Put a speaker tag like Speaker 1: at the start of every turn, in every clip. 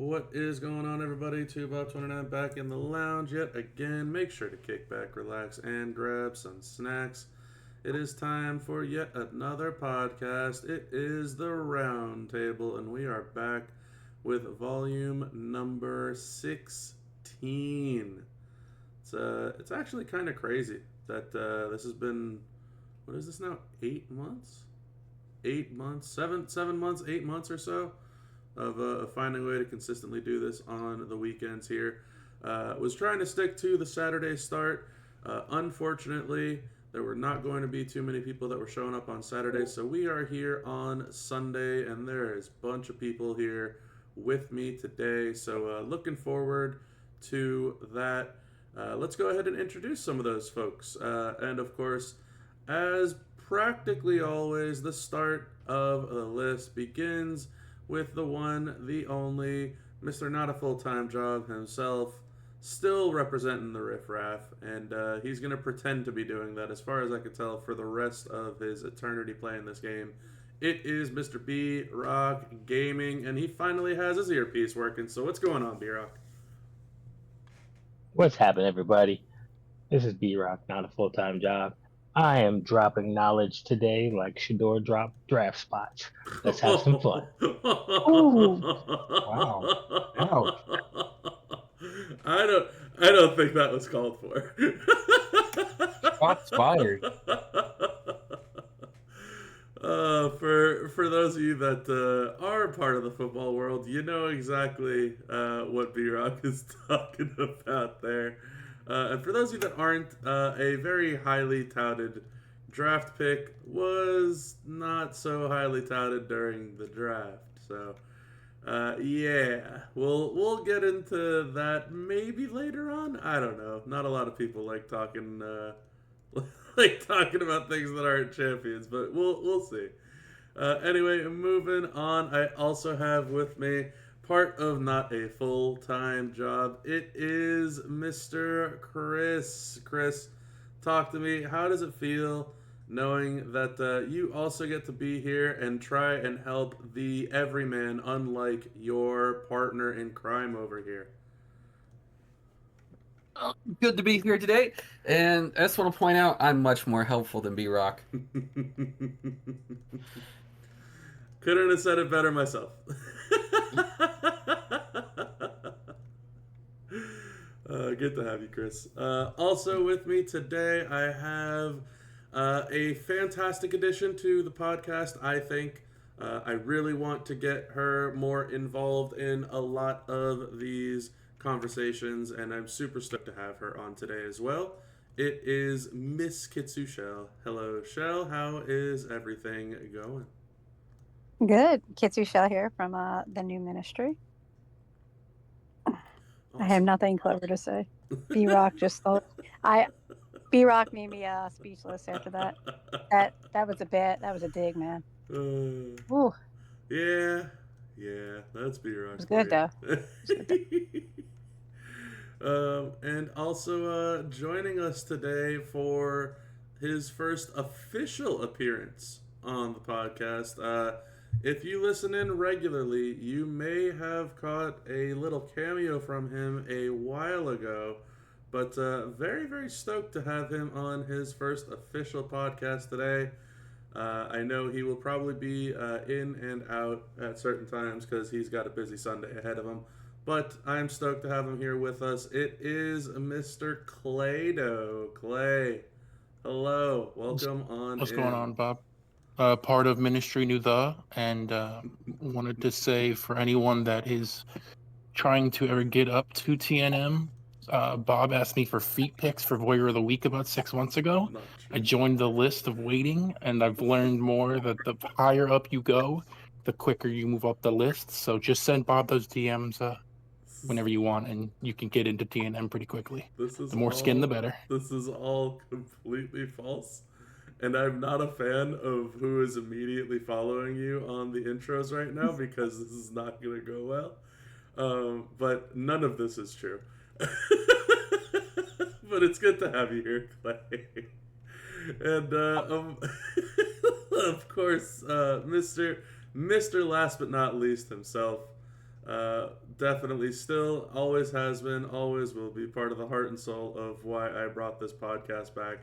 Speaker 1: What is going on, everybody? 2Bob29 back in the lounge yet again. Make sure to kick back, relax, and grab some snacks. It is time for yet another podcast. It is the Round Table, and we are back with volume number 16. It's actually kind of crazy that this has been, what is this now? 8 months? 8 months? 7 months, 8 months or so of finding a way to consistently do this on the weekends here. Was trying to stick to the Saturday start. Unfortunately, there were not going to be too many people that were showing up on Saturday, so we are here on Sunday, and there is a bunch of people here with me today. So looking forward to that. Let's go ahead and introduce some of those folks. And of course, as practically always, the start of the list begins with the one, the only, Mr. Not a Full-Time Job himself, still representing the riffraff, and he's going to pretend to be doing that, as far as I can tell, for the rest of his eternity playing this game. It is Mr. B-Rock Gaming, and he finally has his earpiece working, so what's going on, B-Rock?
Speaker 2: What's happening, everybody? This is B-Rock, Not a Full-Time Job. I am dropping knowledge today like Shador dropped draft spots. Let's have some fun.
Speaker 3: Ooh. Wow. Ouch.
Speaker 1: I don't think that was called for.
Speaker 3: Shots fired.
Speaker 1: For those of you that are part of the football world, you know exactly what B-Rock is talking about there. And for those of you that aren't, a very highly touted draft pick was not so highly touted during the draft. So, yeah, we'll get into that maybe later on. I don't know. Not a lot of people like talking about things that aren't champions, but we'll see. Anyway, moving on. I also have with me part of Not a Full-Time Job. It is Mr. Chris. Chris, talk to me. How does it feel knowing that you also get to be here and try and help the everyman, unlike your partner in crime over here?
Speaker 4: Good to be here today, and I just want to point out I'm much more helpful than B-Rock.
Speaker 1: Couldn't have said it better myself. Good to have you, Chris. Also with me today, I have a fantastic addition to the podcast, I think. I really want to get her more involved in a lot of these conversations, and I'm super stoked to have her on today as well. It is Miss Kitsu Shell. Hello, Shell. How is everything going?
Speaker 5: Good. Kitsu Shell here from the new ministry.
Speaker 1: Awesome.
Speaker 5: I have nothing clever to say. B-Rock just thought B-Rock made me speechless after that. That was a bit. That was a dig, man. Ooh.
Speaker 1: Yeah, that's B-Rock.
Speaker 5: It was good though.
Speaker 1: And also joining us today for his first official appearance on the podcast. If you listen in regularly, you may have caught a little cameo from him a while ago, but very, very stoked to have him on his first official podcast today. I know he will probably be in and out at certain times because he's got a busy Sunday ahead of him, but I'm stoked to have him here with us. It is Mr. Claydo. Clay, hello. Welcome on
Speaker 3: What's
Speaker 1: in.
Speaker 3: going on, Bob? Part of Ministry New The, and wanted to say for anyone that is trying to ever get up to TNM, Bob asked me for feet picks for Voyeur of the Week about 6 months ago. I joined the list of waiting, and I've learned more that the higher up you go, the quicker you move up the list. So just send Bob those DMs whenever you want, and you can get into TNM pretty quickly. The more skin, the better.
Speaker 1: This is all completely false. And I'm not a fan of who is immediately following you on the intros right now because this is not going to go well. But none of this is true. But it's good to have you here, Clay. And of course, Mr. Last but not least himself, definitely still, always has been, always will be part of the heart and soul of why I brought this podcast back.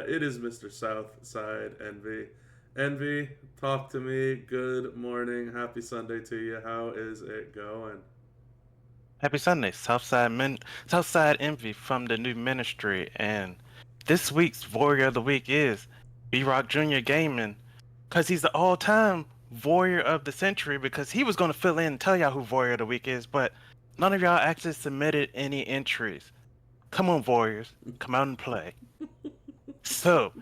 Speaker 1: It is Mr. Southside Envy. Envy, talk to me. Good morning. Happy Sunday to you. How is it going?
Speaker 6: Happy Sunday, Southside Envy from the new ministry, and this week's Warrior of the Week is B-Rock Jr. Gaming, because he's the all-time Warrior of the Century, because he was going to fill in and tell y'all who Warrior of the Week is, but none of y'all actually submitted any entries. Come on, Warriors, come out and play. So,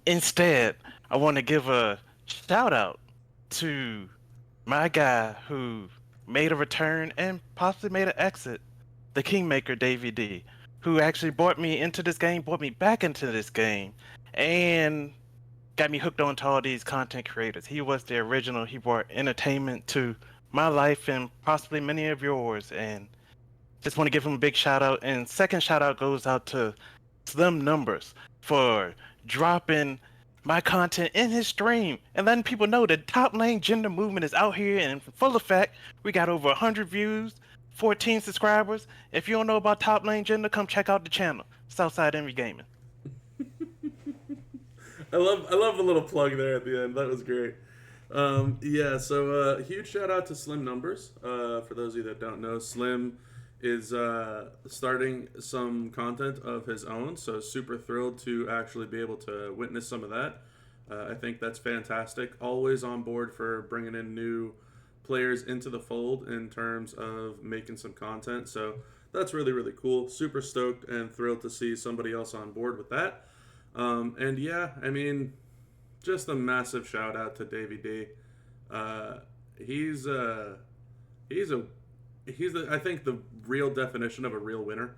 Speaker 6: instead, I want to give a shout-out to my guy who made a return and possibly made an exit, the Kingmaker Davey D, who actually brought me back into this game, and got me hooked on to all these content creators. He was the original. He brought entertainment to my life and possibly many of yours, and just want to give him a big shout out. And second shout out goes out to Slim Numbers for dropping my content in his stream and letting people know that Top Lane Gender Movement is out here and in full effect. We got over 100 views, 14 subscribers. If you don't know about Top Lane Gender, come check out the channel, Southside Envy Gaming.
Speaker 1: I love the little plug there at the end. That was great. So huge shout out to Slim Numbers. For those of you that don't know, Slim is starting some content of his own, so super thrilled to actually be able to witness some of that. I think that's fantastic. Always on board for bringing in new players into the fold in terms of making some content, so that's really, really cool. Super stoked and thrilled to see somebody else on board with that. And yeah, I mean, just a massive shout out to Davey D. He's I think the real definition of a real winner.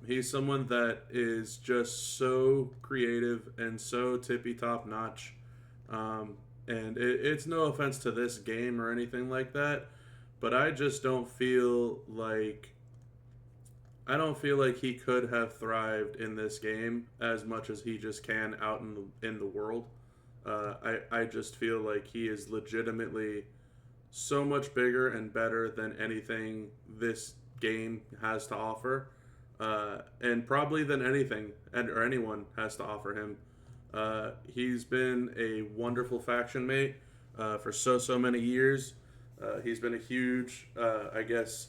Speaker 1: He's someone that is just so creative and so tippy top notch. And it's no offense to this game or anything like that, but I just don't feel like he could have thrived in this game as much as he just can out in the world. I just feel like he is legitimately so much bigger and better than anything this game has to offer, and probably than anything or anyone has to offer him. He's been a wonderful faction mate for so many years. He's been a huge, I guess,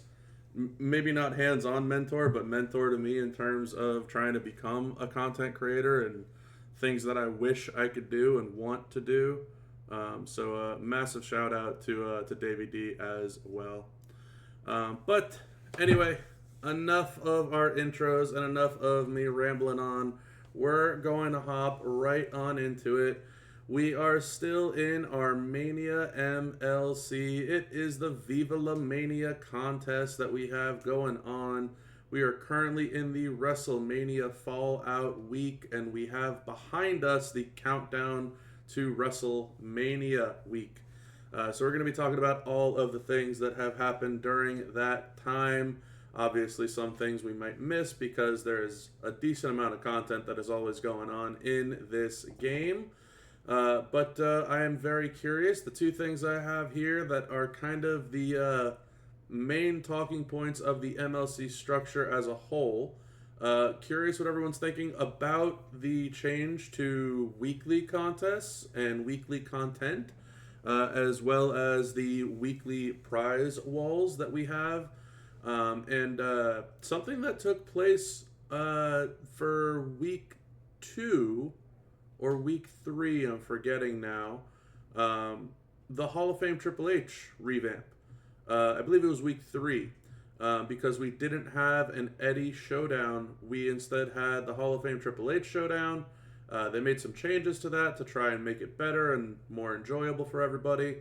Speaker 1: maybe not hands-on mentor, but mentor to me in terms of trying to become a content creator and things that I wish I could do and want to do. So massive shout out to Davey D as well. But anyway, enough of our intros and enough of me rambling on. We're going to hop right on into it. We are still in our Mania MLC. It is the Viva La Mania contest that we have going on. We are currently in the WrestleMania Fallout week, and we have behind us the countdown to WrestleMania week. So we're going to be talking about all of the things that have happened during that time. Obviously, some things we might miss because there is a decent amount of content that is always going on in this game. But I am very curious. The two things I have here that are kind of the main talking points of the MLC structure as a whole. Curious what everyone's thinking about the change to weekly contests and weekly content, as well as the weekly prize walls that we have. And something that took place for week 2 or week 3, I'm forgetting now, the Hall of Fame Triple H revamp. I believe it was week 3. Because we didn't have an Eddie showdown, we instead had the Hall of Fame Triple H showdown. They made some changes to that to try and make it better and more enjoyable for everybody.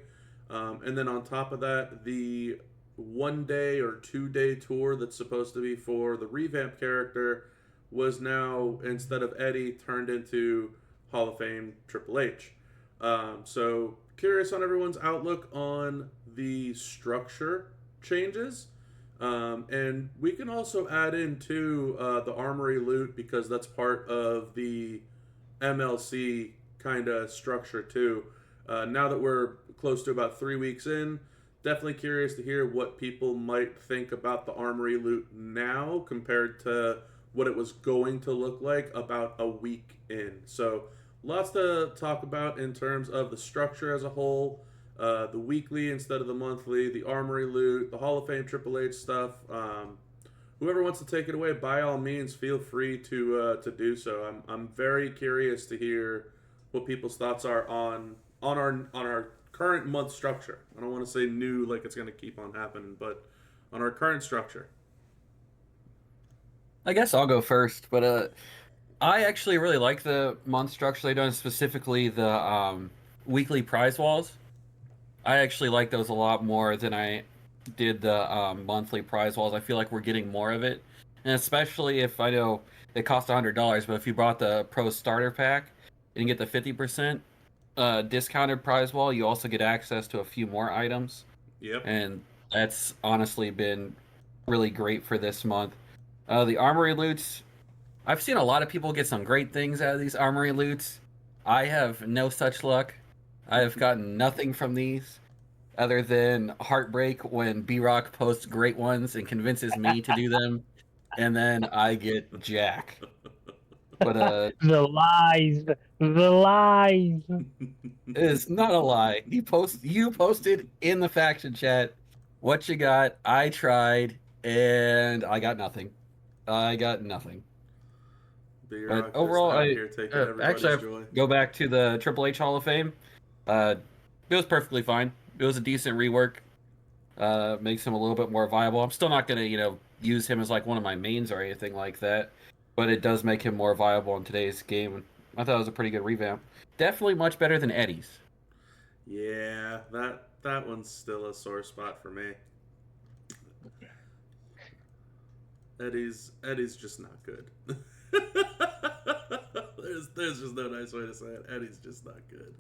Speaker 1: And then on top of that, the 1-day or 2-day tour that's supposed to be for the Revamp character was now, instead of Eddie, turned into Hall of Fame Triple H. So curious on everyone's outlook on the structure changes. And we can also add in too the Armory loot, because that's part of the MLC kind of structure too. Now that we're close to about 3 weeks in, definitely curious to hear what people might think about the Armory loot now compared to what it was going to look like about a week in. So lots to talk about in terms of the structure as a whole, the weekly instead of the monthly, the Armory loot, the Hall of Fame Triple H stuff. Whoever wants to take it away, by all means, feel free to do so. I'm very curious to hear what people's thoughts are on our current month structure. I don't want to say new like it's going to keep on happening, but on our current structure.
Speaker 4: I guess I'll go first, but I actually really like the month structure they've done, specifically the weekly prize walls. I actually like those a lot more than I did the monthly prize walls. I feel like we're getting more of it, and especially if I know it costs $100, but if you bought the Pro Starter Pack and you get the 50% discounted prize wall, you also get access to a few more items.
Speaker 1: Yep.
Speaker 4: And that's honestly been really great for this month. The Armory loots, I've seen a lot of people get some great things out of these Armory loots. I have no such luck. I have gotten nothing from these other than heartbreak when B-Rock posts great ones and convinces me to do them, and then I get jack. But
Speaker 2: The lies, the lies.
Speaker 4: it is not a lie. You posted in the faction chat what you got. I tried, and I got nothing.
Speaker 1: B-Rock
Speaker 4: But overall,
Speaker 1: just out
Speaker 4: I
Speaker 1: here taking everybody's
Speaker 4: actually
Speaker 1: joy.
Speaker 4: go back to the Triple H Hall of Fame. It was perfectly fine. It was a decent rework. Makes him a little bit more viable. I'm still not gonna, use him as like one of my mains or anything like that, but it does make him more viable in today's game. I thought it was a pretty good revamp. Definitely much better than Eddie's.
Speaker 1: Yeah, that one's still a sore spot for me. Eddie's just not good. there's just no nice way to say it. Eddie's just not good.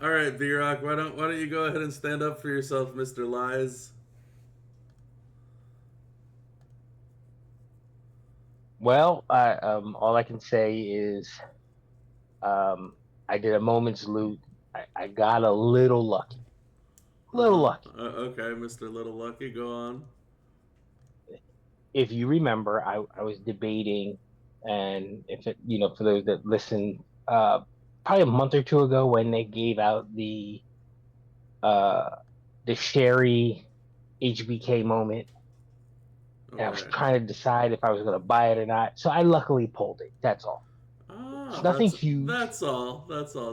Speaker 1: All right, B-Rock, why don't you go ahead and stand up for yourself, Mr. Lies?
Speaker 2: Well, all I can say is, I did a moment's loot. I got a little lucky. Lucky.
Speaker 1: Okay, Mr. Little Lucky, go on.
Speaker 2: If you remember, I was debating, and if it, for those that listen, probably a month or two ago when they gave out the Sherry HBK moment, and I was trying to decide if I was going to buy it or not. So I luckily pulled it. That's all. It's nothing huge.
Speaker 1: That's all.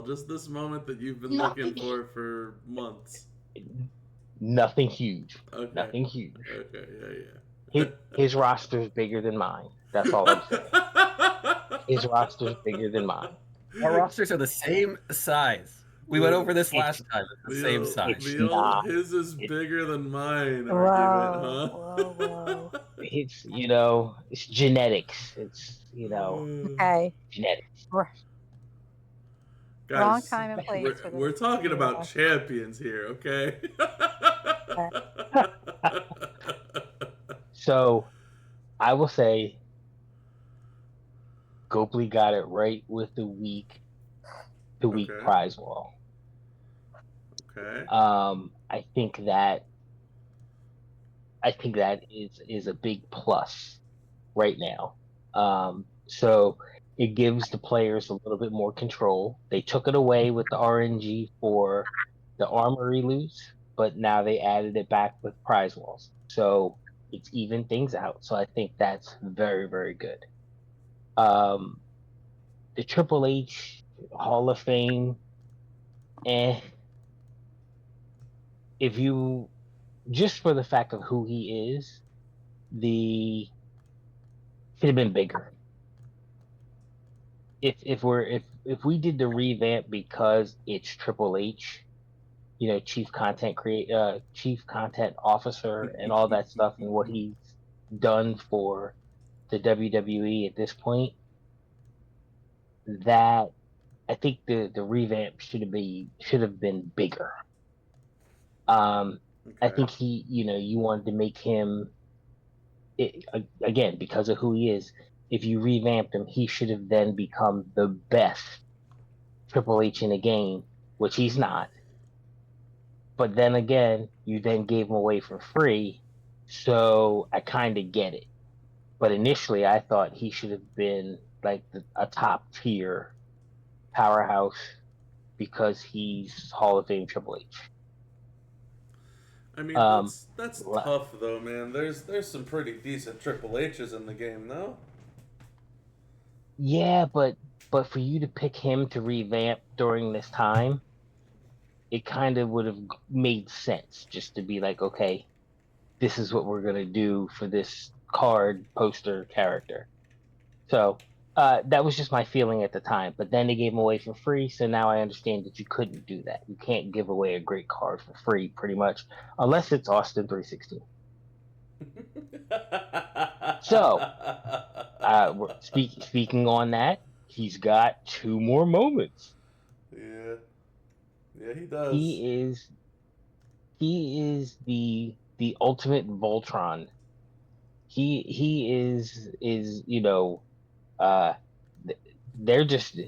Speaker 1: Just this moment that you've been looking for months.
Speaker 2: Nothing huge.
Speaker 1: Okay.
Speaker 2: Nothing huge.
Speaker 1: Okay, yeah.
Speaker 2: His roster's bigger than mine. That's all I'm saying. His roster's bigger than mine.
Speaker 4: Our rosters are the same size. We went over this last time. It's the same size.
Speaker 1: His is bigger than mine
Speaker 5: Whoa,
Speaker 1: argument, huh?
Speaker 5: whoa.
Speaker 2: It's it's genetics. It's
Speaker 5: Okay.
Speaker 2: genetics.
Speaker 1: Guys,
Speaker 5: Wrong time and place.
Speaker 1: We're talking about champions here, okay?
Speaker 2: So, I will say, Gopley got it right with the week prize wall.
Speaker 1: Okay.
Speaker 2: I think that is a big plus right now. So it gives the players a little bit more control. They took it away with the RNG for the Armory loots, but now they added it back with prize walls. So it's even things out. So I think that's very, very good. The Triple H Hall of Fame, if you, just for the fact of who he is, should have been bigger. If we did the revamp because it's Triple H, chief content officer and all that stuff, and what he's done for the WWE at this point, that I think the revamp should have been bigger. I think you wanted to make him, again, because of who he is. If you revamped him, he should have then become the best Triple H in the game, which he's not. but then again, you then gave him away for free, so I kind of get it. But initially, I thought he should have been like a top tier powerhouse because he's Hall of Fame Triple H.
Speaker 1: I mean, that's
Speaker 2: la-
Speaker 1: tough though, man. There's some pretty decent Triple H's in the game, though.
Speaker 2: Yeah, but for you to pick him to revamp during this time, it kind of would have made sense just to be like, okay, this is what we're gonna do for this card poster character. So that was just my feeling at the time. But then they gave him away for free, so now I understand that you couldn't do that. You can't give away a great card for free, pretty much, unless it's Austin 316. So, speaking on that, he's got 2 more moments.
Speaker 1: Yeah, he does.
Speaker 2: He is the ultimate Voltron. He is they're just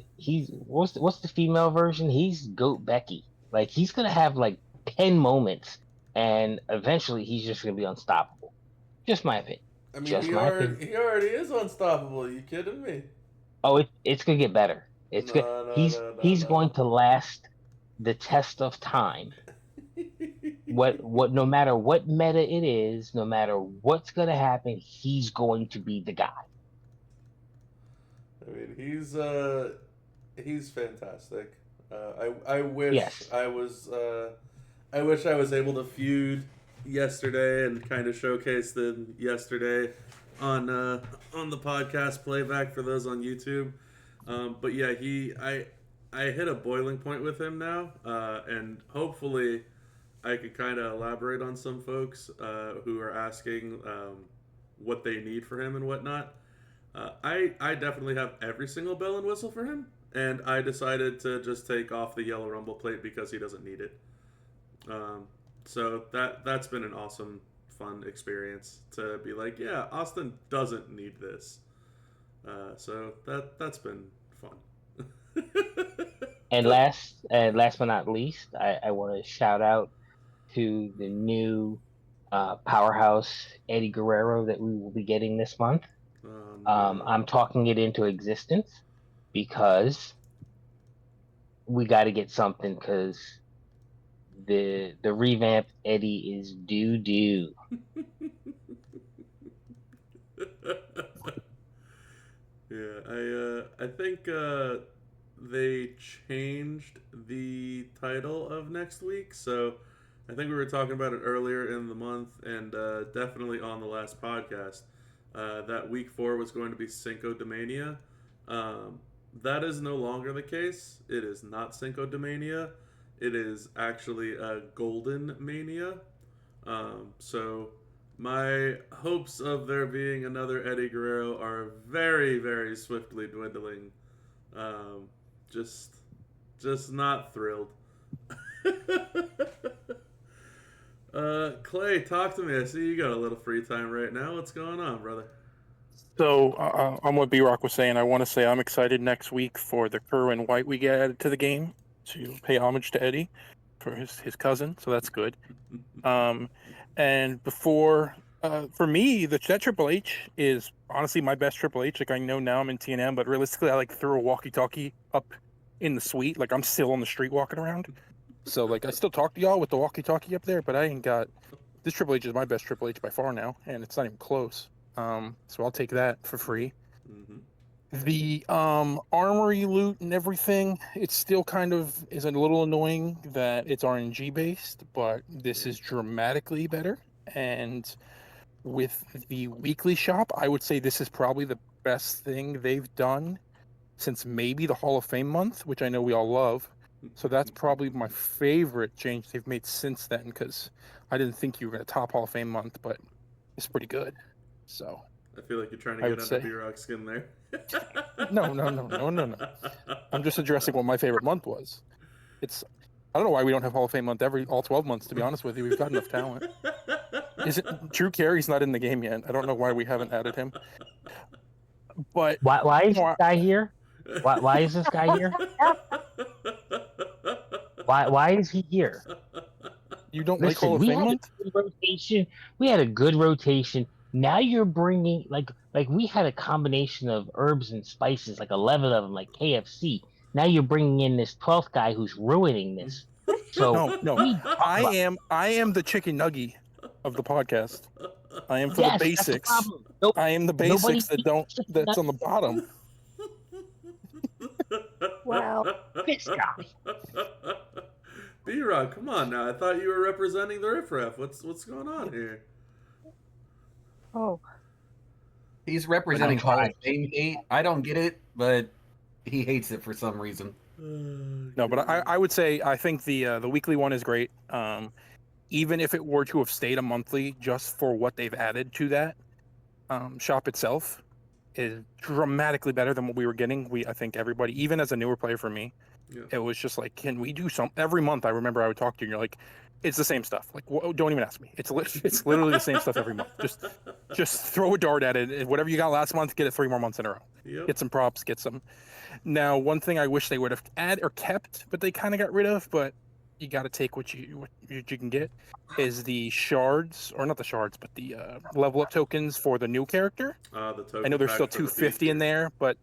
Speaker 2: what's the female version? He's Goat Becky. Like he's gonna have like 10 moments, and eventually he's just gonna be unstoppable. Just my opinion.
Speaker 1: I mean, he already is unstoppable. Are you kidding me?
Speaker 2: Oh, it's gonna get better. It's good. He's going to last the test of time. What no matter what meta it is, no matter what's gonna happen, he's going to be the guy.
Speaker 1: I mean, he's fantastic. I wish I was able to feud yesterday and kind of showcase them yesterday on the podcast playback for those on YouTube. But yeah, I hit a boiling point with him now, and hopefully I could kind of elaborate on some folks who are asking what they need for him and whatnot. I definitely have every single bell and whistle for him, and I decided to just take off the yellow rumble plate because he doesn't need it. So that's been an awesome, fun experience to be like, yeah, Austin doesn't need this. So that's been fun.
Speaker 2: And last but not least, I want to shout out to the new powerhouse Eddie Guerrero that we will be getting this month.
Speaker 1: No.
Speaker 2: I'm talking it into existence because we got to get something because the revamped Eddie is due.
Speaker 1: Yeah, I think they changed the title of next week, so I think we were talking about it earlier in the month, and definitely on the last podcast, that week 4 was going to be Cinco de Mania. That is no longer the case. It is not Cinco de Mania. It is actually a Golden Mania. So my hopes of there being another Eddie Guerrero are very, very swiftly dwindling. Just not thrilled. Clay, talk to me. I see you got a little free time right now. What's going on, brother?
Speaker 3: So on what B-Rock was saying, I want to say I'm excited next week for the Kerwin White we get added to the game to pay homage to Eddie for his cousin. So that's good. And before, for me, that Triple H is honestly my best Triple H. Like I know now I'm in TNM, but realistically, I like threw a walkie-talkie up in the suite. Like I'm still on the street walking around. So like I still talk to y'all with the walkie-talkie up there, but I ain't got this Triple H is my best Triple H by far now, and it's not even close. So I'll take that for free. Mm-hmm. The Armory loot and everything, it still kind of is a little annoying that it's RNG based, but this is dramatically better. And with the weekly shop, I would say this is probably the best thing they've done since maybe the Hall of Fame month, which I know we all love. So that's probably my favorite change they've made since then, because I didn't think you were going to top Hall of Fame month, but it's pretty good. So
Speaker 1: I feel like you're trying to get under B-Rock's skin there.
Speaker 3: No. I'm just addressing what my favorite month was. I don't know why we don't have Hall of Fame month all 12 months, to be honest with you. We've got enough talent. Drew Carey's not in the game yet. I don't know why we haven't added him. But
Speaker 2: why is this guy here? Why is this guy here? Why is he here?
Speaker 3: You don't like Hall
Speaker 2: Listen,
Speaker 3: of
Speaker 2: we
Speaker 3: Fame
Speaker 2: had a
Speaker 3: month?
Speaker 2: good rotation. We had a good rotation. Now you're bringing like we had a combination of herbs and spices, like 11 of them, like KFC. Now you're bringing in this 12th guy who's ruining this. So
Speaker 3: No.
Speaker 2: we need to talk
Speaker 3: I
Speaker 2: about
Speaker 3: am the chicken nugget of the podcast. I am for
Speaker 2: yes,
Speaker 3: the
Speaker 2: that's the
Speaker 3: basics.
Speaker 2: problem. Nope,
Speaker 3: I am the
Speaker 2: nobody
Speaker 3: basics that
Speaker 2: eats
Speaker 3: don't.
Speaker 2: chicken
Speaker 3: That's on the
Speaker 2: nuggets.
Speaker 3: bottom.
Speaker 5: Wow.
Speaker 2: This guy.
Speaker 1: B-Rock, come on now. I thought you were representing the Riff Raff. What's going on here?
Speaker 5: Oh,
Speaker 4: He's representing
Speaker 2: I'm
Speaker 4: Hall of
Speaker 2: trying.
Speaker 4: Fame hate. I don't get it, but he hates it for some reason.
Speaker 3: No, but I would say I think the weekly one is great. Even if it were to have stayed a monthly, just for what they've added to that shop itself, is dramatically better than what we were getting. I think everybody, even as a newer player for me,
Speaker 1: Yeah.
Speaker 3: it was just like, can we do something? Every month, I remember I would talk to you, and you're like, it's the same stuff. Like, don't even ask me. It's literally the same stuff every month. Just throw a dart at it. And whatever you got last month, get it 3 more months in a row.
Speaker 1: Yep.
Speaker 3: Get some props. Get some. Now, one thing I wish they would have added or kept, but they kind of got rid of, but you got to take what you can get, is the shards, or not the shards, but the level up tokens for the new character.
Speaker 1: The token
Speaker 3: I know there's
Speaker 1: pack
Speaker 3: still
Speaker 1: for the
Speaker 3: 250 in
Speaker 1: beat.
Speaker 3: there, but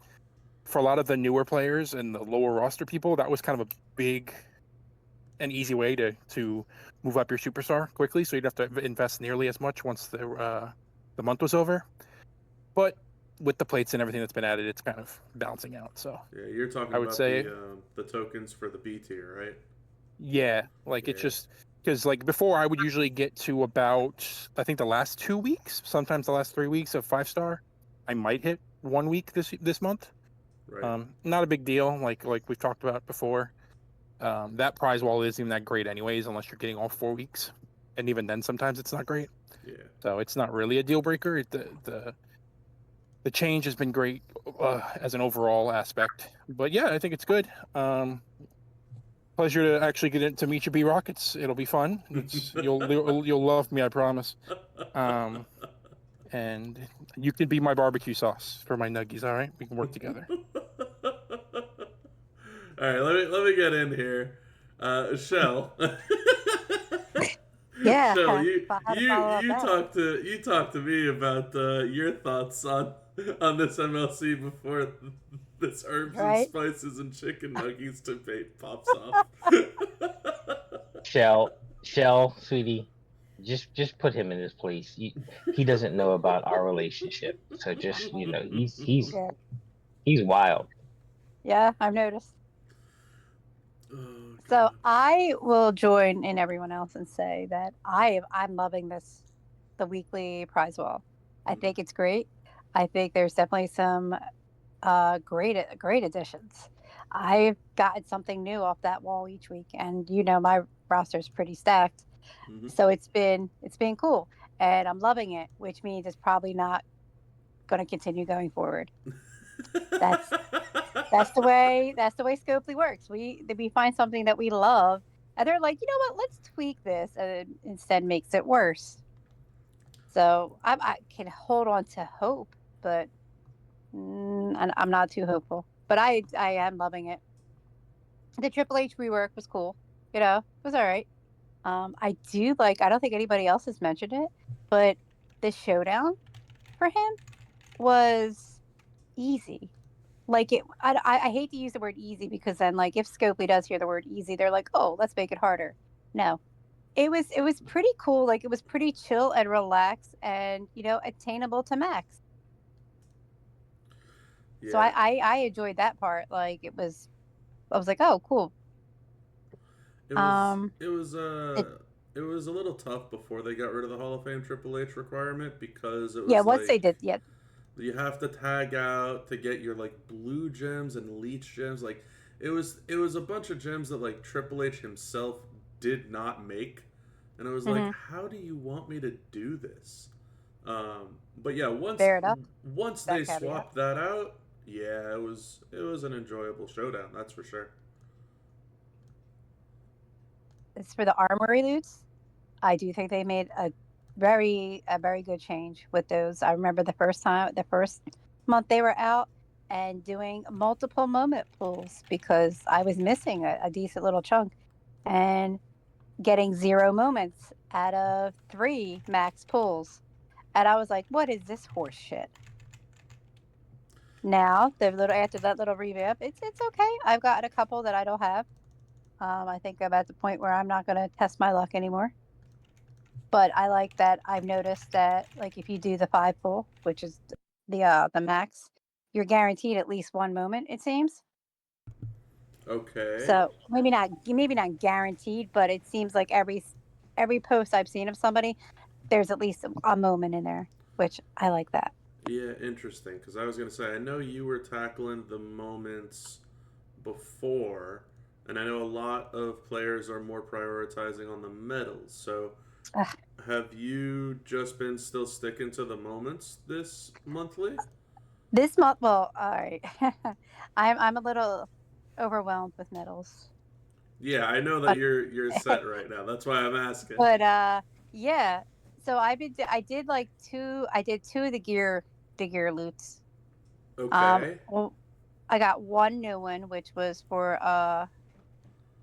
Speaker 3: for a lot of the newer players and the lower roster people, that was kind of a big and easy way to move up your superstar quickly. So you'd have to invest nearly as much once the month was over. But with the plates and everything that's been added, it's kind of balancing out. So
Speaker 1: Yeah, you're talking
Speaker 3: I would
Speaker 1: about
Speaker 3: say-
Speaker 1: the tokens for the B tier, right?
Speaker 3: yeah, like it's
Speaker 1: Yeah.
Speaker 3: just because like before I would usually get to about, I think, the last 2 weeks, sometimes the last 3 weeks of 5-star. I might hit 1 week this month.
Speaker 1: Right.
Speaker 3: Not a big deal, like we've talked about before. That prize wall isn't even that great anyways, unless you're getting all 4 weeks, and even then sometimes it's not great.
Speaker 1: Yeah.
Speaker 3: So it's not really a deal breaker. The change has been great as an overall aspect, but yeah, I think it's good. Pleasure to actually get to meet you, B-Rock. It'll be fun. You'll love me, I promise. And you can be my barbecue sauce for my nuggies. All right, we can work together.
Speaker 1: All right, let me get in here. Shell.
Speaker 5: Yeah,
Speaker 1: Shell,
Speaker 5: how to follow up that?
Speaker 1: you talk to me about your thoughts on this MLC before this herbs
Speaker 5: Right.
Speaker 1: and spices and chicken nuggets debate pops off.
Speaker 2: Shell, sweetie, just put him in his place. He doesn't know about our relationship, so just he's
Speaker 5: Yeah.
Speaker 2: wild.
Speaker 5: Yeah, I've noticed.
Speaker 1: Oh,
Speaker 5: So
Speaker 1: God.
Speaker 5: I will join in everyone else and say that I'm loving the weekly prize wall. I think it's great. I think there's definitely some great additions. I've gotten something new off that wall each week, and my roster's pretty stacked.
Speaker 1: Mhm.
Speaker 5: So it's been cool, and I'm loving it, which means it's probably not going to continue going forward. That's the way Scopely works. We find something that we love, and they're like, you know what? Let's tweak this, and it instead makes it worse. So I can hold on to hope, but I'm not too hopeful. But I am loving it. The Triple H rework was cool. It was all right. I do like. I don't think anybody else has mentioned it, but the showdown for him was easy. Like I hate to use the word easy because then like if Scopely does hear the word easy, they're like, oh, let's make it harder. No, it was pretty cool. Like it was pretty chill and relaxed and attainable to max.
Speaker 1: Yeah.
Speaker 5: So I enjoyed that part. Like I was like, oh, cool.
Speaker 1: It was a little tough before they got rid of the Hall of Fame Triple H requirement because it was
Speaker 5: once they did,
Speaker 1: you have to tag out to get your like blue gems and leech gems. Like it was a bunch of gems that like Triple H himself did not make, and it was like, how do you want me to do this? But yeah, once they swapped that out, yeah, it was an enjoyable showdown. That's for sure.
Speaker 5: It's for the Armory loots. I do think they made a very good change with those. I remember the first month they were out and doing multiple moment pulls because I was missing a decent little chunk, and getting 0 moments out of 3 max pulls. And I was like, what is this horse shit? Now, after that little revamp, it's okay. I've got a couple that I don't have. I think I'm at the point where I'm not going to test my luck anymore. But I like that I've noticed that, like, if you do the 5 pull, which is the max, you're guaranteed at least 1 moment, it seems.
Speaker 1: Okay.
Speaker 5: So maybe not guaranteed, but it seems like every post I've seen of somebody, there's at least a moment in there, which I like that.
Speaker 1: Yeah, interesting. Because I was going to say, I know you were tackling the moments before, and I know a lot of players are more prioritizing on the medals. So, have you just been still sticking to the moments this monthly?
Speaker 5: This month, well, all right. I'm a little overwhelmed with medals.
Speaker 1: Yeah, I know that you're set right now. That's why I'm asking.
Speaker 5: But yeah. So I did two of the gear loots.
Speaker 1: Okay.
Speaker 5: Well, I got one new one, which was for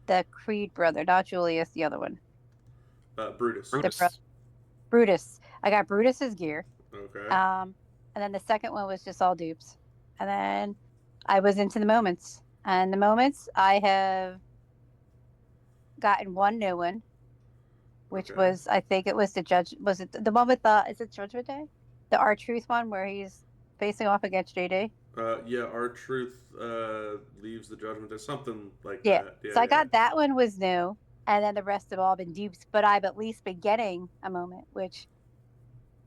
Speaker 5: the Creed brother, not Julius, the other one.
Speaker 1: Brutus.
Speaker 5: Brutus. I got Brutus's gear.
Speaker 1: Okay.
Speaker 5: And then the second one was just all dupes. And then I was into the moments. And the moments, I have gotten one new one, which was, I think it was was it the one with is it Judgment Day? The R-Truth one where he's facing off against JD?
Speaker 1: Yeah, R-Truth leaves the Judgment Day, something like
Speaker 5: that.
Speaker 1: Yeah,
Speaker 5: so I got that one was new, and then the rest have all been dupes, but I've at least been getting a moment, which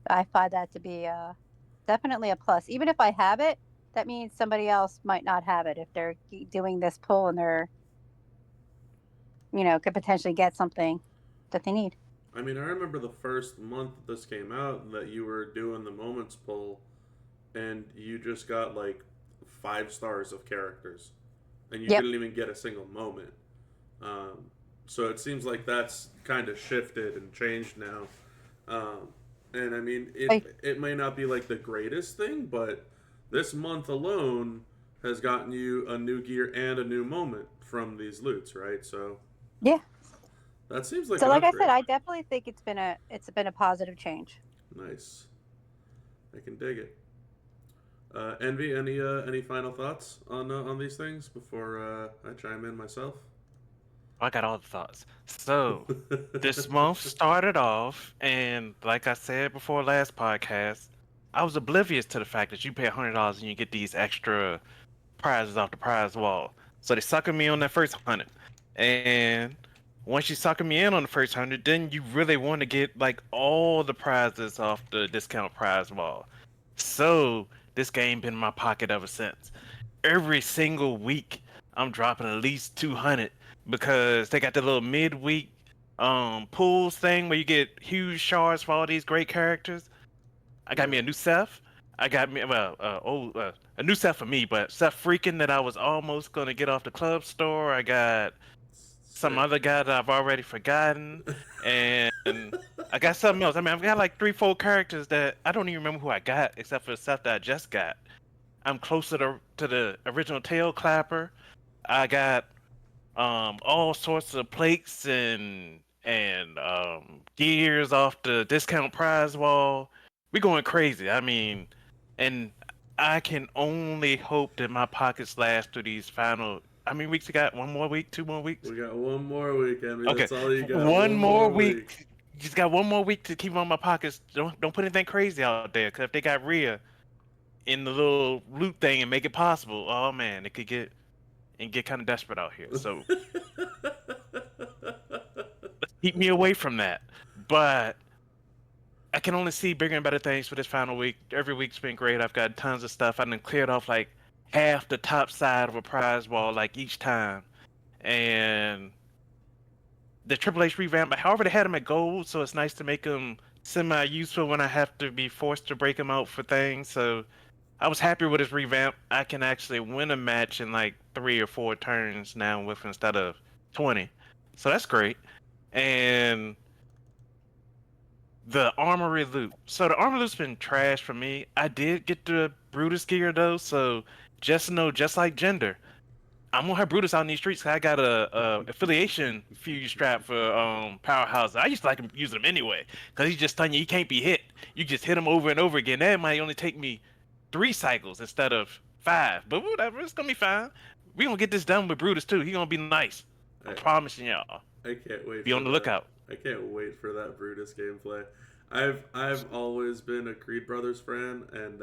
Speaker 5: I find that to be definitely a plus. Even if I have it, that means somebody else might not have it if they're doing this pull and they're, could potentially get something that they need.
Speaker 1: I mean, I remember the first month this came out that you were doing the moments pull, and you just got like 5 stars of characters, and you didn't even get a single moment. So it seems like that's kind of shifted and changed now. And I mean, it may not be like the greatest thing, but this month alone has gotten you a new gear and a new moment from these loots, right? So
Speaker 5: yeah,
Speaker 1: that seems like
Speaker 5: so. Like
Speaker 1: upgrade.
Speaker 5: I said, I definitely think it's been a positive change.
Speaker 1: Nice. I can dig it. Envy, any final thoughts on these things before I chime in myself?
Speaker 6: I got all the thoughts. So, this month started off, and like I said before last podcast, I was oblivious to the fact that you pay $100 and you get these extra prizes off the prize wall. So they suckered me on that first 100, and once you sucker me in on the first 100, then you really want to get like all the prizes off the discount prize wall. So this game been in my pocket ever since. Every single week, I'm dropping at least 200 because they got the little midweek pools thing where you get huge shards for all these great characters. I got me a new Seth. I got me a new Seth for me, but Seth Freaking that I was almost gonna get off the club store. I got some other guy that I've already forgotten, and I got something else. I mean, I've got like 3-4 characters that I don't even remember who I got, except for the stuff that I just got. I'm closer to the original Tail Clapper. I got all sorts of plates and gears off the discount prize wall. We going crazy. I mean, and I can only hope that my pockets last through these final. How many weeks we got? 1 more week? 2 more weeks?
Speaker 1: We got 1 more week, Emmy.
Speaker 6: Okay.
Speaker 1: That's all you got.
Speaker 6: One more week. Just got 1 more week to keep on my pockets. Don't put anything crazy out there, because if they got Rhea in the little loot thing and make it possible, oh man, it could get kind of desperate out here. So keep me away from that. But I can only see bigger and better things for this final week. Every week's been great. I've got tons of stuff. I've cleared off like half the top side of a prize wall like each time. And the Triple H revamp, I already had them at gold, so it's nice to make them semi-useful when I have to be forced to break them out for things. So I was happy with his revamp. I can actually win a match in like 3 or 4 turns now with instead of 20. So that's great. And the Armory loot. So the Armory loot's been trash for me. I did get the Brutus gear though, so just know, just like gender, I'm gonna have Brutus out in these streets. 'Cause I got a affiliation fuse strap for Powerhouse. I used to like him using them anyway, cause he's just telling you he can't be hit. You just hit him over and over again. That might only take me 3 cycles instead of 5, but whatever, it's gonna be fine. We gonna get this done with Brutus too. He gonna be nice. I'm promising y'all.
Speaker 1: I can't wait.
Speaker 6: Be on the lookout.
Speaker 1: I can't wait for that Brutus gameplay. I've always been a Creed Brothers fan, and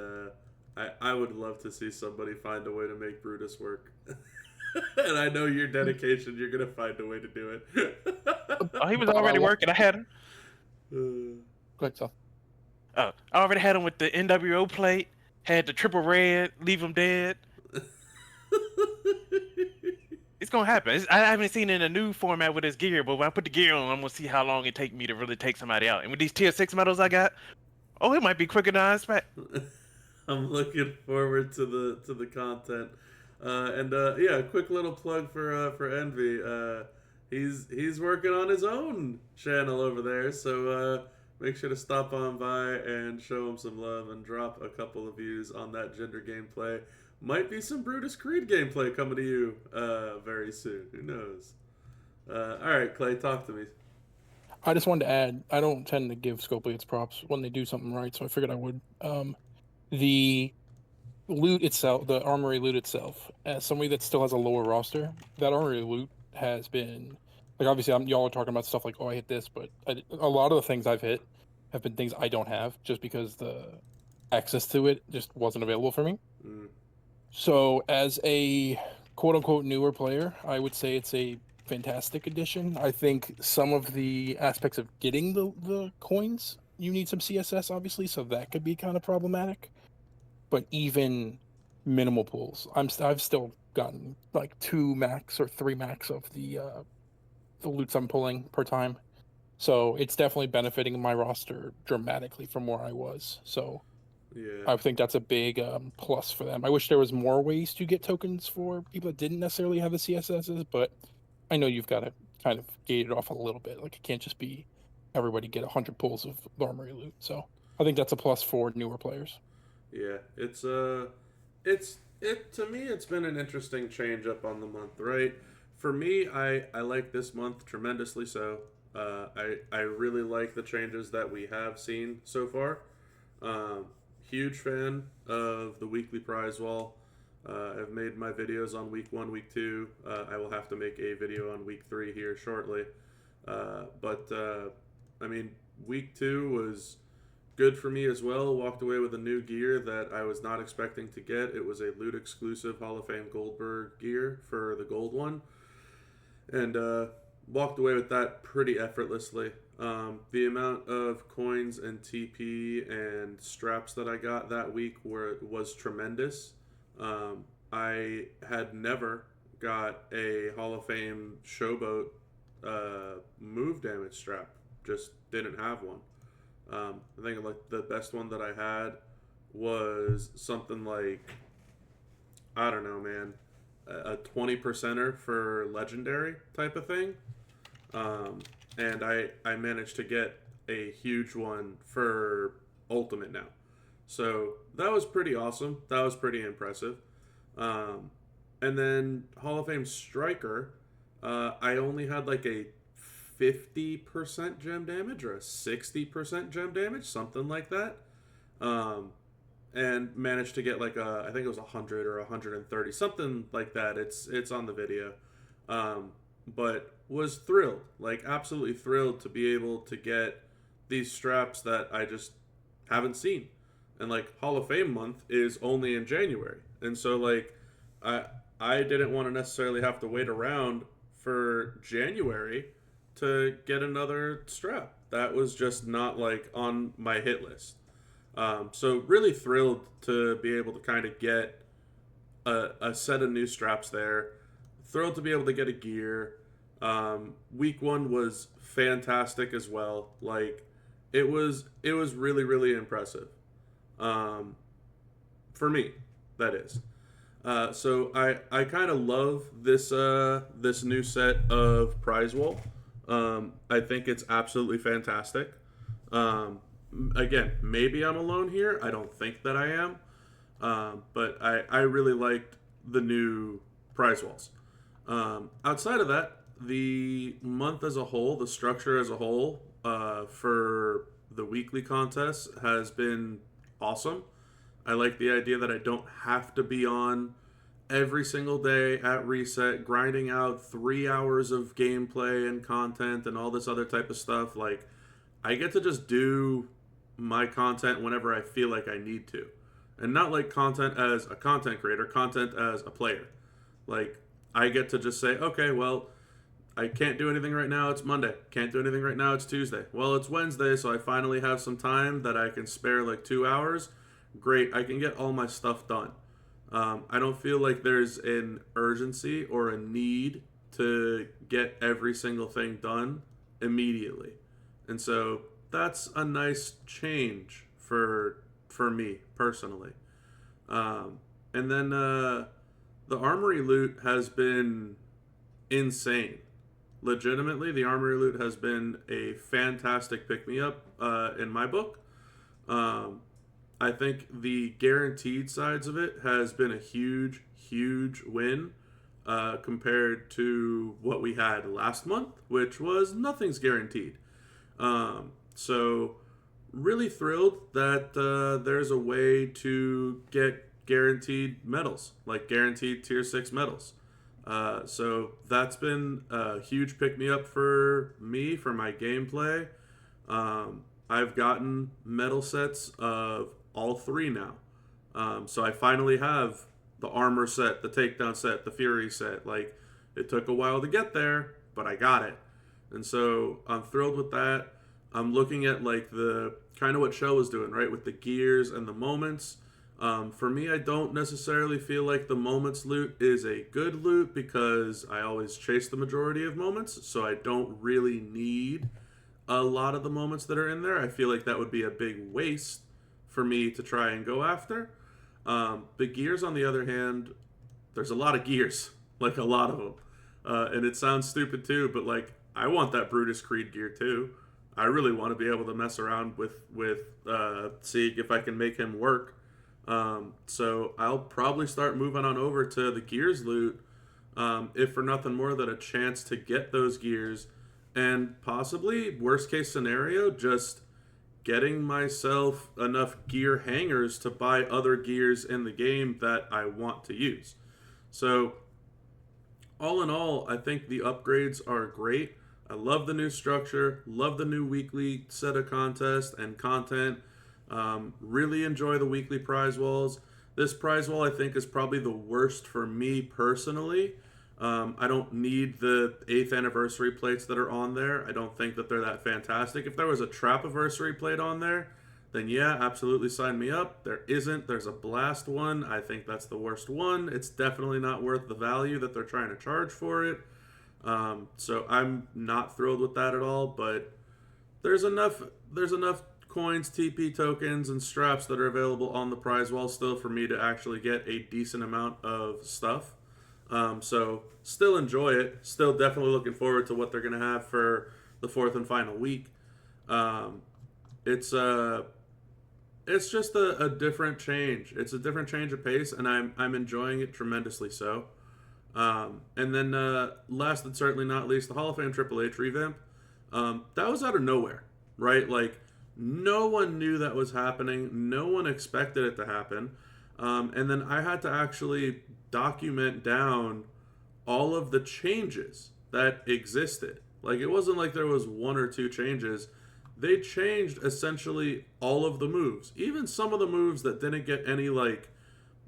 Speaker 1: I would love to see somebody find a way to make Brutus work. And I know your dedication. You're gonna find a way to do it.
Speaker 6: Oh, he was already working. I had him.
Speaker 3: Good stuff.
Speaker 6: I already had him with the NWO plate. Had the triple red, leave him dead. It's gonna happen. I haven't seen it in a new format with his gear, but when I put the gear on, I'm gonna see how long it take me to really take somebody out. And with these tier 6 medals I got, it might be quicker than I expect.
Speaker 1: I'm looking forward to the content. Yeah, a quick little plug for Envy. He's working on his own channel over there, so make sure to stop on by and show him some love and drop a couple of views on that gender gameplay. Might be some Brutus Creed gameplay coming to you very soon. Who knows? All right, Clay, talk to me.
Speaker 3: I just wanted to add, I don't tend to give Scopely its props when they do something right, so I figured I would. The loot itself, the Armory loot itself, as somebody that still has a lower roster, that Armory loot has been, like, obviously y'all are talking about stuff like, I hit this, but a lot of the things I've hit have been things I don't have, just because the access to it just wasn't available for me. So as a quote-unquote newer player, I would say it's a fantastic addition. I think some of the aspects of getting the coins, you need some CSS, obviously, so that could be kind of problematic. But even minimal pulls, I've still gotten like 2 max or 3 max of the loots I'm pulling per time. So it's definitely benefiting my roster dramatically from where I was. So yeah, I think that's a big plus for them. I wish there was more ways to get tokens for people that didn't necessarily have the CSSs, but I know you've got to kind of gate it off a little bit. Like, it can't just be everybody get 100 pulls of Armory loot. So I think that's a plus for newer players.
Speaker 1: Yeah, to me, it's been an interesting change up on the month, right? For me, I like this month tremendously. So I really like the changes that we have seen so far. Huge fan of the weekly prize wall. I've made my videos on week 1, week 2. I will have to make a video on week 3 here shortly. I mean, week 2 was good for me as well. Walked away with a new gear that I was not expecting to get. It was a loot exclusive Hall of Fame Goldberg gear for the gold one. And walked away with that pretty effortlessly. The amount of coins and TP and straps that I got that week was tremendous. I had never got a Hall of Fame Showboat move damage strap. Just didn't have one. I think like the best one that I had was something like, I don't know, man, a 20%er for legendary type of thing. And I managed to get a huge one for ultimate now. So that was pretty awesome. That was pretty impressive. And then Hall of Fame Striker, I only had like a 50% gem damage or a 60% gem damage, something like that. And managed to get like I think it was 100 or 130, something like that. It's on the video. But was thrilled, like absolutely thrilled to be able to get these straps that I just haven't seen. And like Hall of Fame month is only in January. And so like I didn't want to necessarily have to wait around for January to get another strap. That was just not like on my hit list. So really thrilled to be able to kind of get a set of new straps there. Thrilled to be able to get a gear. Week 1 was fantastic as well. Like it was really, really impressive. For me, that is. So I kind of love this new set of prize wall. I think it's absolutely fantastic. Again, maybe I'm alone here. I don't think that I am. But I really liked the new prize walls. Outside of that, the month as a whole, the structure as a whole, for the weekly contests has been awesome. I like the idea that I don't have to be on every single day at reset, grinding out 3 hours of gameplay and content and all this other type of stuff. Like, I get to just do my content whenever I feel like I need to. And not like content as a content creator, content as a player. Like, I get to just say, okay, well, I can't do anything right now, it's Monday. Can't do anything right now, it's Tuesday. Well, it's Wednesday, so I finally have some time that I can spare like 2 hours. Great, I can get all my stuff done. I don't feel like there's an urgency or a need to get every single thing done immediately. And so that's a nice change for me personally. And then the Armory loot has been insane. Legitimately, the Armory loot has been a fantastic pick-me-up in my book. I think the guaranteed sides of it has been a huge, huge win compared to what we had last month, which was nothing's guaranteed. So really thrilled that there's a way to get guaranteed medals, like guaranteed tier 6 medals. So that's been a huge pick-me-up for me, for my gameplay. I've gotten medal sets of all 3 now. So I finally have the armor set, the takedown set, the fury set. Like, it took a while to get there, but I got it. And so I'm thrilled with that. I'm looking at like the kind of what Shell was doing, right? With the gears and the moments. For me, I don't necessarily feel like the moments loot is a good loot because I always chase the majority of moments. So I don't really need a lot of the moments that are in there. I feel like that would be a big waste for me to try and go after. The gears, on the other hand, there's a lot of gears, like a lot of them. And it sounds stupid too, but like, I want that Brutus Creed gear too. I really want to be able to mess around with Sieg if I can make him work. So I'll probably start moving on over to the gears loot, if for nothing more than a chance to get those gears, and possibly, worst case scenario, just getting myself enough gear hangers to buy other gears in the game that I want to use. So all in all, I think the upgrades are great. I love the new structure, love the new weekly set of contests and content. Really enjoy the weekly prize walls. This prize wall, I think, is probably the worst for me personally. I don't need the 8th anniversary plates that are on there. I don't think that they're that fantastic. If there was a Trapiversary plate on there, then yeah, absolutely sign me up. There isn't. There's a Blast one. I think that's the worst one. It's definitely not worth the value that they're trying to charge for it. So I'm not thrilled with that at all, but there's enough coins, TP tokens, and straps that are available on the prize wall still for me to actually get a decent amount of stuff. So still enjoy it. Still definitely looking forward to what they're going to have for the 4th and final week. It's just a different change. It's a different change of pace, and I'm enjoying it tremendously so. And then last but certainly not least, the Hall of Fame Triple H revamp. That was out of nowhere, right? Like, no one knew that was happening. No one expected it to happen. And then I had to actually document down all of the changes that existed. Like, it wasn't like there was 1 or 2 changes. They changed essentially all of the moves. Even some of the moves that didn't get any, like,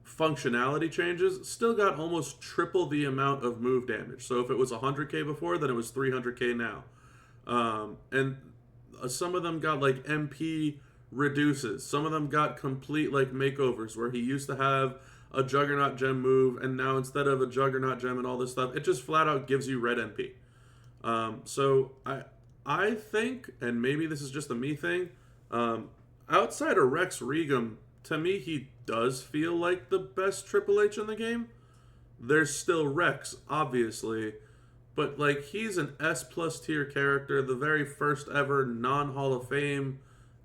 Speaker 1: functionality changes still got almost triple the amount of move damage. So if it was 100k before, then it was 300k now. And some of them got like MP reduces. Some of them got complete like makeovers where he used to have a Juggernaut gem move, and now instead of a Juggernaut gem and all this stuff, it just flat out gives you red MP. So I think, and maybe this is just a me thing, outside of Rex Regum, to me he does feel like the best Triple H in the game. There's still Rex, obviously, but like, he's an S+ tier character, the very first ever non-Hall of Fame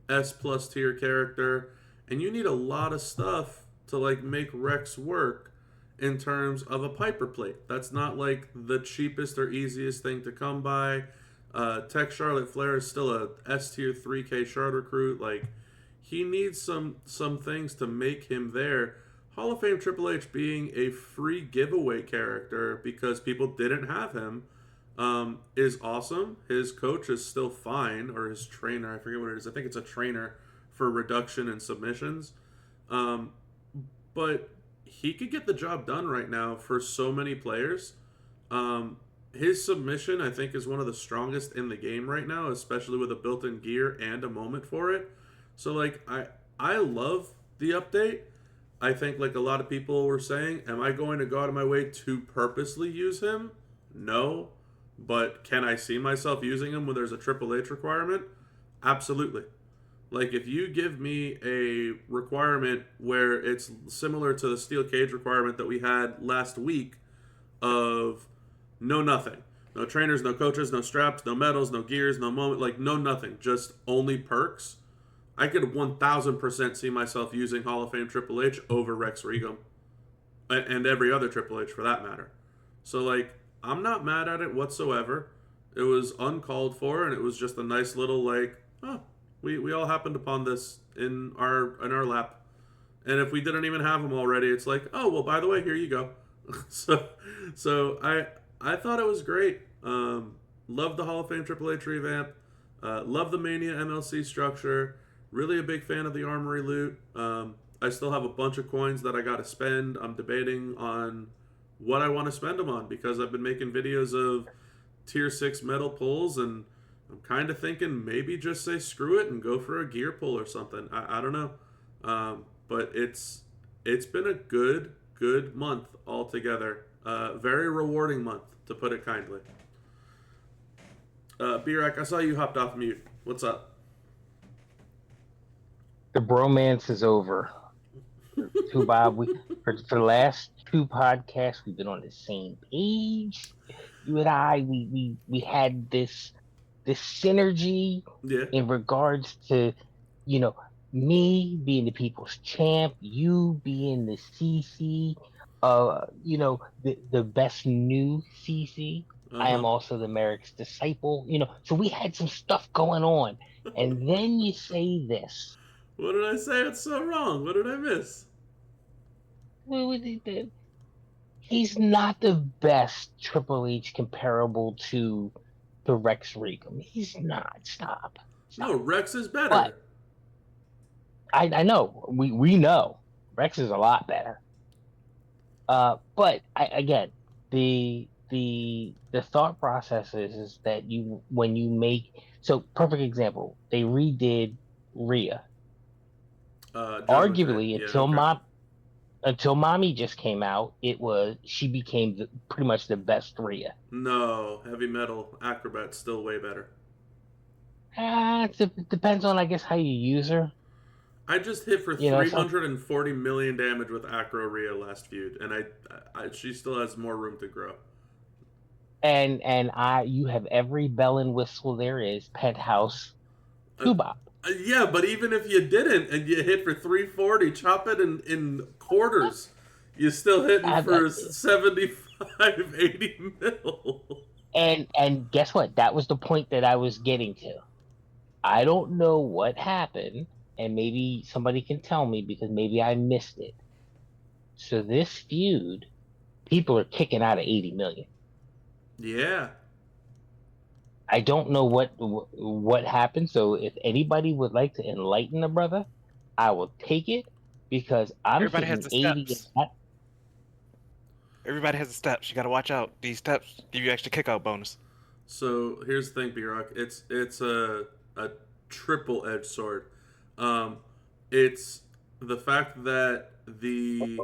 Speaker 1: S+ tier character, and you need a lot of stuff to like make Rex work in terms of a Piper plate. That's not like the cheapest or easiest thing to come by. Tech Charlotte Flair is still a S tier 3K shard recruit. Like, he needs some things to make him there. Hall of Fame Triple H being a free giveaway character because people didn't have him is awesome. His coach is still fine, or his trainer, I forget what it is. I think it's a trainer for reduction and submissions. But he could get the job done right now for so many players. His submission, I think, is one of the strongest in the game right now, especially with a built-in gear and a moment for it. So, like, I love the update. I think, like a lot of people were saying, am I going to go out of my way to purposely use him? No. But can I see myself using him when there's a Triple H requirement? Absolutely. Like, if you give me a requirement where it's similar to the steel cage requirement that we had last week of no nothing. No trainers, no coaches, no straps, no medals, no gears, no moment, like no nothing. Just only perks. I could 1000% see myself using Hall of Fame Triple H over Rex Regum. And every other Triple H for that matter. So, like, I'm not mad at it whatsoever. It was uncalled for, and it was just a nice little, like, oh, we all happened upon this in our lap. And if we didn't even have them already, it's like, oh, well, by the way, here you go. so I thought it was great. Love the Hall of Fame Triple H revamp. Love the Mania MLC structure. Really a big fan of the Armory loot. I still have a bunch of coins that I got to spend. I'm debating on what I want to spend them on because I've been making videos of tier 6 metal pulls, and I'm kind of thinking maybe just say screw it and go for a gear pull or something. I don't know. But it's been a good month altogether. Very rewarding month, to put it kindly. B-Rack, I saw you hopped off mute. What's up?
Speaker 2: The bromance is over. Too Bob, for the last 2 podcasts, we've been on the same page. You and I, we had this synergy in regards to, me being the people's champ, you being the CC, the best new CC. I am also the Merrick's disciple, so we had some stuff going on. And then you say this.
Speaker 1: What did I say? It's so wrong. What did I miss?
Speaker 2: He's not the best Triple H comparable to Rex Regum. He's not. Stop.
Speaker 1: No, Rex is better.
Speaker 2: But I know. We know. Rex is a lot better. But again, the thought process is that when you make, so perfect example, they redid Rhea. Arguably, until Mommy just came out, she became pretty much the best Rhea.
Speaker 1: No, heavy metal acrobat's still way better.
Speaker 2: It depends on, I guess, how you use her. I
Speaker 1: just hit for 340 million damage with Acro Rhea last feud, and she still has more room to grow.
Speaker 2: And you have every bell and whistle there is, Penthouse, Kubop.
Speaker 1: Yeah, but even if you didn't and you hit for 340, chop it in quarters, you're still hitting for 75, 80 mil.
Speaker 2: And guess what? That was the point that I was getting to. I don't know what happened, and maybe somebody can tell me because maybe I missed it. So this feud, people are kicking out of 80 million.
Speaker 1: Yeah.
Speaker 2: I don't know what happened. So if anybody would like to enlighten the brother, I will take it because
Speaker 6: everybody has the steps. Everybody has the steps. You got to watch out. These steps give you extra kick-out bonus.
Speaker 1: So here's the thing, B-Rock. It's a triple-edged sword. It's the fact that the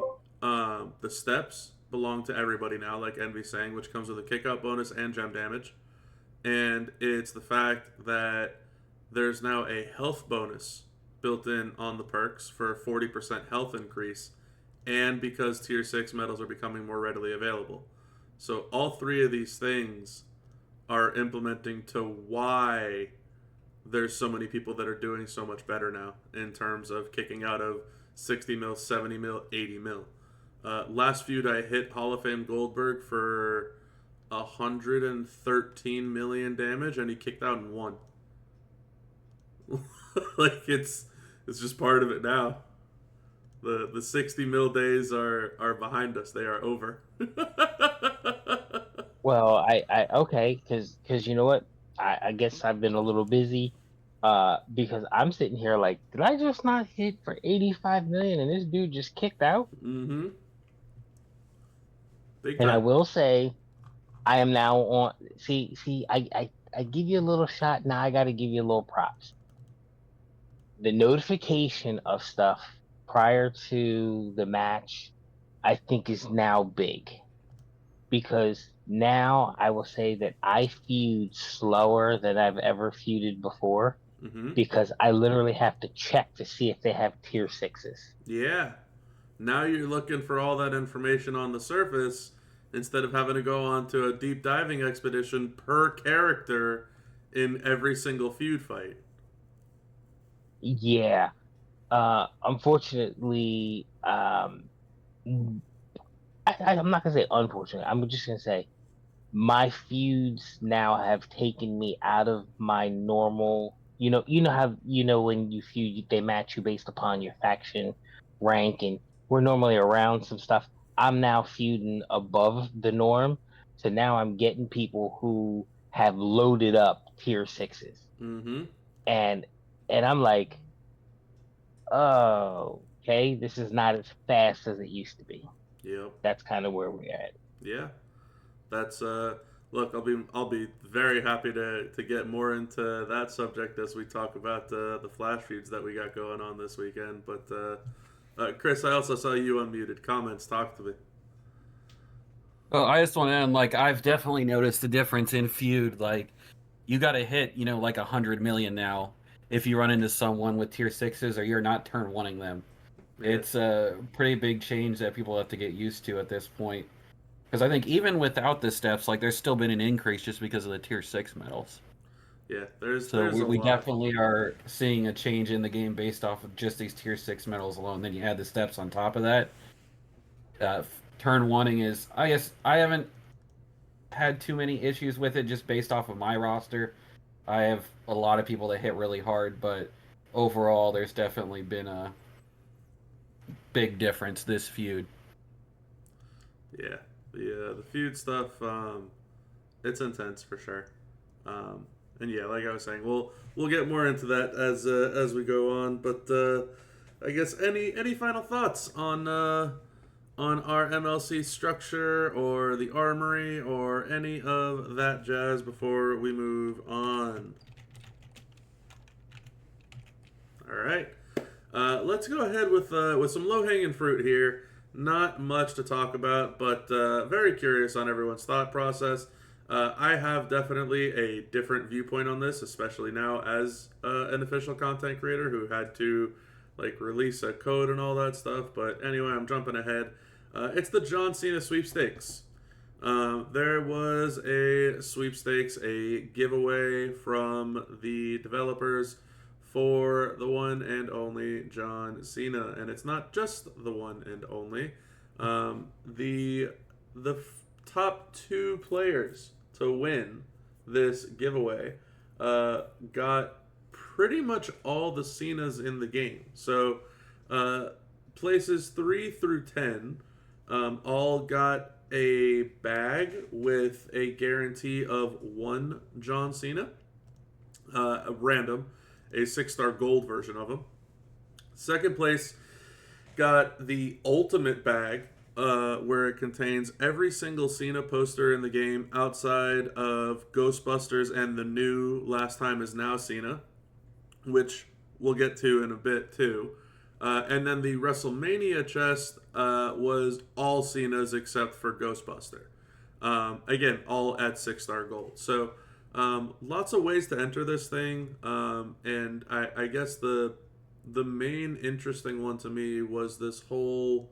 Speaker 1: steps belong to everybody now, like Envy's saying, which comes with a kick-out bonus and gem damage. And it's the fact that there's now a health bonus built in on the perks for a 40% health increase, and because tier 6 medals are becoming more readily available. So all 3 of these things are implementing to why there's so many people that are doing so much better now in terms of kicking out of 60 mil, 70 mil, 80 mil. Last feud I hit Hall of Fame Goldberg for 113 million damage, and he kicked out and won. Like it's just part of it now. The 60 mil days are behind us. They are over.
Speaker 2: Well, I okay, because you know what? I guess I've been a little busy. Because I'm sitting here like, did I just not hit for 85 million and this dude just kicked out?
Speaker 1: Mm-hmm. Big
Speaker 2: And I
Speaker 1: time.
Speaker 2: will say, I am now on. See, I give you a little shot. Now I got to give you a little props. The notification of stuff prior to the match, I think, is now big. Because now I will say that I feud slower than I've ever feuded before.
Speaker 1: Mm-hmm.
Speaker 2: Because I literally have to check to see if they have tier 6s.
Speaker 1: Yeah. Now you're looking for all that information on the surface instead of having to go on to a deep diving expedition per character in every single feud fight.
Speaker 2: Yeah. Unfortunately, I'm not gonna say unfortunately. I'm just gonna say my feuds now have taken me out of my normal. You know how when you feud, they match you based upon your faction rank, and we're normally around some stuff. I'm now feuding above the norm, so now I'm getting people who have loaded up tier 6s,
Speaker 1: Mm-hmm.
Speaker 2: and I'm like, oh, okay, this is not as fast as it used to be.
Speaker 1: Yep.
Speaker 2: That's kind of where we're at.
Speaker 1: Yeah. That's look, I'll be very happy to get more into that subject as we talk about the flash feuds that we got going on this weekend. But Chris, I also saw you unmuted. Comments, talk to me.
Speaker 4: Well, I just want to end, like, I've definitely noticed a difference in feud. Like, you got to hit, like 100 million now if you run into someone with tier 6s or you're not turn oneing them.
Speaker 1: Yeah.
Speaker 4: It's a pretty big change that people have to get used to at this point. Because I think even without the steps, like, there's still been an increase just because of the tier 6 medals.
Speaker 1: Yeah, there's
Speaker 4: So
Speaker 1: a
Speaker 4: we
Speaker 1: lot.
Speaker 4: definitely are seeing a change in the game based off of just these tier 6 medals alone. Then you add the steps on top of that. Turn oneing is, I guess, I haven't had too many issues with it just based off of my roster. I have a lot of people that hit really hard, but overall, there's definitely been a big difference this feud.
Speaker 1: Yeah, the feud stuff, it's intense for sure. And yeah, like I was saying, we'll get more into that as we go on. But I guess any final thoughts on our MLC structure or the Armory or any of that jazz before we move on? All right, let's go ahead with some low-hanging fruit here. Not much to talk about, but very curious on everyone's thought process. I have definitely a different viewpoint on this, especially now as an official content creator who had to release a code and all that stuff. But anyway, I'm jumping ahead. It's the John Cena Sweepstakes. There was a sweepstakes, a giveaway from the developers for the one and only John Cena, and it's not just the one and only. The top 2 players to win this giveaway got pretty much all the Cenas in the game. So places 3 through 10 all got a bag with a guarantee of 1 John Cena, a random, a 6-star gold version of him. Second place got the ultimate bag, where it contains every single Cena poster in the game outside of Ghostbusters and the new Last Time Is Now Cena, which we'll get to in a bit too. And then the WrestleMania chest was all Cenas except for Ghostbuster. Again, all at 6-star gold. So lots of ways to enter this thing. And I guess the main interesting one to me was this whole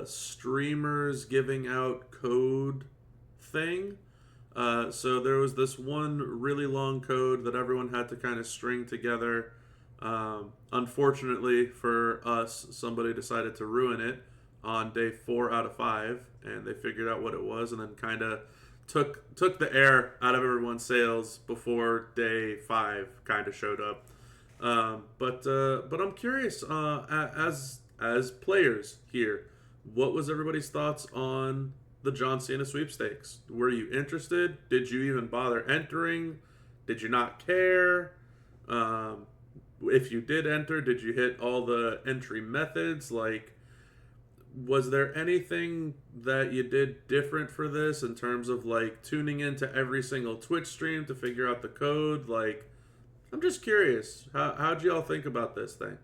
Speaker 1: streamers giving out code thing. So there was this one really long code that everyone had to kind of string together. Unfortunately for us, somebody decided to ruin it on day 4 out of 5, and they figured out what it was, and then kind of took the air out of everyone's sails before day 5 kind of showed up. But I'm curious, as players here, what was everybody's thoughts on the John Cena sweepstakes? Were you interested? Did you even bother entering? Did you not care? If you did enter, did you hit all the entry methods? Like, was there anything that you did different for this in terms of like tuning into every single Twitch stream to figure out the code? Like, I'm just curious. How'd y'all think about this thing?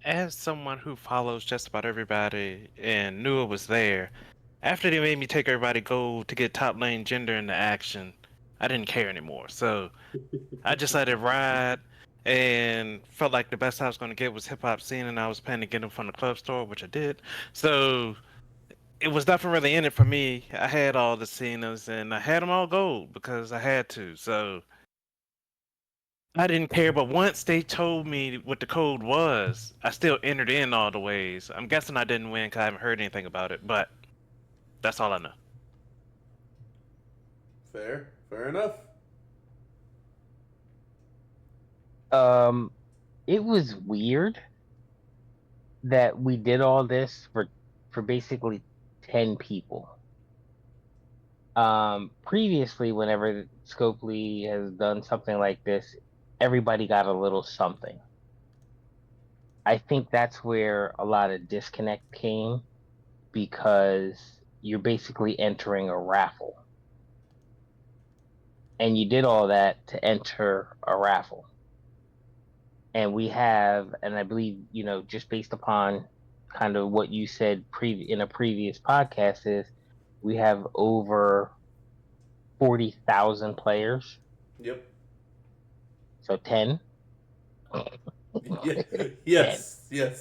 Speaker 6: As someone who follows just about everybody and knew it was there, after they made me take everybody gold to get top lane gender into action, I didn't care anymore. So I just let it ride and felt like the best I was going to get was Hip Hop Scene, and I was planning to get them from the club store, which I did. So it was nothing really in it for me. I had all the Cenas and I had them all gold because I had to. So I didn't care, but once they told me what the code was, I still entered in all the ways. I'm guessing I didn't win because I haven't heard anything about it, but that's all I know.
Speaker 1: Fair enough.
Speaker 2: It was weird that we did all this for basically 10 people. Previously, whenever Scopely has done something like this, everybody got a little something. I think that's where a lot of disconnect came, because you're basically entering a raffle. And you did all that to enter a raffle. And we have, and I believe, just based upon kind of what you said in a previous podcast, is we have over 40,000 players.
Speaker 1: Yep.
Speaker 2: So 10.
Speaker 1: Yes. 10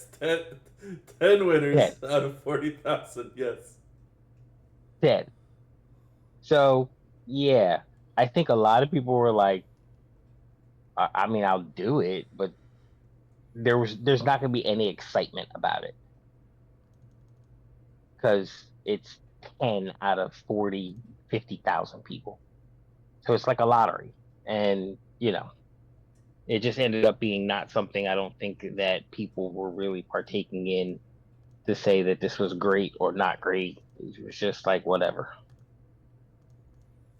Speaker 1: winners 10. Out of 40,000. Yes.
Speaker 2: 10. So yeah, I think a lot of people were like, I mean, I'll do it, but there's not going to be any excitement about it, because it's 10 out of 40, 50,000 people. So it's like a lottery. And, it just ended up being not something I don't think that people were really partaking in to say that this was great or not great. It was just like, whatever.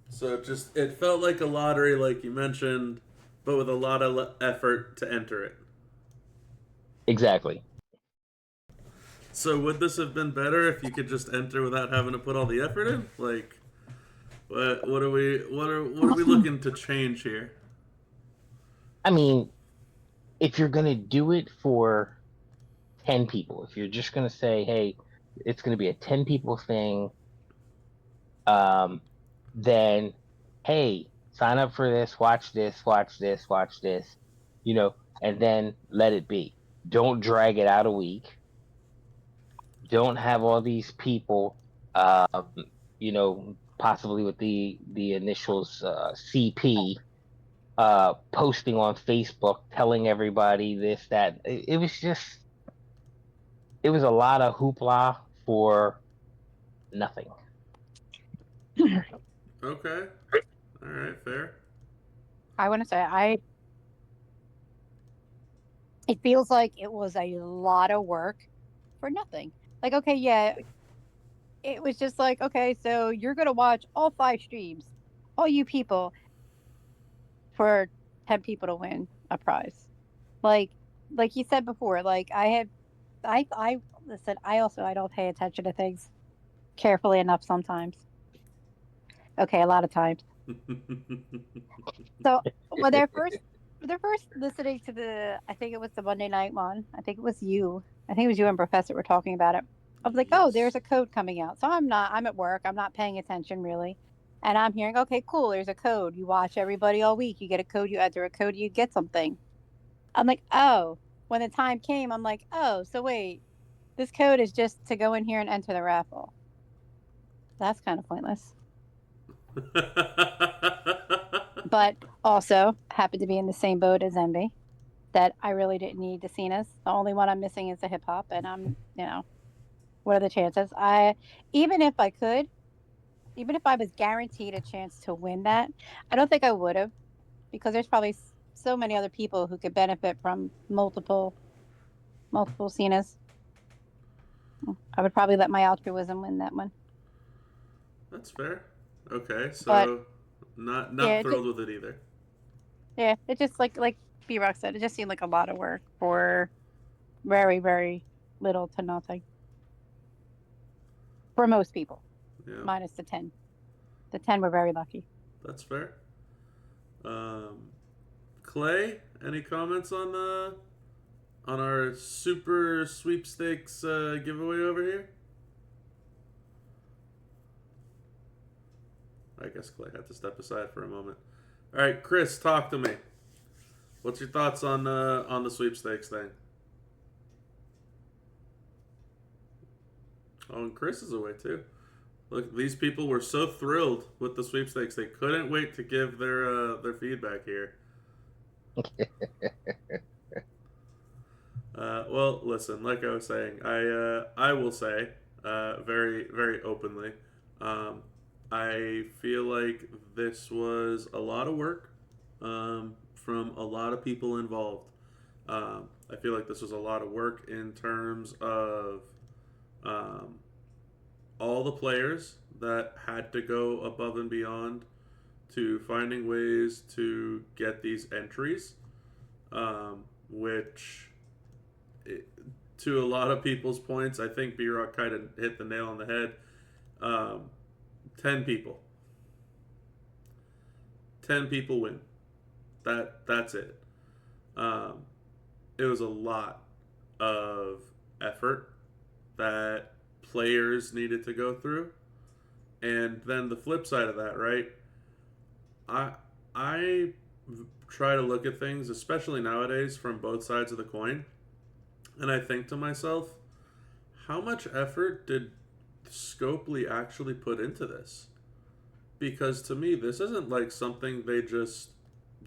Speaker 1: So it felt like a lottery, like you mentioned, but with a lot of effort to enter it.
Speaker 2: Exactly.
Speaker 1: So would this have been better if you could just enter without having to put all the effort in? Like, what are we looking to change here?
Speaker 2: I mean, if you're going to do it for 10 people, if you're just going to say, hey, it's going to be a 10 people thing, then, hey, sign up for this, watch this, and then let it be. Don't drag it out a week. Don't have all these people, possibly with the initials CP, posting on Facebook, telling everybody this, that. It was a lot of hoopla for nothing.
Speaker 1: Okay. All right, fair.
Speaker 5: I want to say it feels like it was a lot of work for nothing. Like, okay, yeah, it was just like, okay, so you're going to watch all 5 streams, all you people, for 10 people to win a prize. Like you said before, like I listen, I don't pay attention to things carefully enough sometimes. Okay, a lot of times. So when they're first listening to I think it was the Monday night one. I think it was you and Professor were talking about it. I was like,
Speaker 1: Yes.
Speaker 5: oh, there's a code coming out. So I'm at work. I'm not paying attention really. And I'm hearing, okay, cool, there's a code. You watch everybody all week. You get a code, you enter a code, you get something. I'm like, oh, when the time came, I'm like, oh, so wait, this code is just to go in here and enter the raffle. That's kind of pointless. But also happen to be in the same boat as Envy. that I really didn't need the Cenas. The only one I'm missing is the hip hop, and what are the chances? Even if I could, even if I was guaranteed a chance to win that, I don't think I would have, because there's probably so many other people who could benefit from multiple Cenas. I would probably let my altruism win that one.
Speaker 1: That's fair. Okay, so
Speaker 5: But,
Speaker 1: not
Speaker 5: yeah,
Speaker 1: thrilled with it either.
Speaker 5: Yeah, it just like B-Rock said, it just seemed like a lot of work for very, very little to nothing. For most people,
Speaker 1: Yeah,
Speaker 5: minus the 10. The 10 were very lucky.
Speaker 1: that's fair. Clay, any comments on our super sweepstakes giveaway over here? I guess Clay had to step aside for a moment. All right, Chris, talk to me. What's your thoughts on the sweepstakes thing? Oh, and Chris is away too. Look, these people were so thrilled with the sweepstakes, they couldn't wait to give their feedback here. Well, listen, like I was saying, I will say very, very openly, I feel like this was a lot of work from a lot of people involved. I feel like this was a lot of work in terms of all the players that had to go above and beyond to finding ways to get these entries, which, to a lot of people's points, I think B-Rock kind of hit the nail on the head. 10 people. 10 people win. That's it. It was a lot of effort that players needed to go through. And then the flip side of that, right? I try to look at things, especially nowadays, from both sides of the coin. And I think to myself, how much effort did Scopely actually put into this? Because to me, this isn't like something they just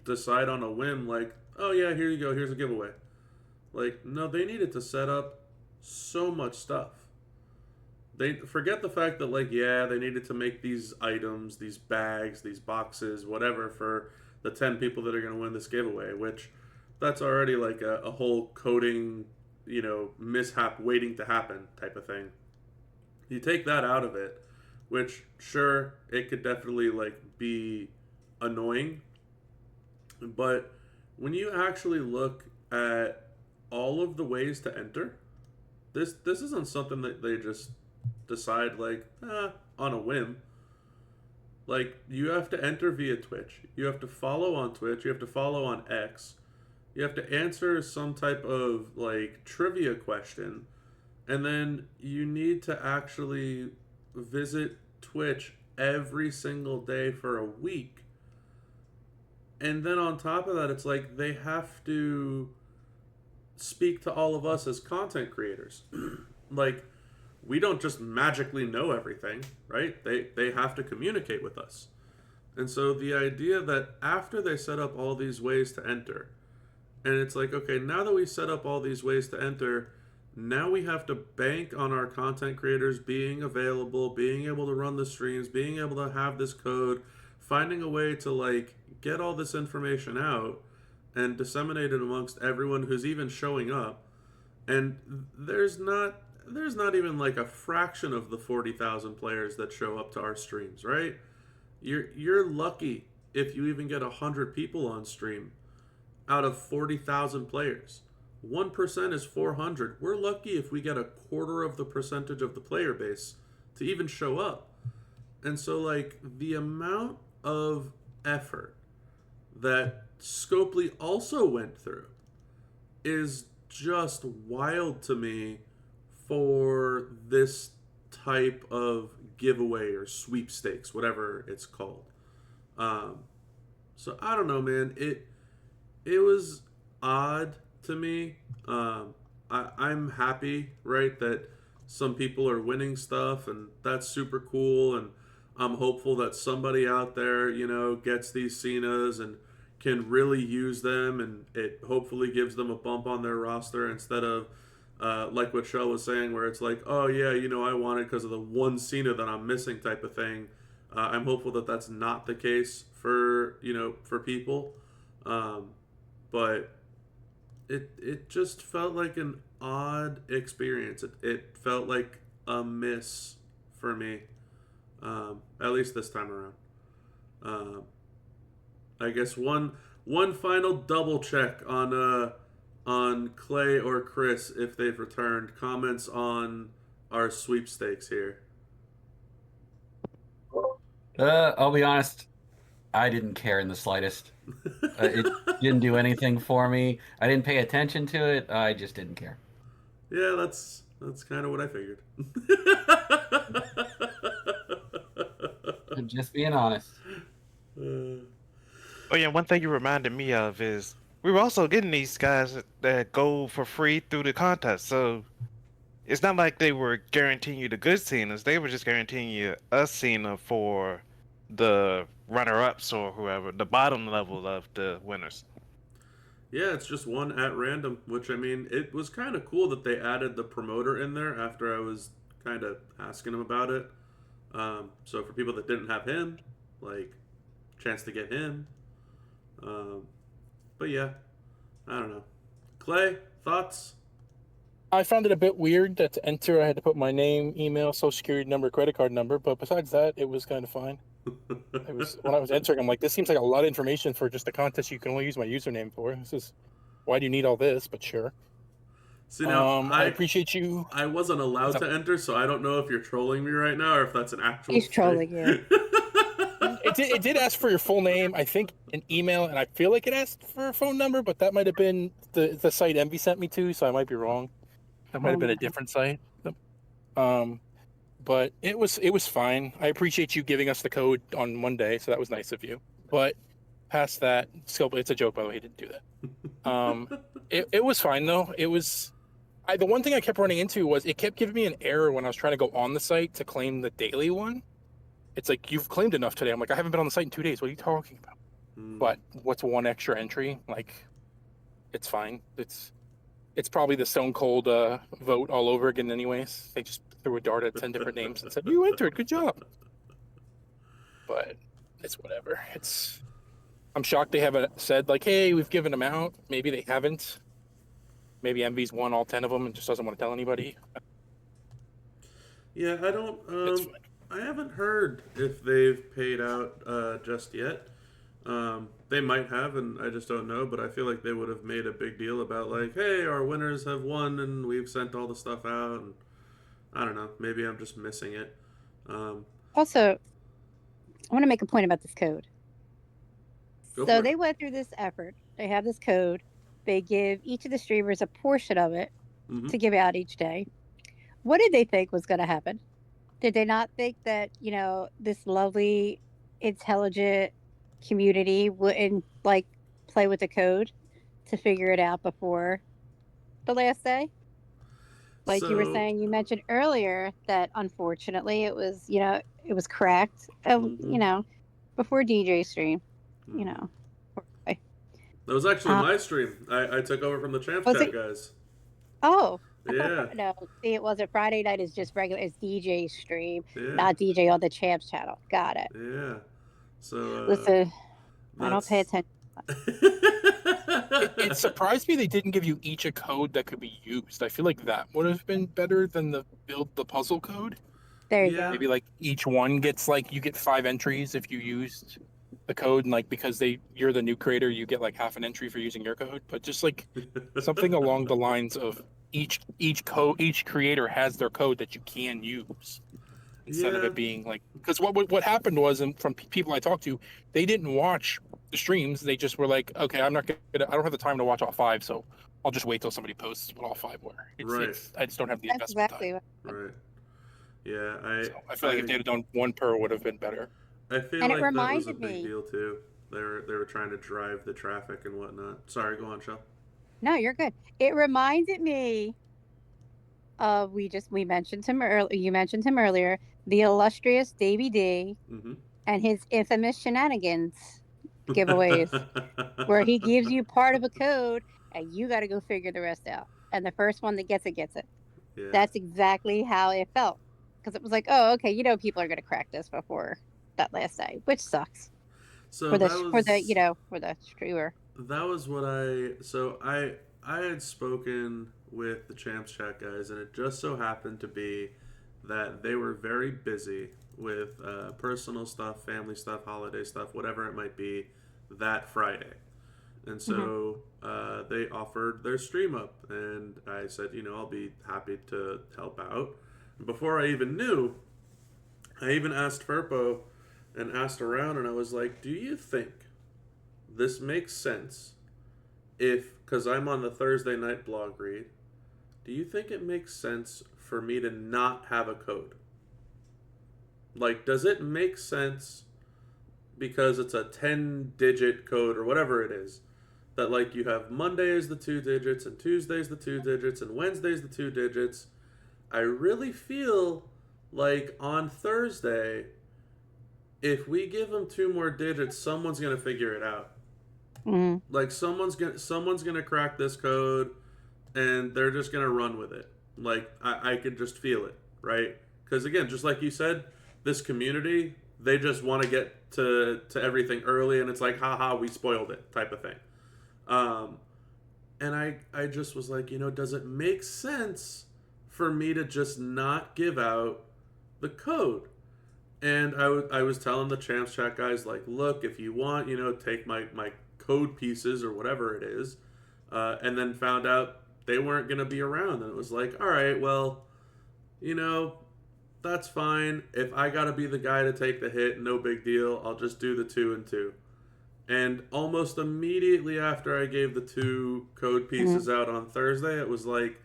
Speaker 1: decide on a whim, like, oh yeah, here you go, here's a giveaway. Like, no, they needed to set up so much stuff. They forget the fact that, like, yeah, they needed to make these items, these bags, these boxes, whatever, for the 10 people that are going to win this giveaway, which that's already like a whole coding, mishap waiting to happen type of thing. You take that out of it, which, sure, it could definitely, like, be annoying, but when you actually look at all of the ways to enter, this isn't something that they just decide, like, on a whim. Like, you have to enter via Twitch. You have to follow on Twitch. You have to follow on X. You have to answer some type of, like, trivia question. And then you need to actually visit Twitch every single day for a week. And then on top of that, it's like they have to speak to all of us as content creators. Like, we don't just magically know everything, right? They have to communicate with us. And so the idea that after they set up all these ways to enter, and it's like, okay, now that we set up all these ways to enter, now we have to bank on our content creators being available, being able to run the streams, being able to have this code, finding a way to, like, get all this information out and disseminate it amongst everyone who's even showing up. And there's not even like a fraction of the 40,000 players that show up to our streams, right? You're lucky if you even get 100 people on stream out of 40,000 players. 1% is 400. We're lucky if we get a quarter of the percentage of the player base to even show up. And so, like, the amount of effort that Scopely also went through is just wild to me for this type of giveaway or sweepstakes, whatever it's called. So I don't know, man. It was odd to me. I'm happy, right, that some people are winning stuff, and that's super cool. And I'm hopeful that somebody out there, gets these Cenas and can really use them, and it hopefully gives them a bump on their roster instead of like what Shell was saying, where it's like, oh yeah, I want it because of the one Cena that I'm missing type of thing. I'm hopeful that that's not the case for for people, but it just felt like an odd experience. It felt like a miss for me, at least this time around. I guess one final double check on Clay or Chris if they've returned. Comments on our sweepstakes here.
Speaker 4: I'll be honest, I didn't care in the slightest. It didn't do anything for me. I didn't pay attention to it. I just didn't care.
Speaker 1: Yeah, that's kind of what I figured.
Speaker 4: I'm just being honest.
Speaker 6: Oh yeah, one thing you reminded me of is we were also getting these guys that go for free through the contest. So it's not like they were guaranteeing you the good Cenas. They were just guaranteeing you a Cena for the runner-ups or whoever, the bottom level of the winners.
Speaker 1: Yeah, it's just one at random, which, I mean, it was kind of cool that they added the promoter in there after I was kind of asking them about it. So for people that didn't have him, like, chance to get him. But yeah, I don't know. Clay, thoughts?
Speaker 3: I found it a bit weird that to enter I had to put my name, email, social security number, credit card number, but besides that, it was kind of fine. It was when I was entering, I'm like, this seems like a lot of information for just a contest you can only use my username for. This is why do you need all this? But sure.
Speaker 1: See, now,
Speaker 3: I appreciate you.
Speaker 1: I wasn't allowed to enter, so I don't know if you're trolling me right now or if that's an actual.
Speaker 5: He's trolling you.
Speaker 3: It did ask for your full name, I think, an email, and I feel like it asked for a phone number, but that might have been the site Envy sent me to, so I might be wrong. That might have been a different site. But it was fine. I appreciate you giving us the code on Monday, so that was nice of you. But past that, still, it's a joke, by the way. He didn't do that. It was fine though. It was. The one thing I kept running into was it kept giving me an error when I was trying to go on the site to claim the daily one. It's like, you've claimed enough today. I'm like, I haven't been on the site in 2 days. What are you talking about? But what's one extra entry? Like, it's fine. It's probably the Stone Cold vote all over again anyways. They just threw a dart at 10 different names and said, you entered, good job. But it's whatever. I'm shocked they haven't said, like, hey, we've given them out. Maybe they haven't. Maybe Envy's won all 10 of them and just doesn't want to tell anybody.
Speaker 1: Yeah, I don't.
Speaker 3: It's fine.
Speaker 1: I haven't heard if they've paid out just yet. They might have, and I just don't know. But I feel like they would have made a big deal about, like, hey, our winners have won, and we've sent all the stuff out. And I don't know. Maybe I'm just missing it.
Speaker 5: Also, I want to make a point about this code.
Speaker 1: Go
Speaker 5: So
Speaker 1: for
Speaker 5: they
Speaker 1: it.
Speaker 5: went through this effort. They have this code. They give each of the streamers a portion of it
Speaker 1: Mhm.
Speaker 5: to give out each day. What did they think was going to happen? Did they not think that, this lovely, intelligent community wouldn't, like, play with the code to figure it out before the last day? Like you were
Speaker 1: So-
Speaker 5: saying, you mentioned earlier that unfortunately it was, it was cracked,
Speaker 1: Mhm.
Speaker 5: before DJ stream,
Speaker 1: Mhm. That was actually
Speaker 5: Um,
Speaker 1: my stream. I took over from the Champs
Speaker 5: Was
Speaker 1: Chat
Speaker 5: it?
Speaker 1: guys.
Speaker 5: Oh, I
Speaker 1: Yeah.
Speaker 5: thought, no, see, it wasn't Friday night. It's just regular. It's DJ stream,
Speaker 1: Yeah.
Speaker 5: not DJ on the Champs channel. Got it.
Speaker 1: Yeah. So
Speaker 5: Listen, I don't pay attention.
Speaker 3: It surprised me they didn't give you each a code that could be used. I feel like that would have been better than the build the puzzle code.
Speaker 5: There you
Speaker 1: Yeah.
Speaker 5: go.
Speaker 3: Maybe like each one gets like you get 5 entries if you used the code, and like because you're the new creator, you get like half an entry for using your code. But just like something along the lines of each creator has their code that you can use instead of
Speaker 1: Yeah.
Speaker 3: it being like, because what happened was, and from people I talked to, they didn't watch the streams. They just were like, okay, I don't have the time to watch all 5, so I'll just wait till somebody posts what all 5 were.
Speaker 1: Right.
Speaker 3: I just don't have the
Speaker 5: That's
Speaker 3: investment
Speaker 5: exactly
Speaker 3: time.
Speaker 5: what.
Speaker 1: Right. Yeah.
Speaker 3: So I feel like if they'd have done 1 per would have been better.
Speaker 1: I feel
Speaker 5: And
Speaker 1: like
Speaker 5: it
Speaker 1: that was a
Speaker 5: reminded
Speaker 1: big
Speaker 5: me-
Speaker 1: deal too. They were trying to drive the traffic and whatnot. Sorry, go on, Shell.
Speaker 5: No, you're good. It reminded me of we mentioned him earlier. You mentioned him earlier. The illustrious Davey D
Speaker 1: Mm-hmm.
Speaker 5: and his infamous shenanigans giveaways where he gives you part of a code and you got to go figure the rest out. And the first one that gets it gets it.
Speaker 1: Yeah.
Speaker 5: That's exactly how it felt. Because it was like, oh, okay, people are going to crack this before that last day, which sucks.
Speaker 1: So
Speaker 5: for the
Speaker 1: that
Speaker 5: for the streamer.
Speaker 1: That was what I had spoken with the Champs Chat guys, and it just so happened to be that they were very busy with personal stuff, family stuff, holiday stuff, whatever it might be, that Friday. And so they offered their stream up, and I said, I'll be happy to help out. And before I even knew, I even asked Furpo and asked around, and I was like, do you think this makes sense because I'm on the Thursday night blog read, do you think it makes sense for me to not have a code? Like, does it make sense because it's a 10-digit code or whatever it is, that like you have Monday is the 2 digits and Tuesday's the 2 digits and Wednesday's the 2 digits? I really feel like on Thursday, if we give them 2 more digits, someone's gonna figure it out.
Speaker 5: Mm-hmm.
Speaker 1: Like someone's gonna crack this code, and they're just gonna run with it. Like I could just feel it, right? Because again, just like you said, this community, they just want to get to everything early, and it's like, haha, we spoiled it type of thing. And I just was like, does it make sense for me to just not give out the code? And I was telling the Champs Chat guys, like, look, if you want, take my code pieces or whatever it is, and then found out they weren't going to be around. And it was like, all right, well, that's fine. If I got to be the guy to take the hit, no big deal. I'll just do the 2 and 2. And almost immediately after I gave the 2 code pieces out on Thursday, it was like,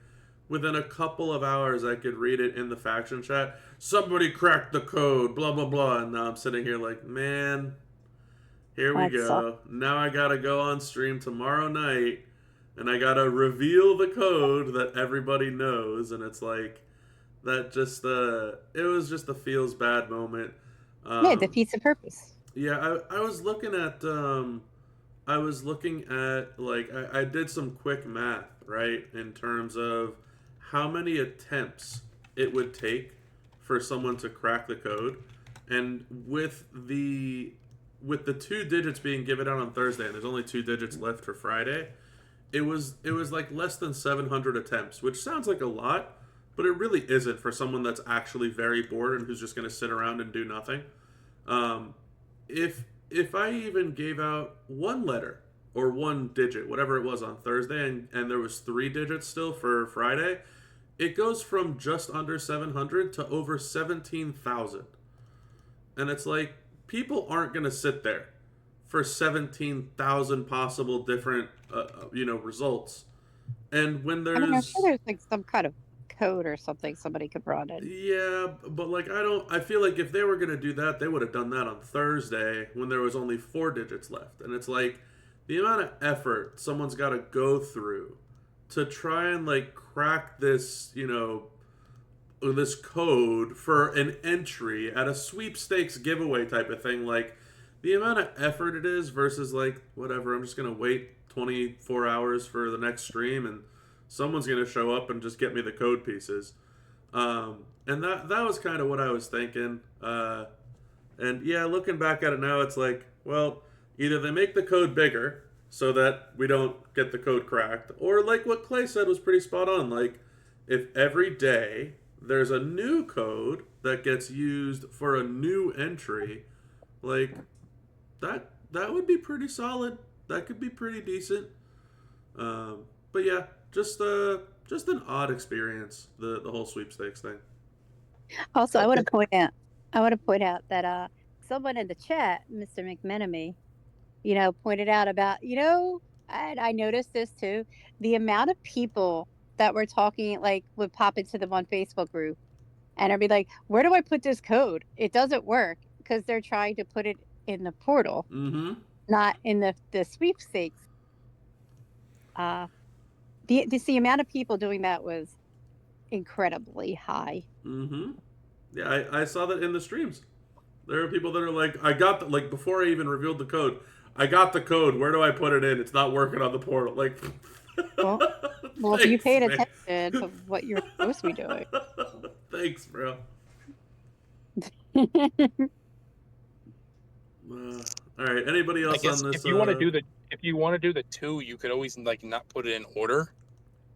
Speaker 1: within a couple of hours, I could read it in the faction chat. Somebody cracked the code, blah, blah, blah. And now I'm sitting here like, man, here we go. Now I got to go on stream tomorrow night, and I got to reveal the code that everybody knows. And it's like, that just, it was just a feels bad moment.
Speaker 5: It defeats the purpose.
Speaker 1: Yeah, I was looking at, like, I did some quick math, right? In terms of how many attempts it would take for someone to crack the code. And with the 2 digits being given out on Thursday, and there's only 2 digits left for Friday, it was like less than 700 attempts, which sounds like a lot, but it really isn't for someone that's actually very bored and who's just going to sit around and do nothing. If I even gave out 1 letter or 1 digit, whatever it was on Thursday, and there was 3 digits still for Friday, it goes from just under 700 to over 17,000. And it's like, people aren't going to sit there for 17,000 possible different, results. And when there's...
Speaker 5: I'm sure there's like some kind of code or something somebody could run it.
Speaker 1: Yeah, but like, I feel like if they were going to do that, they would have done that on Thursday when there was only 4 digits left. And it's like, the amount of effort someone's got to go through to try and like crack this, this code for an entry at a sweepstakes giveaway type of thing, like the amount of effort it is versus like, whatever, I'm just going to wait 24 hours for the next stream and someone's going to show up and just get me the code pieces. And that was kind of what I was thinking. And yeah, looking back at it now, it's like, well, either they make the code bigger so that we don't get the code cracked, or like what Clay said was pretty spot on. Like, if every day there's a new code that gets used for a new entry, like that would be pretty solid. That could be pretty decent. But yeah, just an odd experience, the whole sweepstakes thing.
Speaker 5: Also, I want to point out that someone in the chat, Mr. McMenemy, pointed out about, and I noticed this too, the amount of people that were talking, like, would pop into the one Facebook group and I'd be like, where do I put this code? It doesn't work because they're trying to put it in the portal, not in the sweepstakes. The amount of people doing that was incredibly high.
Speaker 1: Yeah, I saw that in the streams. There are people that are like, I got like before I even revealed the code, I got the code. Where do I put it in? It's not working on the portal. Like,
Speaker 5: Well, if you
Speaker 1: thanks,
Speaker 5: paid
Speaker 1: man.
Speaker 5: attention to what you're supposed to be doing.
Speaker 1: Thanks, bro. All right. Anybody
Speaker 3: I
Speaker 1: else
Speaker 3: guess
Speaker 1: on this?
Speaker 3: if you want to do the 2, you could always like not put it in order,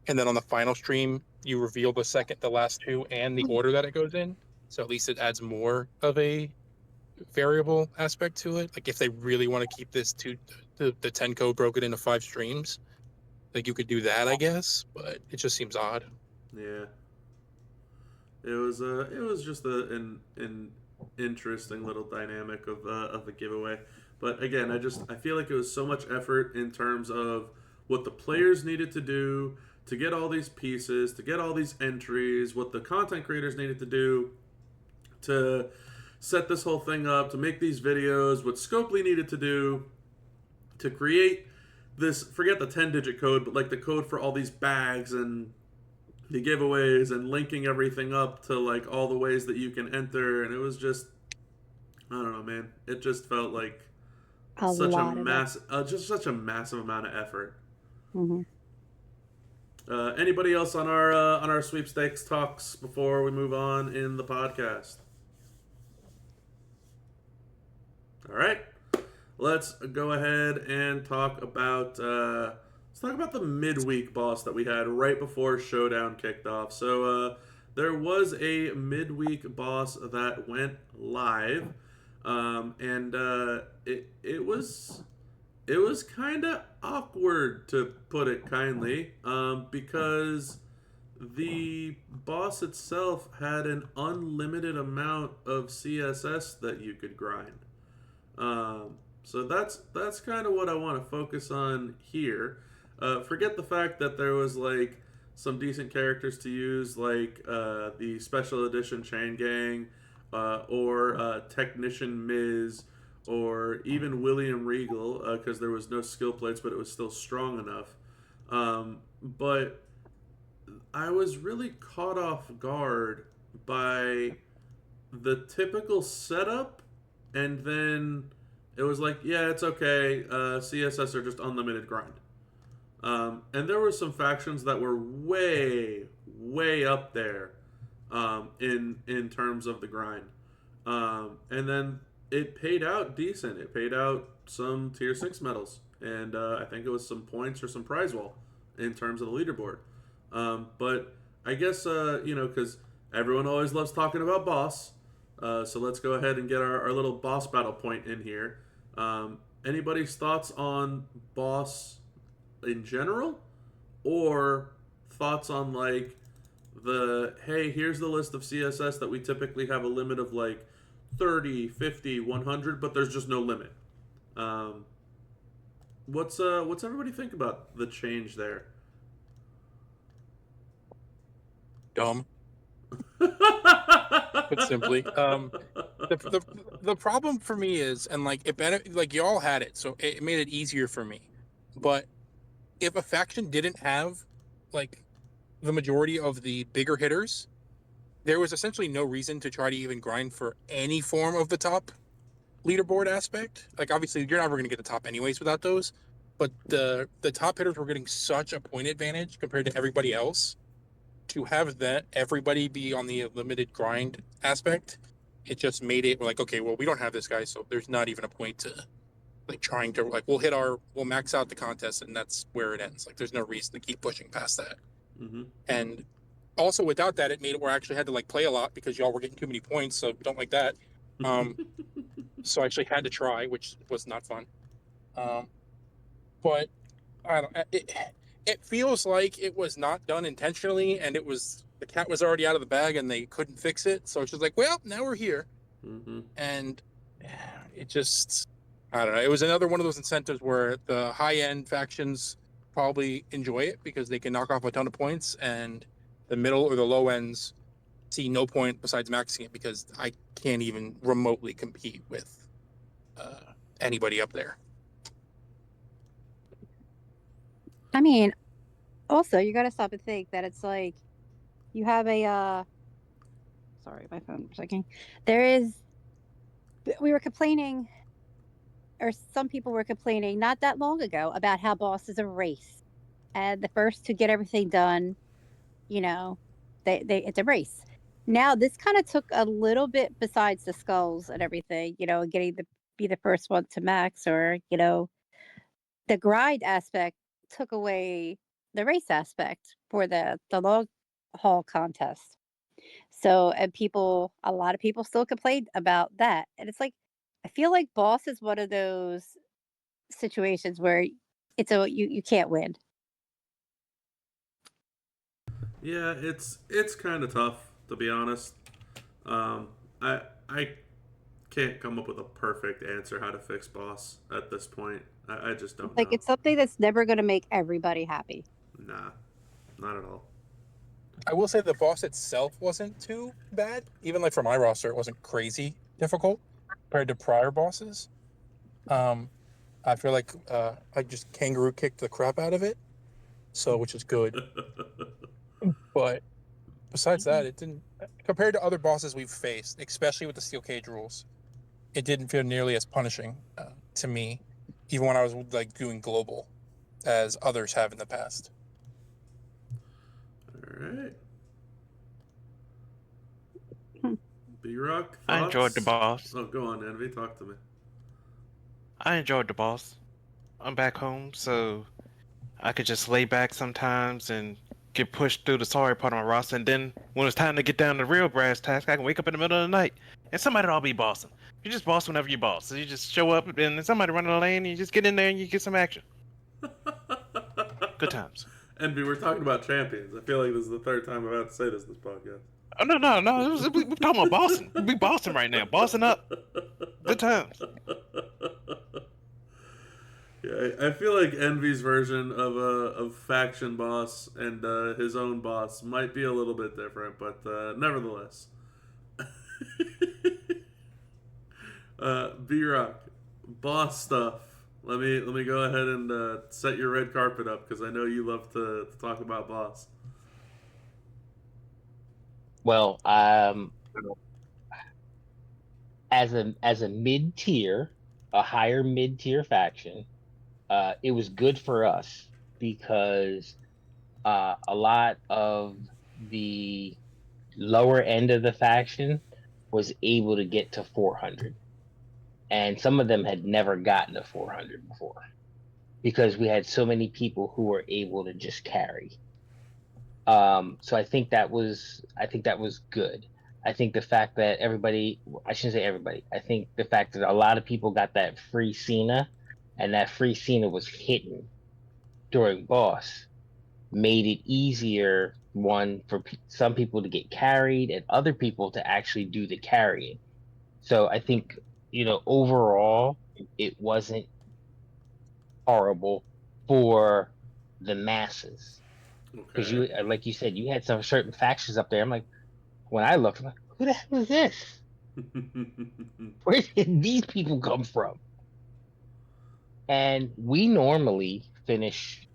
Speaker 3: and then on the final stream you reveal the last 2 and the order that it goes in. So at least it adds more of a variable aspect to it. Like if they really want to keep this the 10 code broken into 5 streams, like you could do that, I guess. But it just seems odd.
Speaker 1: Yeah. It was just an interesting little dynamic of the giveaway. But again, I feel like it was so much effort in terms of what the players needed to do to get all these pieces, to get all these entries, what the content creators needed to do to set this whole thing up, to make these videos, what Scopely needed to do to create this, forget the 10-digit code, but like the code for all these bags and the giveaways and linking everything up to like all the ways that you can enter. And it was just, I don't know, man. It just felt like such a massive amount of effort.
Speaker 5: Mm-hmm.
Speaker 1: Anybody else on our sweepstakes talks before we move on in the podcast? All right, let's go ahead and talk about the midweek boss that we had right before Showdown kicked off. So there was a midweek boss that went live, and it was kind of awkward, to put it kindly, because the boss itself had an unlimited amount of CSS that you could grind. So that's kind of what I want to focus on here. Forget the fact that there was like some decent characters to use, like the special edition Chain Gang, or Technician Miz, or even William Regal, because there was no skill plates, but it was still strong enough. But I was really caught off guard by the typical setup, and then it was like, yeah, it's okay. CSS are just unlimited grind. And there were some factions that were way up there in terms of the grind. And then it paid out decent. It paid out some tier 6 medals, and I think it was some points or some prize wall in terms of the leaderboard. But I guess because everyone always loves talking about boss, so let's go ahead and get our little boss battle point in here. Anybody's thoughts on boss in general, or thoughts on like hey, here's the list of CSS that we typically have a limit of like 30, 50, 100, but there's just no limit. What's everybody think about the change there?
Speaker 3: Dumb. Put simply. The problem for me is, and like like y'all had it, so it made it easier for me. But if a faction didn't have like the majority of the bigger hitters, there was essentially no reason to try to even grind for any form of the top leaderboard aspect. Like obviously you're never going to get the top anyways without those, but the top hitters were getting such a point advantage compared to everybody else. To have that everybody be on the limited grind aspect, it just made it like, okay, well, we don't have this guy, so there's not even a point to like trying to like we'll max out the contest and that's where it ends. Like there's no reason to keep pushing past that.
Speaker 1: Mm-hmm.
Speaker 3: And also without that, it made it where I actually had to like play a lot because y'all were getting too many points, so don't like that. So I actually had to try, which was not fun. But I don't. It feels like it was not done intentionally, and the cat was already out of the bag, and they couldn't fix it. So it's just like, well, now we're here, and it just, I don't know. It was another one of those incentives where the high-end factions probably enjoy it because they can knock off a ton of points, and the middle or the low ends see no point besides maxing it because I can't even remotely compete with anybody up there.
Speaker 5: I mean, also you got to stop and think that it's like you have a sorry, my phone was shaking. We were complaining or some people were complaining not that long ago about how Boss is a race, and the first to get everything done, you know, they it's a race. Now this kind of took a little bit besides the skulls and everything, and getting to be the first one to max, or the grind aspect took away the race aspect for the long haul contest. So, and a lot of people still complain about that. And it's like, I feel like Boss is one of those situations where you can't win.
Speaker 1: Yeah, it's kind of tough, to be honest. I can't come up with a perfect answer how to fix Boss at this point. I just don't
Speaker 5: Like
Speaker 1: know.
Speaker 5: it's something that's never going to make everybody happy.
Speaker 1: Nah, not at all.
Speaker 3: I will say the boss itself wasn't too bad. Even like for my roster, it wasn't crazy difficult compared to prior bosses. I feel like I just kangaroo kicked the crap out of it, so which is good. But besides that, it didn't. Compared to other bosses we've faced, especially with the steel cage rules, it didn't feel nearly as punishing to me, even when I was like doing global, as others have in the past.
Speaker 1: All right.
Speaker 5: Hmm.
Speaker 1: B-Rock,
Speaker 6: I enjoyed the
Speaker 1: thoughts?
Speaker 6: boss.
Speaker 1: Oh, go on, Envy. Talk to me.
Speaker 6: I enjoyed the boss. I'm back home, so I could just lay back sometimes and get pushed through the sorry part of my roster. And then when it's time to get down to the real brass task, I can wake up in the middle of the night and somebody'll all be bossing. You just boss whenever you boss. So you just show up and then somebody running the lane and you just get in there and you get some action. Good times.
Speaker 1: Envy, we're talking about champions. I feel like this is the third time I've had to say this podcast.
Speaker 6: Oh, no. We're talking about bossing. We bossing right now. Bossing up. Good times.
Speaker 1: Yeah, I feel like Envy's version of faction boss and his own boss might be a little bit different, but nevertheless. B-Rock, boss stuff. Let me go ahead and set your red carpet up because I know you love to talk about boss.
Speaker 2: Well, as a mid tier, a higher mid tier faction, it was good for us because a lot of the lower end of the faction was able to get to 400, and some of them had never gotten to 400 before because we had so many people who were able to just carry. So I think that was good. I think the fact that I shouldn't say everybody, I think the fact that a lot of people got that free Cena, and that free Cena was hidden during boss, made it easier, one, for some people to get carried and other people to actually do the carrying. So I think, overall, it wasn't horrible for the masses. Because
Speaker 1: Okay.
Speaker 2: like you said, you had some certain factions up there. I'm like, when I looked, I'm like, who the hell is this? Where did these people come from? And we normally finish,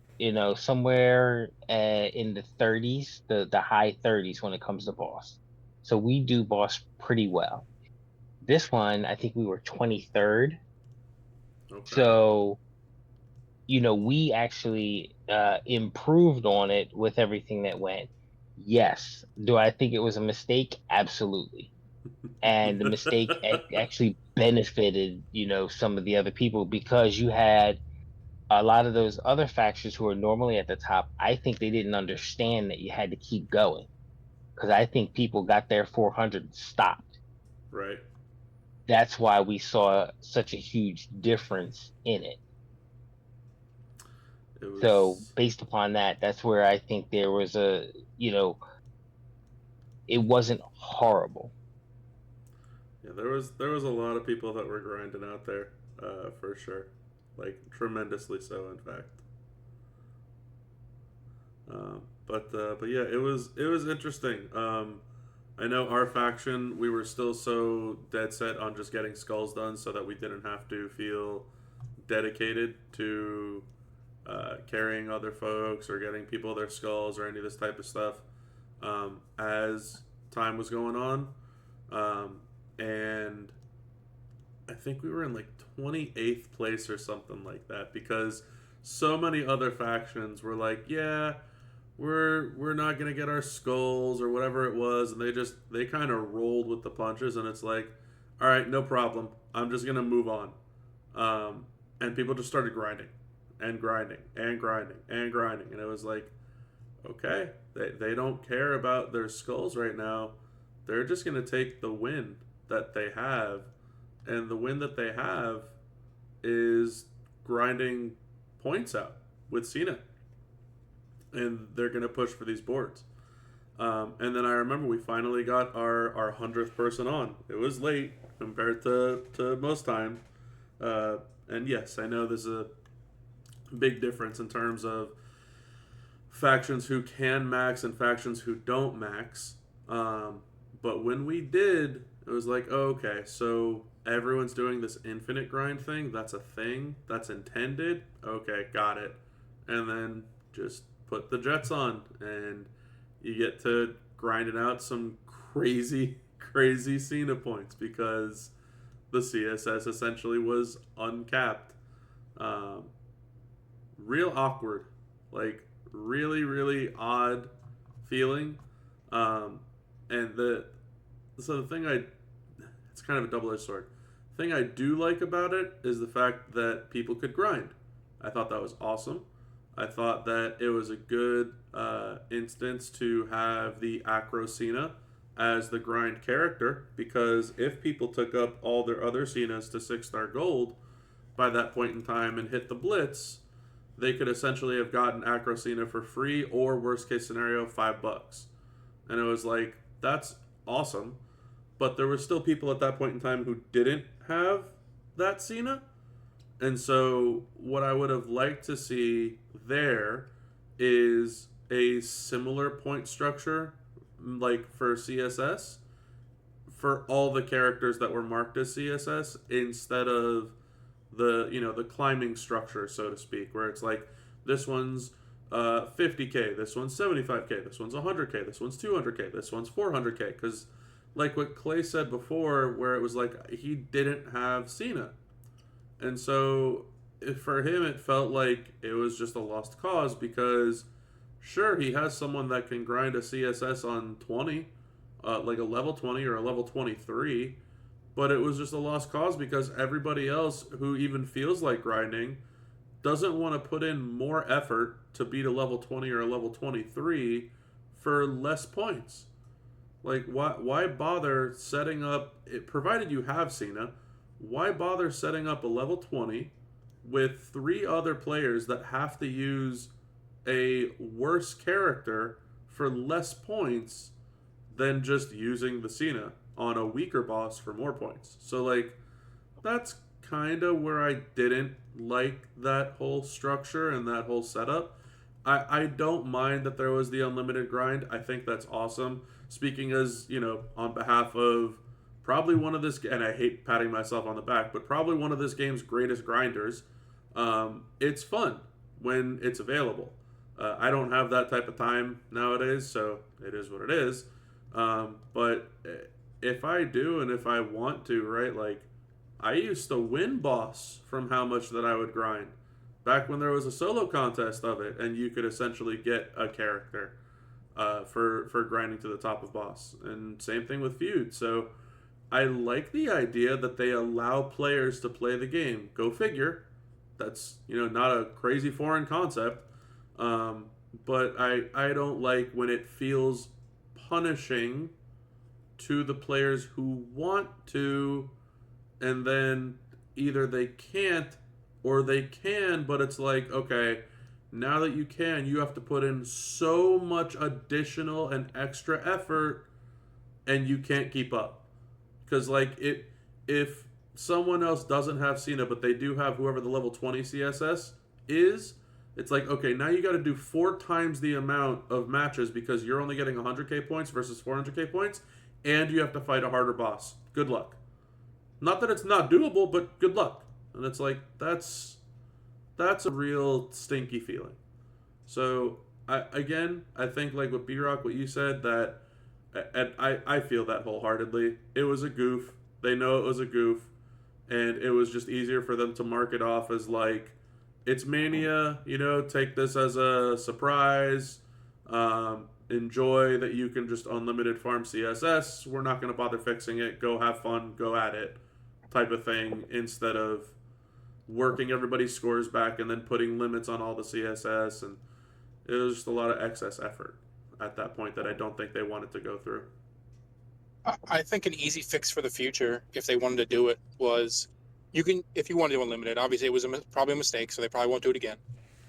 Speaker 2: somewhere in the 30s, the high 30s when it comes to boss. So we do boss pretty well. This one, I think we were 23rd.
Speaker 1: Okay.
Speaker 2: So, we actually improved on it with everything that went. Yes. Do I think it was a mistake? Absolutely. And the mistake actually benefited, some of the other people, because you had a lot of those other factions who are normally at the top. I think they didn't understand that you had to keep going, because I think people got their 400 and stopped.
Speaker 1: Right.
Speaker 2: That's why we saw such a huge difference in it. So based upon that, that's where I think there was it wasn't horrible.
Speaker 1: Yeah, there was a lot of people that were grinding out there, for sure, like tremendously so, in fact. But yeah, it was interesting. I know our faction, we were still so dead set on just getting skulls done, so that we didn't have to feel dedicated to carrying other folks or getting people their skulls or any of this type of stuff. As time was going on, and I think we were in like 28th place or something like that, because so many other factions were like, yeah, we're not gonna get our skulls or whatever it was, and they kind of rolled with the punches, and it's like, all right, no problem, I'm just gonna move on. And people just started grinding and grinding and grinding and grinding, and it was like, okay, they don't care about their skulls right now. They're just gonna take the win that they have, and the win that they have is grinding points out with Cena, and they're going to push for these boards. And then I remember we finally got our 100th person on. It was late compared to most time. And yes, I know there's a big difference in terms of factions who can max and factions who don't max. But when we did, it was like, oh, okay, so everyone's doing this infinite grind thing. That's a thing. That's intended. Okay, got it. And then just put the jets on, and you get to grinding out some crazy, crazy Cena points because the CSS essentially was uncapped. Real awkward. Like, really, really odd feeling. And the thing it's kind of a double-edged sword. The thing I do like about it is the fact that people could grind. I thought that was awesome. I thought that it was a good instance to have the Acro Cena as the grind character, because if people took up all their other Cenas to 6-star gold by that point in time and hit the Blitz, they could essentially have gotten Acro Cena for free, or worst case scenario, $5. And it was like, that's awesome. But there were still people at that point in time who didn't have that Cena. And so what I would have liked to see there is a similar point structure like for CSS for all the characters that were marked as CSS, instead of the climbing structure, so to speak, where it's like, this one's 50k, this one's 75k, this one's 100k, this one's 200k, this one's 400k. Because like what Clay said before, where it was like he didn't have Cena, and so for him it felt like it was just a lost cause, because sure, he has someone that can grind a CSS on 20, like a level 20 or a level 23, but it was just a lost cause because everybody else who even feels like grinding doesn't want to put in more effort to beat a level 20 or a level 23 for less points. Like, why bother setting up, provided you have Cena, why bother setting up a level 20 with 3 other players that have to use a worse character for less points than just using the Cena on a weaker boss for more points? So, like, that's kind of where I didn't like that whole structure and that whole setup. I don't mind that there was the unlimited grind. I think that's awesome. Speaking as, on behalf of probably one of this, and I hate patting myself on the back, but probably one of this game's greatest grinders, it's fun when it's available. I don't have that type of time nowadays, so it is what it is. But if I do and if I want to, right, like, I used to win boss from how much that I would grind back when there was a solo contest of it, and you could essentially get a character for grinding to the top of boss. And same thing with Feuds. So I like the idea that they allow players to play the game. Go figure. That's, not a crazy foreign concept. But I don't like when it feels punishing to the players who want to, and then either they can't or they can, but it's like, okay, now that you can, you have to put in so much additional and extra effort, and you can't keep up. Because, like, if someone else doesn't have Cena, but they do have whoever the level 20 CSS is, it's like, okay, now you got to do 4 times the amount of matches because you're only getting 100k points versus 400k points, and you have to fight a harder boss. Good luck. Not that it's not doable, but good luck. And it's like, that's a real stinky feeling. So, I think like with B-Rock, what you said, that, and I feel that wholeheartedly. It was a goof. They know it was a goof. and it was just easier for them to market off as like, it's Mania, you know, take this as a surprise. Enjoy that you can just unlimited farm CSS. We're not going to bother fixing it. Go have fun. Go at it, type of thing, instead of working everybody's scores back and then putting limits on all the CSS. And it was just a lot of excess effort at that point that I don't think they wanted to go through.
Speaker 3: I think an easy fix for the future, if they wanted to do it, was you can, if you wanted to unlimit it, obviously it was probably a mistake, so they probably won't do it again.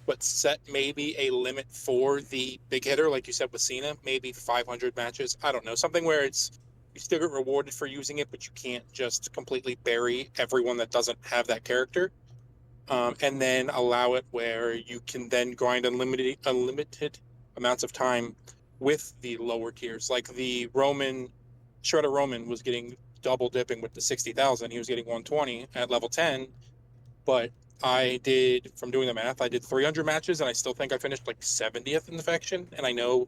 Speaker 3: But set maybe a limit for the big hitter, like you said with Cena, maybe 500 matches. I don't know, something where it's you still get rewarded for using it, but you can't just completely bury everyone that doesn't have that character. And then allow it where you can then grind unlimited amounts of time with the lower tiers, like the Shredder Roman was getting double dipping with the 60,000. He was getting 120 at level 10, but I did, from doing the math, I did 300 matches, and I still think I finished like 70th in the faction. And I know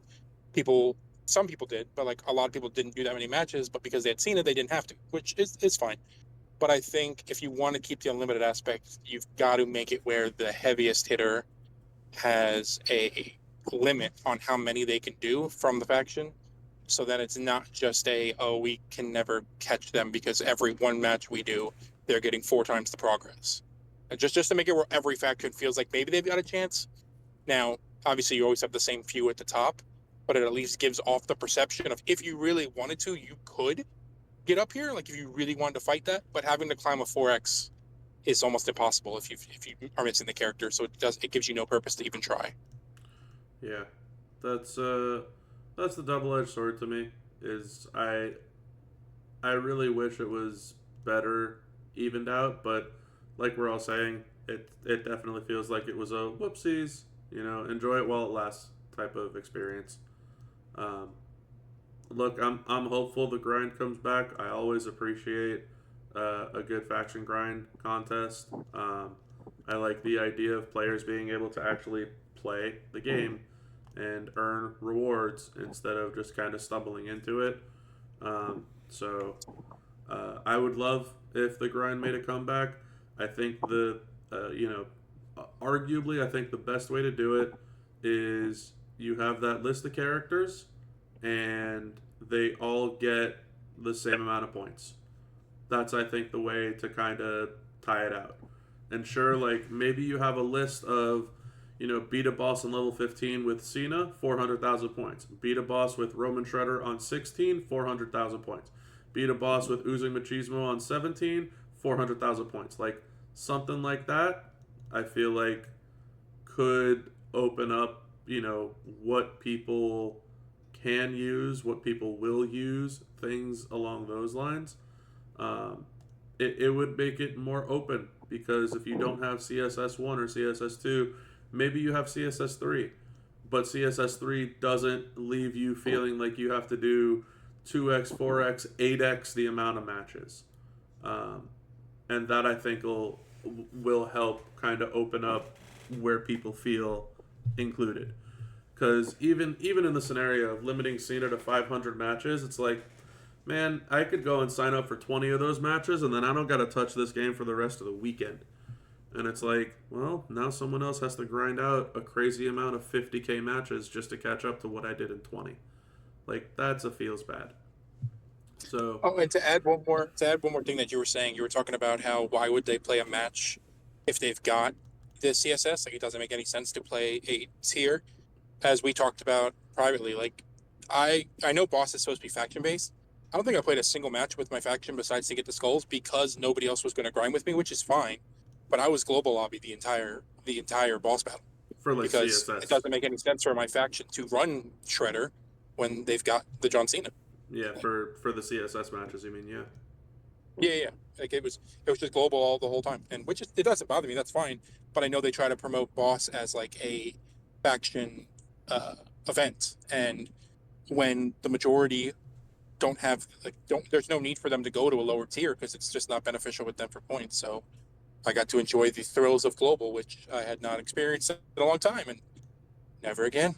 Speaker 3: some people did, but like a lot of people didn't do that many matches, but because they had seen it, they didn't have to, which is fine. But I think if you want to keep the unlimited aspect, you've got to make it where the heaviest hitter has a limit on how many they can do from the faction, so that it's not just we can never catch them because every one match we do, they're getting 4 times the progress. And just to make it where every faction feels like maybe they've got a chance. Now, obviously, you always have the same few at the top, but it at least gives off the perception of if you really wanted to, you could get up here, like if you really wanted to fight that, but having to climb a 4x is almost impossible if you are missing the character, so it gives you no purpose to even try.
Speaker 1: Yeah, that's the double-edged sword to me. Is I really wish it was better evened out, but like we're all saying, it definitely feels like it was a whoopsies, you know, enjoy it while it lasts type of experience. Look, I'm hopeful the grind comes back. I always appreciate a good faction grind contest. I like the idea of players being able to actually play the game and earn rewards instead of just kind of stumbling into it. So I would love if the grind made a comeback. I think arguably, I think the best way to do it is you have that list of characters and they all get the same amount of points. That's, I think, the way to kind of tie it out. And sure, like, maybe you have a list of, beat a boss on level 15 with Cena, 400,000 points. Beat a boss with Roman Shredder on 16, 400,000 points. Beat a boss with Oozing Machismo on 17, 400,000 points. Like, something like that, I feel like could open up, what people can use, what people will use, things along those lines. It would make it more open, because if you don't have CSS1 or CSS2, maybe you have CSS3, but CSS3 doesn't leave you feeling like you have to do 2x, 4x, 8x the amount of matches. And that, I think, will help kind of open up where people feel included. Because even in the scenario of limiting Cena to 500 matches, it's like, man, I could go and sign up for 20 of those matches, and then I don't got to touch this game for the rest of the weekend. And it's like, well, now someone else has to grind out a crazy amount of 50k matches just to catch up to what I did in 20. Like, feels bad. So.
Speaker 3: Oh, and to add one more thing that you were saying, you were talking about how why would they play a match if they've got the CSS? Like, it doesn't make any sense to play a tier. As we talked about privately, like, I know Boss is supposed to be faction based. I don't think I played a single match with my faction besides to get the skulls because nobody else was going to grind with me, which is fine. But I was global lobby the entire boss battle.
Speaker 1: For like
Speaker 3: because
Speaker 1: CSS.
Speaker 3: It doesn't make any sense for my faction to run Shredder when they've got the John Cena.
Speaker 1: Yeah, for the CSS matches, you mean? Yeah.
Speaker 3: Yeah. Like, it was just global all the whole time, and it doesn't bother me. That's fine. But I know they try to promote Boss as like a faction event, and when the majority there's no need for them to go to a lower tier because it's just not beneficial with them for points. So I got to enjoy the thrills of global, which I had not experienced in a long time, and never again.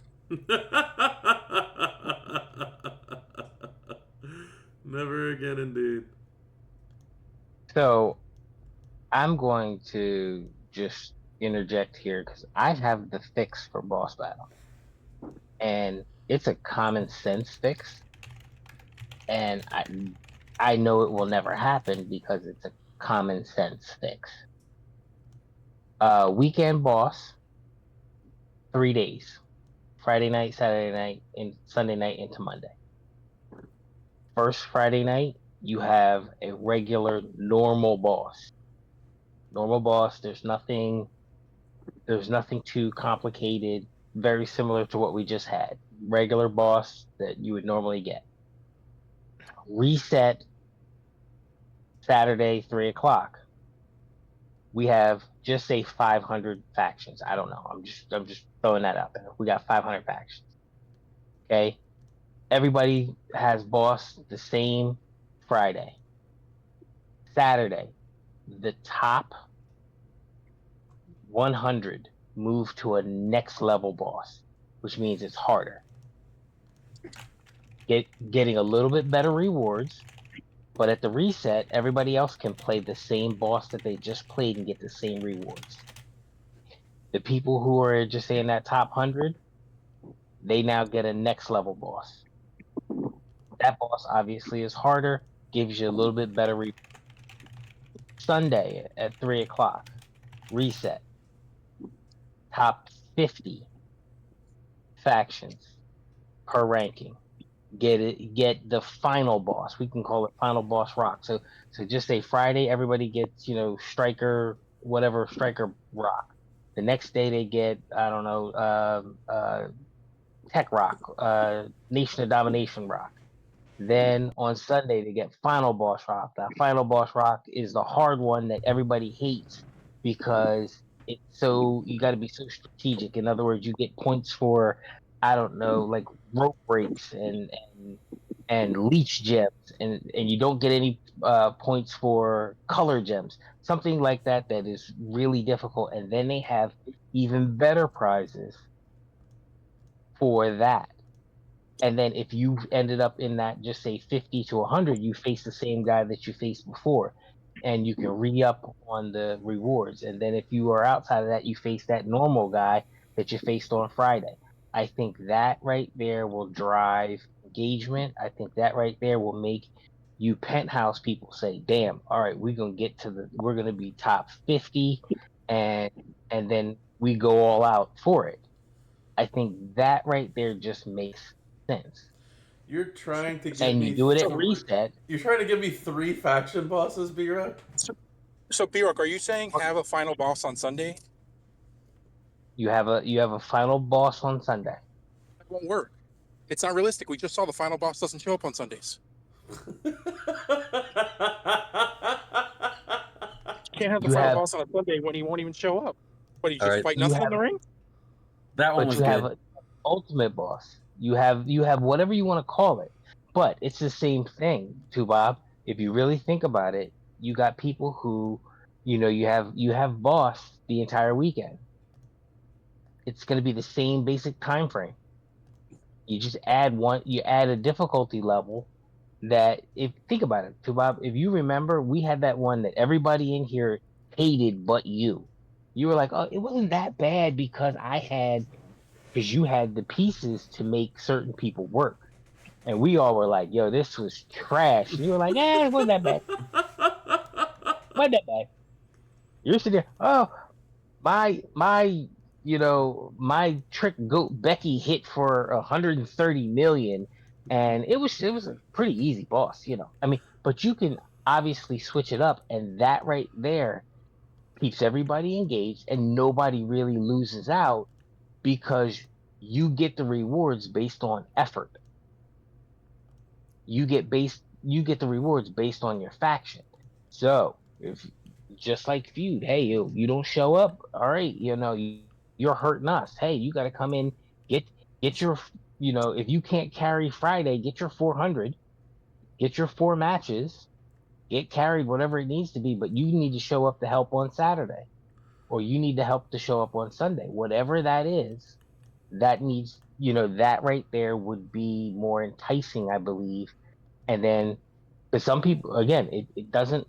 Speaker 1: Never again, indeed.
Speaker 2: So I'm going to just interject here because I have the fix for boss battle, and it's a common sense fix, and I know it will never happen because it's a common sense fix. Weekend boss, 3 days: Friday night, Saturday night, and Sunday night into Monday. First Friday night, you have a regular normal boss. Normal boss. There's nothing too complicated. Very similar to what we just had. Regular boss that you would normally get. Reset Saturday, 3 o'clock. We have just say 500 factions. I don't know. I'm just throwing that out there. We got 500 factions. Okay. Everybody has boss the same Friday. Saturday, the top 100 move to a next level boss, which means it's harder. Getting a little bit better rewards, but at the reset, everybody else can play the same boss that they just played and get the same rewards. The people who are just in that top 100, they now get a next level boss. That boss obviously is harder, gives you a little bit better Sunday at 3 o'clock, reset. Top 50 factions per ranking. Get the final boss. We can call it final boss rock. So just say Friday, everybody gets, striker, whatever striker rock. The next day they get, I don't know, tech rock, nation of domination rock. Then on Sunday they get final boss rock. That final boss rock is the hard one that everybody hates because you got to be so strategic. In other words, you get points for, I don't know, like rope breaks and leech gems, and you don't get any points for color gems, something like that is really difficult. And then they have even better prizes for that. And then if you ended up in that, just say 50 to 100, you face the same guy that you faced before, and you can re-up on the rewards. And then if you are outside of that, you face that normal guy that you faced on Friday. I think that right there will drive engagement. I think that right there will make you penthouse people say, damn, all right, we're going to be top 50, and then we go all out for it. I think that right there just makes sense.
Speaker 1: You're trying to give
Speaker 2: And
Speaker 1: me
Speaker 2: you do it at reset.
Speaker 1: You're trying to give me 3 faction bosses, B-Rock?
Speaker 7: So B-Rock, are you saying have a final boss on Sunday?
Speaker 2: You have a final boss on Sunday.
Speaker 7: That won't work. It's not realistic. We just saw the final boss doesn't show up on Sundays. You can't have the final boss on a Sunday when he won't even show up. But he's just fighting nothing in the ring?
Speaker 4: That one was
Speaker 2: good. But you
Speaker 4: good.
Speaker 2: have an ultimate boss. You have whatever you want to call it. But it's the same thing, Bob. If you really think about it, you got people who, you have boss the entire weekend. It's going to be the same basic time frame. You just add a difficulty level that, think about it, Bob, if you remember, we had that one that everybody in here hated but you. You were like, oh, it wasn't that bad because you had the pieces to make certain people work. And we all were like, yo, this was trash. And you were like, it wasn't that bad. Wasn't that bad. You're sitting there, oh, my trick goat Becky hit for 130 million, and it was a pretty easy boss, I mean, but you can obviously switch it up, and that right there keeps everybody engaged and nobody really loses out because you get the rewards based on effort. You get the rewards based on your faction. So if just like feud, hey, you don't show up, all right, you're hurting us. Hey, you got to come in, get your, if you can't carry Friday, get your 400, get your 4 matches, get carried whatever it needs to be, but you need to show up to help on Saturday, or you need to help to show up on Sunday, whatever that is. That needs, that right there would be more enticing, I believe. And then, for some people, again, it doesn't,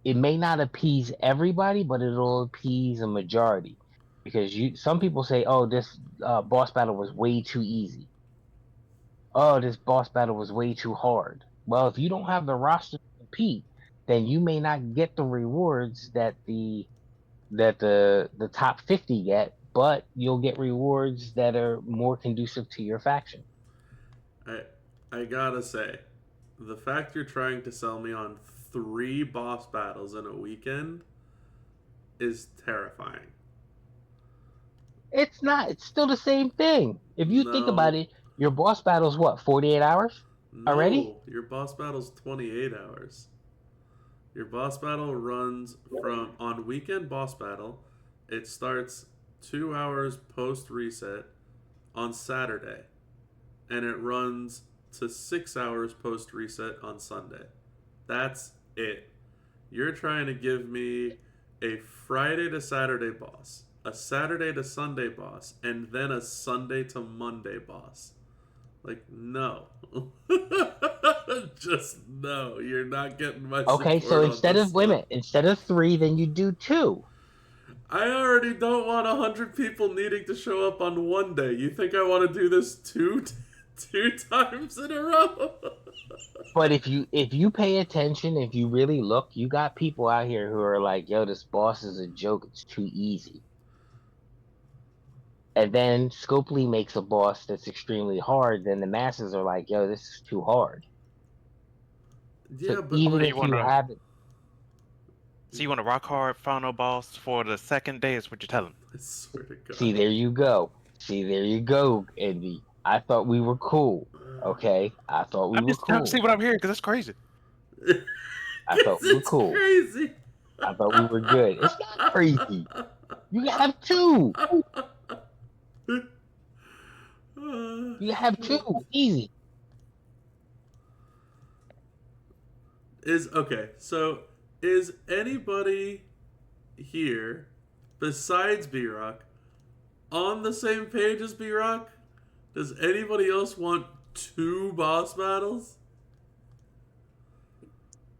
Speaker 2: it may not appease everybody, but it'll appease a majority. Because some people say, oh, this boss battle was way too easy. Oh, this boss battle was way too hard. Well, if you don't have the roster to compete, then you may not get the rewards that the top 50 get, but you'll get rewards that are more conducive to your faction.
Speaker 1: I gotta say, the fact you're trying to sell me on 3 boss battles in a weekend is terrifying.
Speaker 2: It's not. It's still the same thing. If you think about it, your boss battle's what, 48 hours already?
Speaker 1: Your boss battle's 28 hours. Your boss battle runs on weekend boss battle. It starts 2 hours post reset on Saturday, and it runs to 6 hours post reset on Sunday. That's it. You're trying to give me a Friday to Saturday boss, a Saturday to Sunday boss, and then a Sunday to Monday boss. Like, no. Just no. You're not getting much
Speaker 2: Okay, so instead of 3, then you do 2.
Speaker 1: I already don't want 100 people needing to show up on one day. You think I want to do this two times in a row?
Speaker 2: But if you pay attention, if you really look, you got people out here who are like, yo, this boss is a joke. It's too easy. And then Scopely makes a boss that's extremely hard, then the masses are like, yo, this is too hard.
Speaker 1: Yeah,
Speaker 2: so
Speaker 1: but
Speaker 2: even if you have it.
Speaker 6: So you want a rock hard final boss for the second day is what you're telling me.
Speaker 1: I swear to God.
Speaker 2: See, there you go, Envy. I thought we were cool. Okay? I thought we were cool.
Speaker 6: See what I'm hearing, because that's crazy.
Speaker 2: I thought we were cool.
Speaker 1: Crazy.
Speaker 2: I thought we were good. It's not crazy. You have 2. You have 2. Easy.
Speaker 1: Is anybody here besides B-Rock on the same page as B-Rock? Does anybody else want 2 boss battles?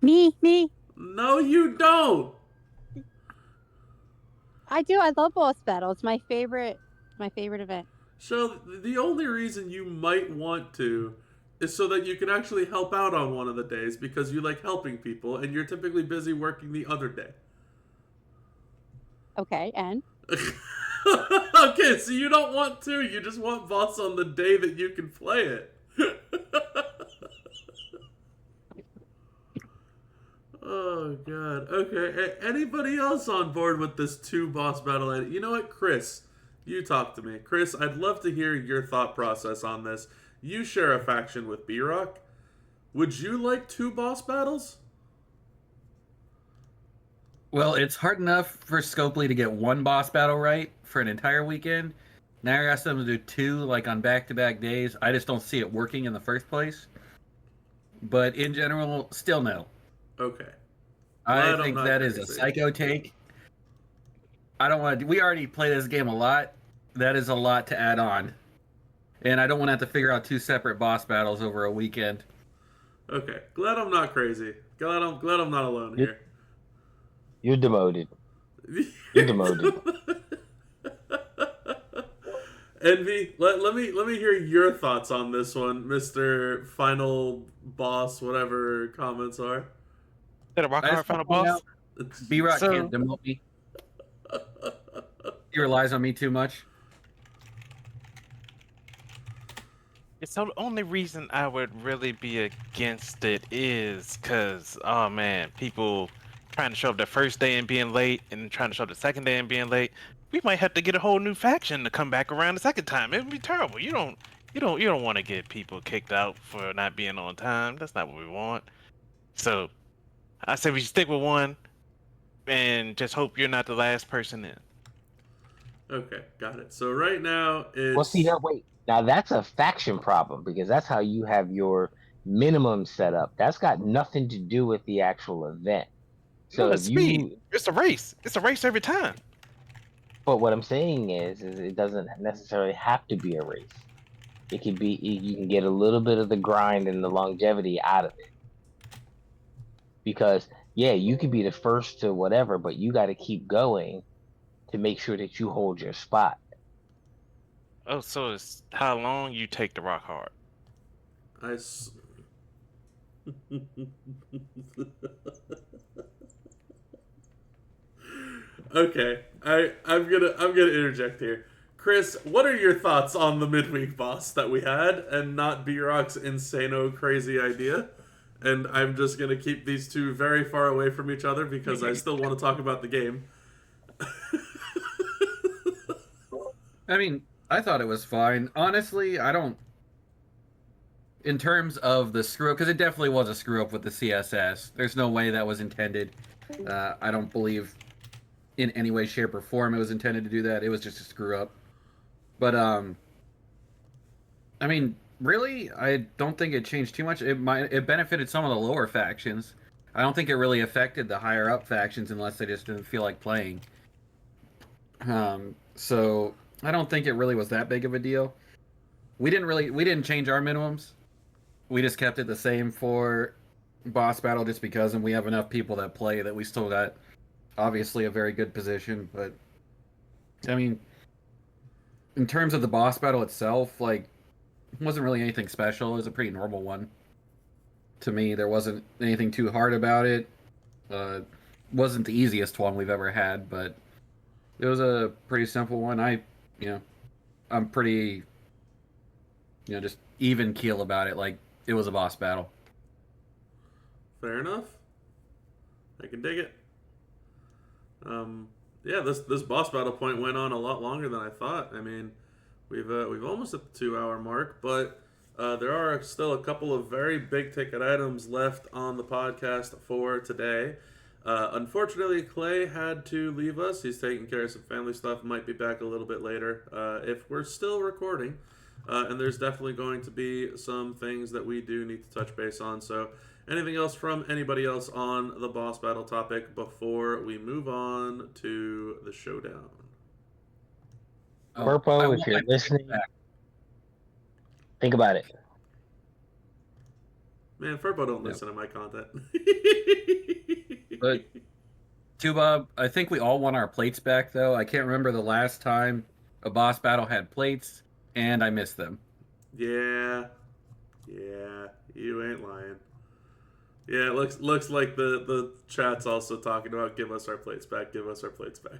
Speaker 5: Me.
Speaker 1: No, you don't.
Speaker 5: I do. I love boss battle. It's my favorite event.
Speaker 1: So the only reason you might want to is so that you can actually help out on one of the days because you like helping people and you're typically busy working the other day.
Speaker 5: Okay, and?
Speaker 1: Okay, so you don't want to. You just want boss on the day that you can play it. Oh, God. Okay, anybody else on board with this 2 boss battle idea? You know what, Chris? You talk to me. Chris, I'd love to hear your thought process on this. You share a faction with B-Rock. Would you like 2 boss battles?
Speaker 4: Well, it's hard enough for Scopely to get 1 boss battle right for an entire weekend. Now you're asking them to do 2 like on back-to-back days. I just don't see it working in the first place. But in general, still no.
Speaker 1: Okay.
Speaker 4: I think that is a psycho take. I don't want to. We already play this game a lot. That is a lot to add on, and I don't want to have to figure out 2 separate boss battles over a weekend.
Speaker 1: Okay, glad I'm not crazy. Glad I'm not alone here.
Speaker 2: You're demoted. You're demoted.
Speaker 1: Envy, let me hear your thoughts on this one, Mr. Final Boss, whatever comments are.
Speaker 6: Is that a rock hard final boss?
Speaker 4: B-Rock can't demote me. He relies on me too much.
Speaker 6: So the only reason I would really be against it is because, oh man, people trying to show up the first day and being late, and trying to show up the second day and being late. We might have to get a whole new faction to come back around the second time. It would be terrible. You don't want to get people kicked out for not being on time. That's not what we want. So I say we should stick with 1, and just hope you're not the last person in.
Speaker 1: Okay, got it. So right now it's...
Speaker 2: Well, see, wait. Now that's a faction problem because that's how you have your minimum set up. That's got nothing to do with the actual event. So
Speaker 6: it's speed. It's a race. It's a race every time.
Speaker 2: But what I'm saying is it doesn't necessarily have to be a race. It could be, you can get a little bit of the grind and the longevity out of it. Because yeah, you could be the first to whatever, but you got to keep going to make sure that you hold your spot.
Speaker 6: Oh, so it's how long you take the rock hard.
Speaker 1: Okay, I'm gonna interject here. Chris, what are your thoughts on the midweek boss that we had and not B-Rock's insano crazy idea? And I'm just gonna keep these two very far away from each other because I still want to talk about the game.
Speaker 4: I mean, I thought it was fine. Honestly, I don't. In terms of the screw up, because it definitely was a screw up with the CSS. There's no way that was intended. I don't believe in any way, shape, or form it was intended to do that. It was just a screw up. But I mean, really, I don't think it changed too much. It benefited some of the lower factions. I don't think it really affected the higher up factions unless they just didn't feel like playing. So I don't think it really was that big of a deal. We didn't change our minimums. We just kept it the same for boss battle just because, and we have enough people that play that we still got obviously a very good position. But I mean, in terms of the boss battle itself, like, it wasn't really anything special. It was a pretty normal one to me. There wasn't anything too hard about it. Wasn't the easiest one we've ever had, but it was a pretty simple one. I'm pretty, just even keel about it. Like, it was a boss battle.
Speaker 1: Fair enough. I can dig it. Yeah, this boss battle point went on a lot longer than I thought. I mean, we've almost hit the 2-hour mark, but there are still a couple of very big ticket items left on the podcast for today. Unfortunately, Clay had to leave us. He's taking care of some family stuff. Might be back a little bit later if we're still recording. And there's definitely going to be some things that we do need to touch base on. So anything else from anybody else on the boss battle topic before we move on to the showdown?
Speaker 2: Purpo, if you're listening, think about it.
Speaker 1: Man, Furbo don't listen to my content.
Speaker 4: But Bob, I think we all want our plates back, though. I can't remember the last time a boss battle had plates, and I missed them.
Speaker 1: Yeah, you ain't lying. Yeah, it looks like the chat's also talking about give us our plates back, give us our plates back.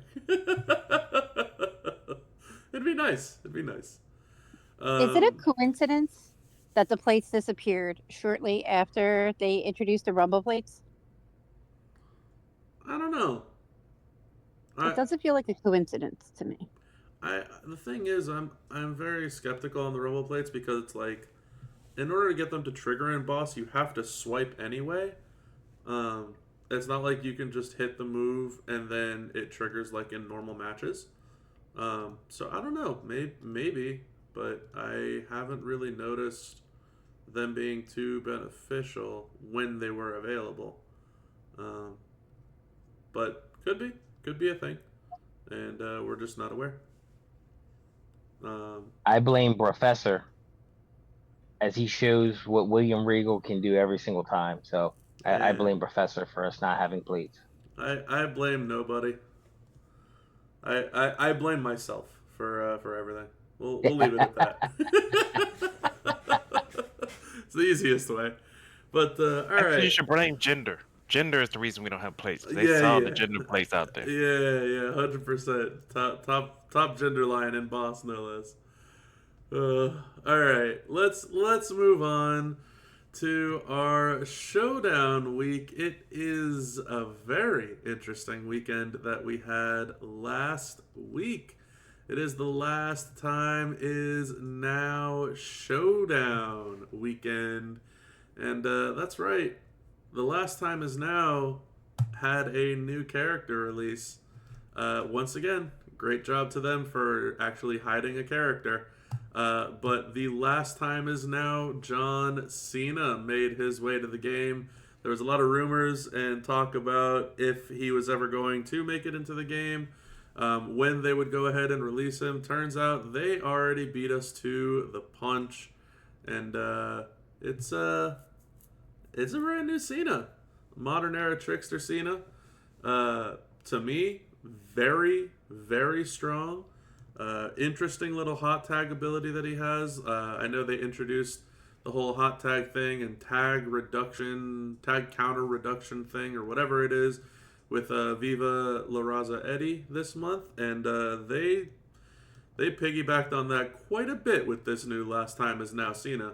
Speaker 1: It'd be nice.
Speaker 5: Is it a coincidence that the plates disappeared shortly after they introduced the Rumble plates?
Speaker 1: I don't know.
Speaker 5: It doesn't feel like a coincidence to me.
Speaker 1: The thing is, I'm very skeptical on the Rumble plates because it's like, in order to get them to trigger in boss, you have to swipe anyway. It's not like you can just hit the move and then it triggers like in normal matches. So I don't know, maybe, but I haven't really noticed them being too beneficial when they were available. But could be a thing, and we're just not aware.
Speaker 2: I blame Professor, as he shows what William Regal can do every single time. So I blame Professor for us not having plates.
Speaker 1: I blame nobody. I blame myself for everything. We'll leave it at that. It's the easiest way. But all right.
Speaker 6: Actually, you should blame gender. Gender is the reason we don't have plates. They saw the gender plates out there.
Speaker 1: Yeah, 100%. Top gender line in boss, no less. All right, let's move on to our showdown week. It is a very interesting weekend that we had last week. It is the last time is now showdown weekend, and that's right. The last time is now had a new character release. Once again, great job to them for actually hiding a character. But the last time is now John Cena made his way to the game. There was a lot of rumors and talk about if he was ever going to make it into the game, when they would go ahead and release him. Turns out they already beat us to the punch, and it's a brand new Cena. modern era trickster Cena. To me, very, very strong. Interesting little hot tag ability that he has. I know they introduced the whole hot tag thing and tag counter reduction thing, or whatever it is, with Viva La Raza Eddie this month, and they piggybacked on that quite a bit with this new Last Time Is Now Cena.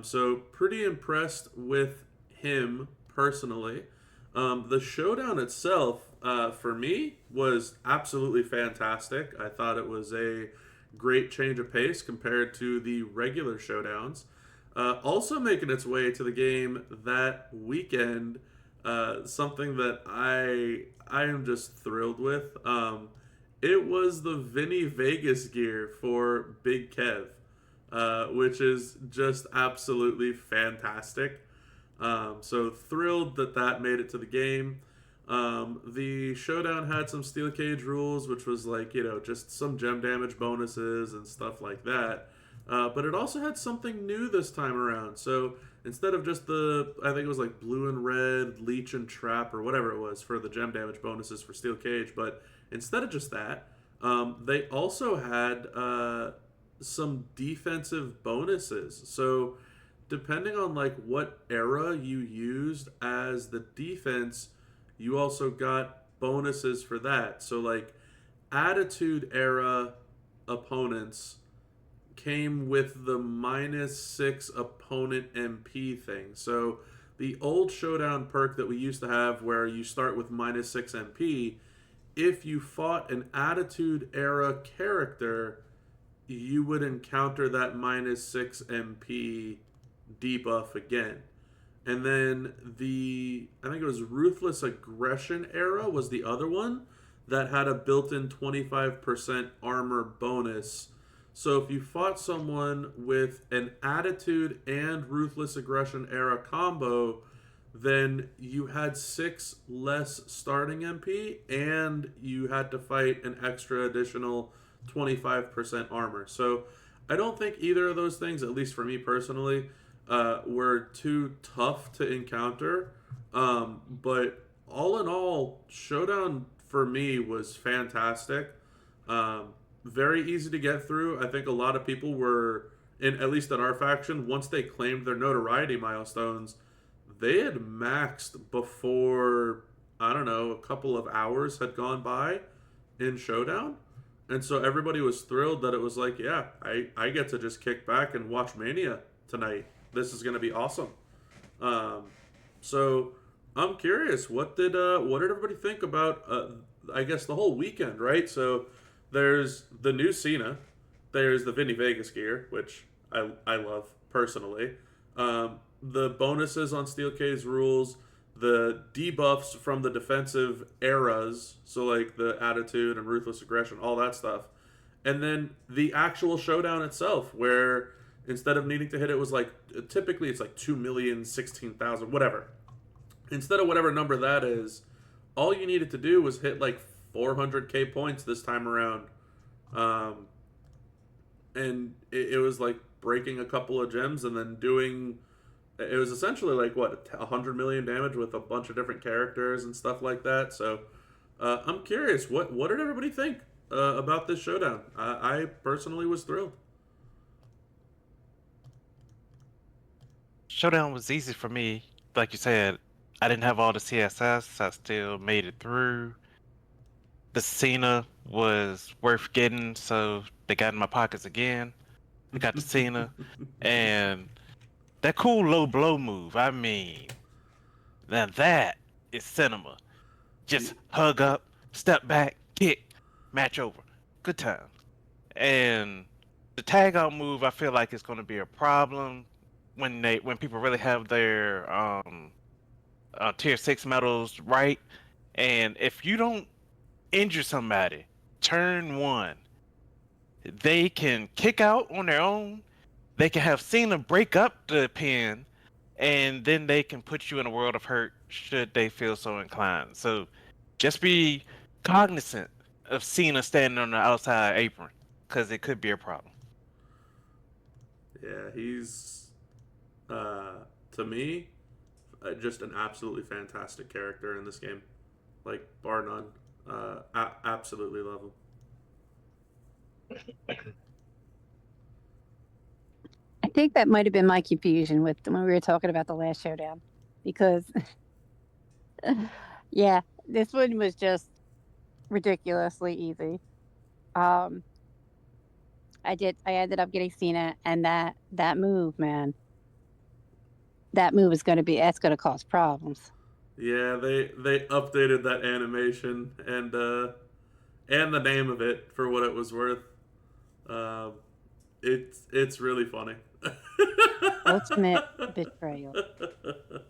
Speaker 1: So pretty impressed with him personally. The showdown itself, for me, was absolutely fantastic. I thought it was a great change of pace compared to the regular showdowns. Also making its way to the game that weekend, something that I am just thrilled with. It was the Vinnie Vegas gear for Big Kev, which is just absolutely fantastic. So thrilled that made it to the game. The showdown had some steel cage rules, which was like, just some gem damage bonuses and stuff like that. But it also had something new this time around. So instead of just I think it was like blue and red, leech and trap, or whatever it was for the gem damage bonuses for steel cage, but instead of just that, they also had some defensive bonuses. So depending on like what era you used as the defense, you also got bonuses for that. So like Attitude Era opponents came with the -6 opponent MP thing. So the old showdown perk that we used to have, where you start with -6 MP, if you fought an Attitude Era character, you would encounter that -6 MP debuff again. And then I think it was Ruthless Aggression Era was the other one that had a built-in 25% armor bonus. So if you fought someone with an Attitude and Ruthless Aggression Era combo, then you had 6 less starting MP, and you had to fight an extra additional 25% armor. So I don't think either of those things, at least for me personally, were too tough to encounter. But all in all, Showdown for me was fantastic. Very easy to get through. I think a lot of people were, at least in our faction, once they claimed their notoriety milestones, they had maxed before, I don't know, a couple of hours had gone by in Showdown. And so everybody was thrilled that it was like, yeah, I get to just kick back and watch Mania tonight. This is going to be awesome. So I'm curious, what did everybody think about, I guess, the whole weekend, right? So there's the new Cena. There's the Vinnie Vegas gear, which I love personally. The bonuses on Steel Cage rules, the debuffs from the defensive eras, so like the Attitude and Ruthless Aggression, all that stuff. And then the actual showdown itself, where instead of needing to hit it was like, typically it's like 2,016,000, whatever. Instead of whatever number that is, all you needed to do was hit like 400k points this time around. And it was like breaking a couple of gems and then doing... It was essentially like, 100 million damage with a bunch of different characters and stuff like that. So I'm curious, what did everybody think about this showdown? I personally was thrilled.
Speaker 6: Showdown was easy for me. Like you said, I didn't have all the CSS. I still made it through. The Cena was worth getting, so they got in my pockets again. I got the Cena. And that cool low blow move, I mean, now that is cinema. Just hug up, step back, kick, match over. Good time. And the tag out move, I feel like it's going to be a problem when people really have their tier 6 medals right. And if you don't injure somebody, turn 1, they can kick out on their own. They can have Cena break up the pin, and then they can put you in a world of hurt should they feel so inclined. So just be cognizant of Cena standing on the outside apron, because it could be a problem.
Speaker 1: Yeah, he's, to me, just an absolutely fantastic character in this game, like bar none. Absolutely love him.
Speaker 5: I think that might have been my confusion with when we were talking about the last showdown, because yeah, this one was just ridiculously easy. I ended up getting Cena, and that move, man, that move is that's going to cause problems.
Speaker 1: Yeah, they updated that animation and the name of it for what it was worth. It's really funny.
Speaker 5: Ultimate betrayal.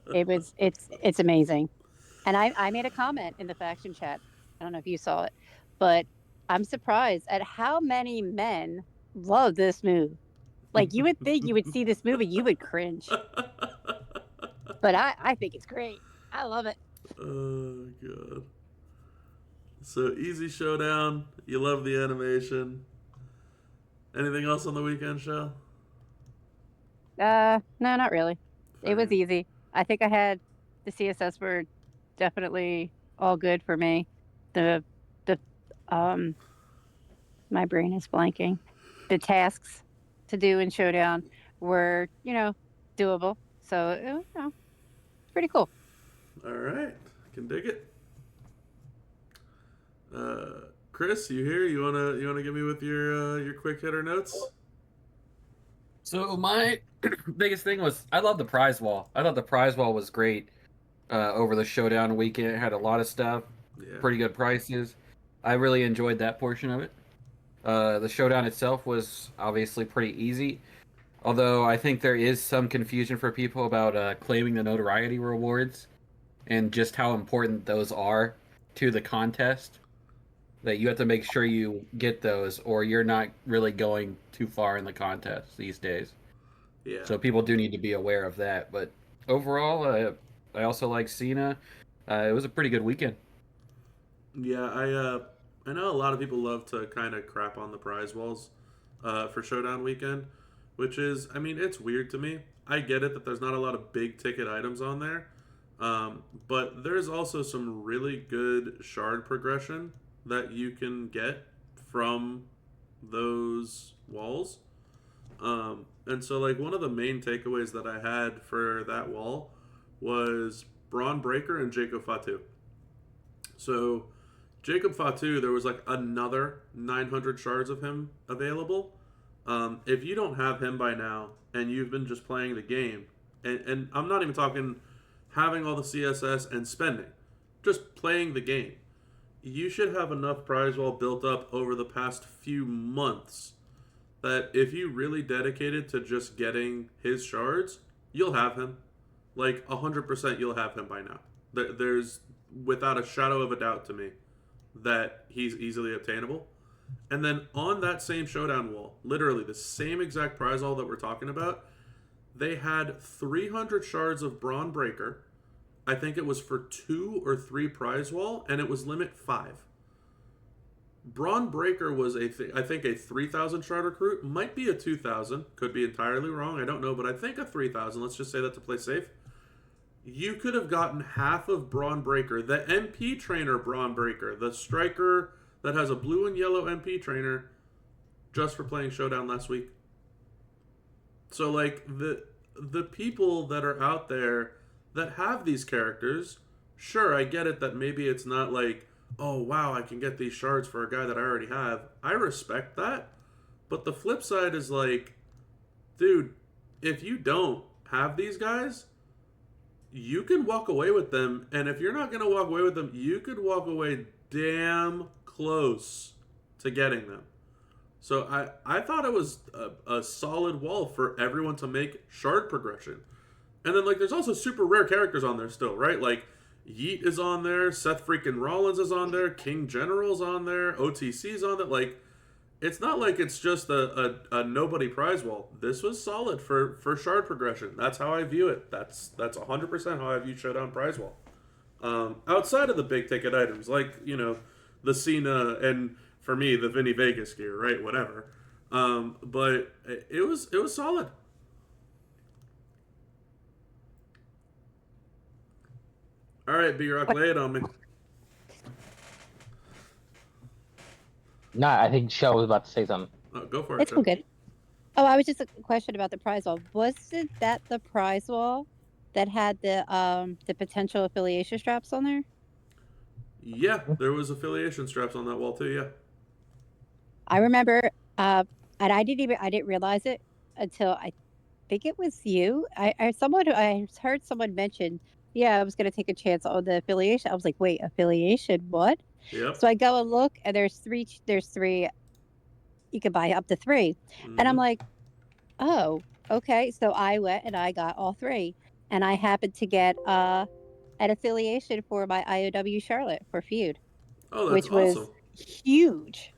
Speaker 5: It's amazing. And I made a comment in the faction chat. I don't know if you saw it, but I'm surprised at how many men love this move. Like, you would think you would see this movie, you would cringe. But I think it's great. I love it.
Speaker 1: Oh god. So easy showdown. You love the animation. Anything else on the weekend show?
Speaker 5: No, not really.
Speaker 1: Fair.
Speaker 5: It was easy. I think I had the CSS were definitely all good for me. The my brain is blanking. The tasks to do in Showdown were, doable. So, it's pretty cool.
Speaker 1: All right. Can dig it. Chris, you here? You wanna give me with your quick hitter notes?
Speaker 4: So my biggest thing was I love the prize wall. I thought the prize wall was great over the showdown weekend. It had a lot of stuff, pretty good prices. I really enjoyed that portion of it. The showdown itself was obviously pretty easy, although I think there is some confusion for people about claiming the notoriety rewards and just how important those are to the contest. That you have to make sure you get those, or you're not really going too far in the contest these days.
Speaker 1: Yeah.
Speaker 4: So people do need to be aware of that. But overall, I also like Cena. It was a pretty good weekend.
Speaker 1: Yeah, I know a lot of people love to kind of crap on the prize walls for Showdown weekend, which is, I mean, it's weird to me. I get it that there's not a lot of big ticket items on there, but there's also some really good shard progression that you can get from those walls. And so, like, one of the main takeaways that I had for that wall was Braun Breaker and Jacob Fatu. So, Jacob Fatu, there was like another 900 shards of him available. If you don't have him by now and you've been just playing the game, and I'm not even talking having all the CSS and spending, just playing the game, you should have enough prize wall built up over the past few months that if you really dedicated to just getting his shards, you'll have him. Like 100% you'll have him by now. There's without a shadow of a doubt to me that he's easily obtainable. And then on that same showdown wall, literally the same exact prize wall that we're talking about, they had 300 shards of Braun Breaker. I think it was for 2 or 3 prize wall, and it was limit 5. Braun Breaker was I think a 3,000 shard recruit, might be a 2,000, could be entirely wrong, I don't know, but I think a 3,000, let's just say that to play safe. You could have gotten half of Braun Breaker, the MP trainer Braun Breaker, the striker that has a blue and yellow MP trainer, just for playing Showdown last week. So, like, the people that are out there that have these characters, sure, I get it that maybe it's not like, oh, wow, I can get these shards for a guy that I already have. I respect that. But the flip side is like, dude, if you don't have these guys, you can walk away with them. And if you're not going to walk away with them, you could walk away damn close to getting them. So I thought it was a solid wall for everyone to make shard progression. And then, like, there's also super rare characters on there still, right? Like, Yeet is on there, Seth freaking Rollins is on there, King General's on there, OTC's on there. Like, it's not like it's just a nobody prize wall. This was solid for shard progression. That's how I view it. That's 100% how I view Showdown prize wall. Outside of the big ticket items, like, you know, the Cena and, for me, the Vinnie Vegas gear, right? Whatever. But it was solid. All right, B-Rock, lay it on me.
Speaker 2: Nah, I think Shell was about to say something.
Speaker 1: Oh, go for it,
Speaker 5: It's
Speaker 1: Joe.
Speaker 5: good. Oh, I was just a question about the prize wall. Wasn't that the prize wall that had the potential affiliation straps on there?
Speaker 1: Yeah, there was affiliation straps on that wall too. Yeah.
Speaker 5: I remember, and I didn't realize it until I think it was you. I heard someone mention, yeah, I was going to take a chance on the affiliation. I was like, wait, affiliation, what?
Speaker 1: Yep.
Speaker 5: So I go and look, and there's three. You can buy up to three, and I'm
Speaker 1: Mm-hmm.
Speaker 5: like, oh, okay. So I went and I got all three, and I happened to get an affiliation for my IOW Charlotte for Feud,
Speaker 1: Oh, that's
Speaker 5: which was
Speaker 1: awesome.
Speaker 5: huge.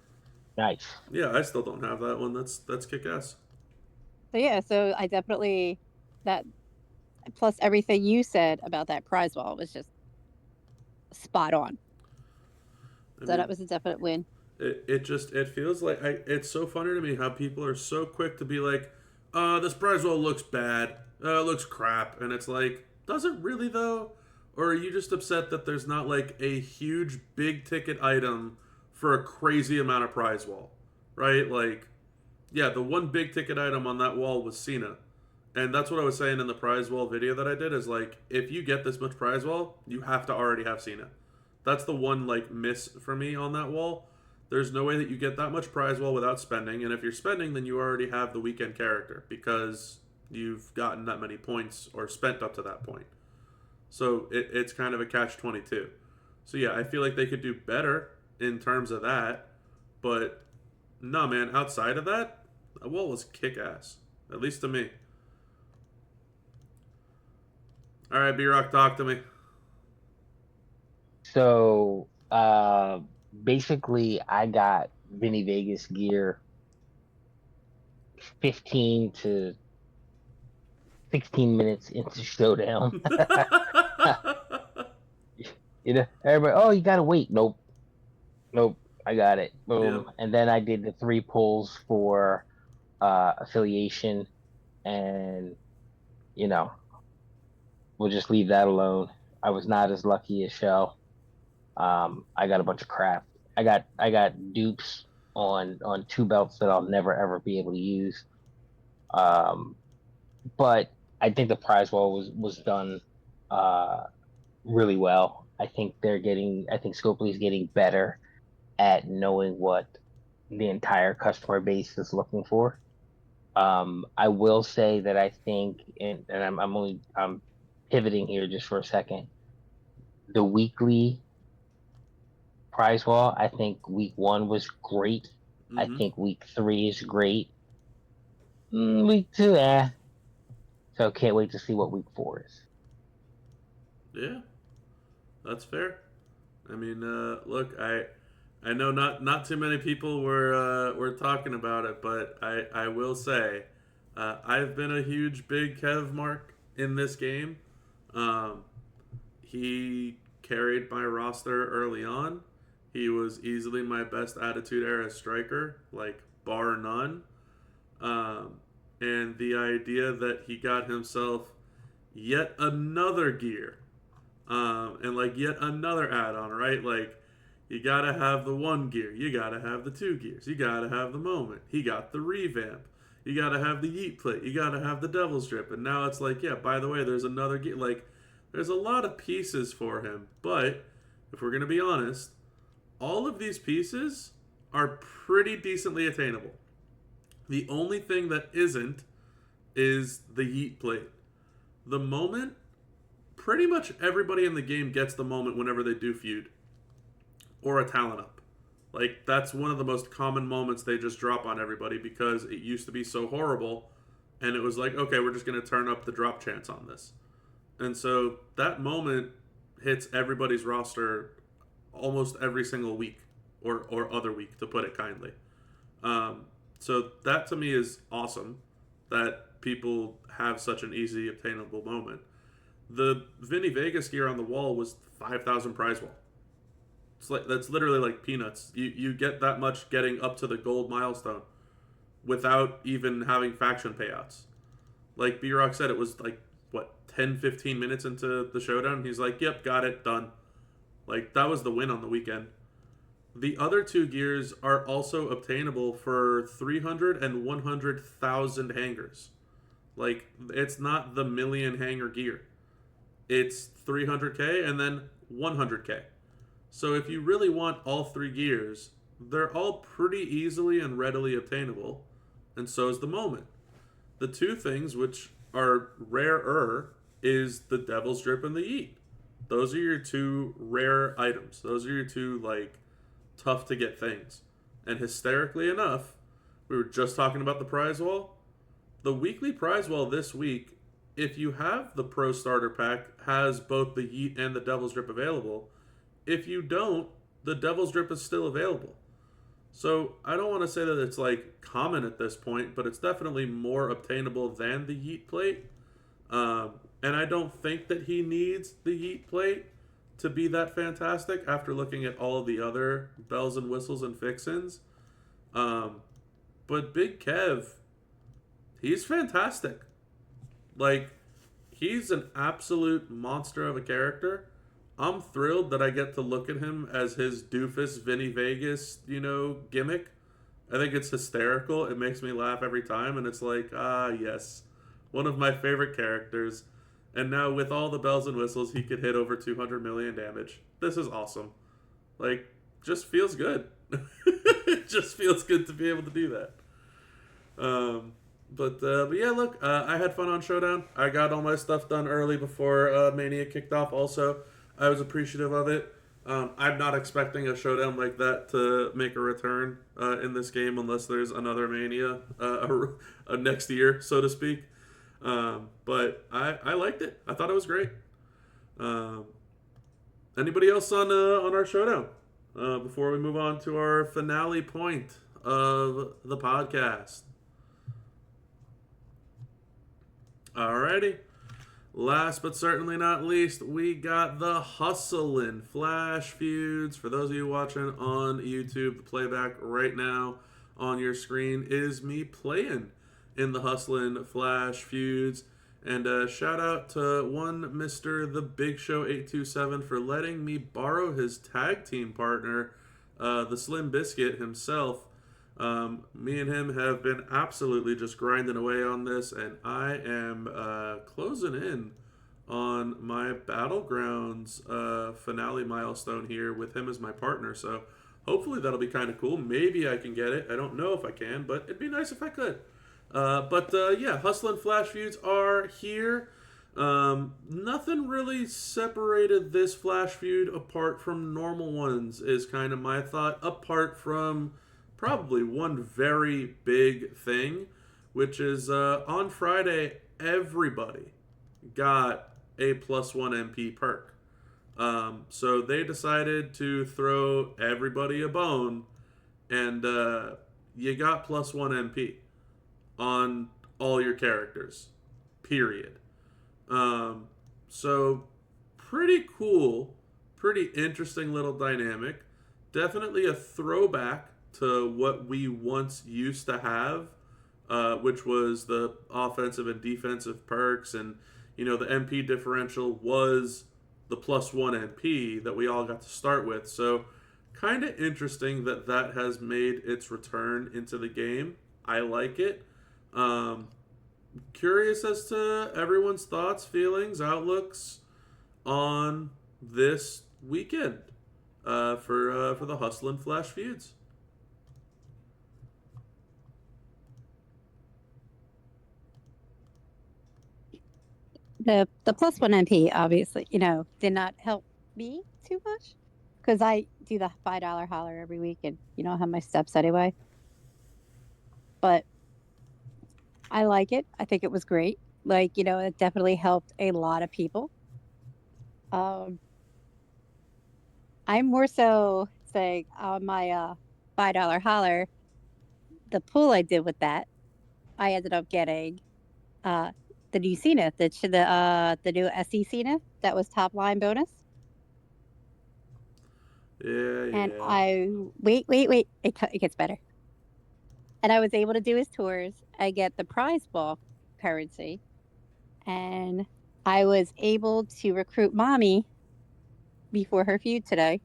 Speaker 2: Nice.
Speaker 1: Yeah, I still don't have that one. That's kick-ass.
Speaker 5: So yeah, so I definitely that plus everything you said about that prize wall was just spot on.
Speaker 1: I
Speaker 5: So that
Speaker 1: mean,
Speaker 5: was a definite win.
Speaker 1: it feels like it's so funny to me how people are so quick to be like, this prize wall looks bad, it looks crap, and it's like, does it really though? Or are you just upset that there's not like a huge big ticket item for a crazy amount of prize wall, right? Like, yeah, the one big ticket item on that wall was Cena. And that's what I was saying in the prize wall video that I did is like, if you get this much prize wall, you have to already have Cena. That's the one like miss for me on that wall. There's no way that you get that much prize wall without spending, and if you're spending, then you already have the weekend character because you've gotten that many points or spent up to that point. So it's kind of a catch-22. So yeah, I feel like they could do better in terms of that, but no, man, outside of that, that wall was kick-ass, at least to me. All right, B-Rock, talk to me.
Speaker 2: So basically I got Vinnie Vegas gear 15 to 16 minutes into Showdown. You know, everybody, oh, you gotta wait. Nope. I got it. Boom.
Speaker 1: Yep.
Speaker 2: And then I did the 3 pulls for affiliation, and you know, we'll just leave that alone. I was not as lucky as Shell. I got a bunch of crap. I got dupes on 2 belts that I'll never ever be able to use. But I think the prize wall was done really well. I think Scopely's getting better at knowing what the entire customer base is looking for. I will say that I think, and I'm pivoting here just for a second. The weekly prize wall, I think week 1 was great. I think week 3 is great. Week 2, So can't wait to see what week 4 is.
Speaker 1: Yeah, that's fair. I mean, look, I know not too many people were talking about it, but I will say, I've been a huge big Kev mark in this game. He carried my roster early on. He was easily my best Attitude Era striker, like bar none. And the idea that he got himself yet another gear, and like yet another add-on, right? Like, you gotta have the 1 gear, you gotta have the 2 gears, you gotta have the moment. He got the revamp, you gotta have the yeet plate, you gotta have the devil's drip, and now it's like, yeah, by the way, there's another gear. Like, there's a lot of pieces for him, but if we're gonna be honest, all of these pieces are pretty decently attainable. The only thing that isn't is the yeet plate. The moment, pretty much everybody in the game gets the moment whenever they do feud or a talent up. Like, that's one of the most common moments they just drop on everybody because it used to be so horrible, and it was like, okay, we're just going to turn up the drop chance on this. And so that moment hits everybody's roster almost every single week or other week, to put it kindly. So that to me is awesome that people have such an easy obtainable moment. The Vinnie Vegas gear on the wall was 5,000 prize wall. It's like, that's literally like peanuts. You get that much getting up to the gold milestone without even having faction payouts. Like B-Rock said, it was like what, 10, 15 minutes into the showdown. He's like, yep, got it, done. Like, that was the win on the weekend. The other two gears are also obtainable for 300 and 100,000 hangers. Like, it's not the million hanger gear. It's 300k and then 100k. So if you really want all three gears, they're all pretty easily and readily obtainable, and so is the moment. The two things which are rarer is the Devil's Drip and the Yeet. Those are your two rare items. Those are your two, like, tough to get things. And hysterically enough, we were just talking about the prize wall. The weekly prize wall this week, if you have the Pro Starter Pack, has both the Yeet and the Devil's Drip available. If you don't, the Devil's Drip is still available. So I don't want to say that it's like common at this point, but it's definitely more obtainable than the Yeet plate. And I don't think that he needs the Yeet plate to be that fantastic after looking at all of the other bells and whistles and fixins. But Big Kev, he's fantastic. Like, he's an absolute monster of a character. I'm thrilled that I get to look at him as his doofus Vinnie Vegas, gimmick. I think it's hysterical. It makes me laugh every time, and it's like, yes, one of my favorite characters. And now with all the bells and whistles, he could hit over 200 million damage. This is awesome. Like, just feels good. It just feels good to be able to do that. But yeah, look, I had fun on Showdown. I got all my stuff done early before Mania kicked off also. I was appreciative of it. I'm not expecting a showdown like that to make a return in this game unless there's another Mania next year, so to speak. But I liked it. I thought it was great. Anybody else on our showdown before we move on to our finale point of the podcast? Alrighty. Last but certainly not least, we got the Hustlin Flash Feuds. For those of you watching on YouTube, the playback right now on your screen is me playing in the Hustlin Flash Feuds. And shout out to one Mr. The Big Show 827 for letting me borrow his tag team partner, the Slim Biscuit himself. Me and him have been absolutely just grinding away on this, and I am closing in on my Battlegrounds finale milestone here with him as my partner. So hopefully that'll be kind of cool. Maybe I can get it. I don't know if I can, but it'd be nice if I could. But yeah, Hustlin' Flash Feuds are here. Nothing really separated this Flash Feud apart from normal ones is kind of my thought, apart from probably one very big thing, which is on Friday, everybody got a +1 MP perk. So they decided to throw everybody a bone, and you got +1 MP on all your characters, period. So pretty cool, pretty interesting little dynamic. Definitely a throwback to what we once used to have, which was the offensive and defensive perks, and the MP differential was the +1 MP that we all got to start with. So kind of interesting that that has made its return into the game. I like it. Curious as to everyone's thoughts, feelings, outlooks on this weekend for the Hustlin' Flash Feuds.
Speaker 5: The +1 MP obviously, did not help me too much because I do the $5 holler every week, and I have my steps anyway. But I like it. I think it was great. Like, it definitely helped a lot of people. I'm more so saying on my $5 holler, the pool I did with that, I ended up getting the new Cena, the new SE Cena that was top line bonus.
Speaker 1: Yeah.
Speaker 5: And I wait, it gets better. And I was able to do his tours. I get the prize ball currency, and I was able to recruit mommy before her feud today,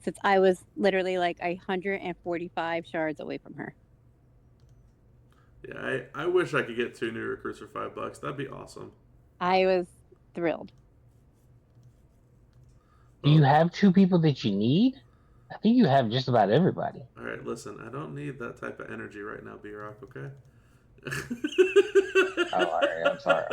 Speaker 5: since I was literally like 145 shards away from her.
Speaker 1: Yeah, I wish I could get 2 new recruits for $5. That'd be awesome.
Speaker 5: I was thrilled.
Speaker 2: Do you have 2 people that you need? I think you have just about everybody.
Speaker 1: All right, listen, I don't need that type of energy right now, B-Rock, okay?
Speaker 2: Oh, all right, I'm sorry.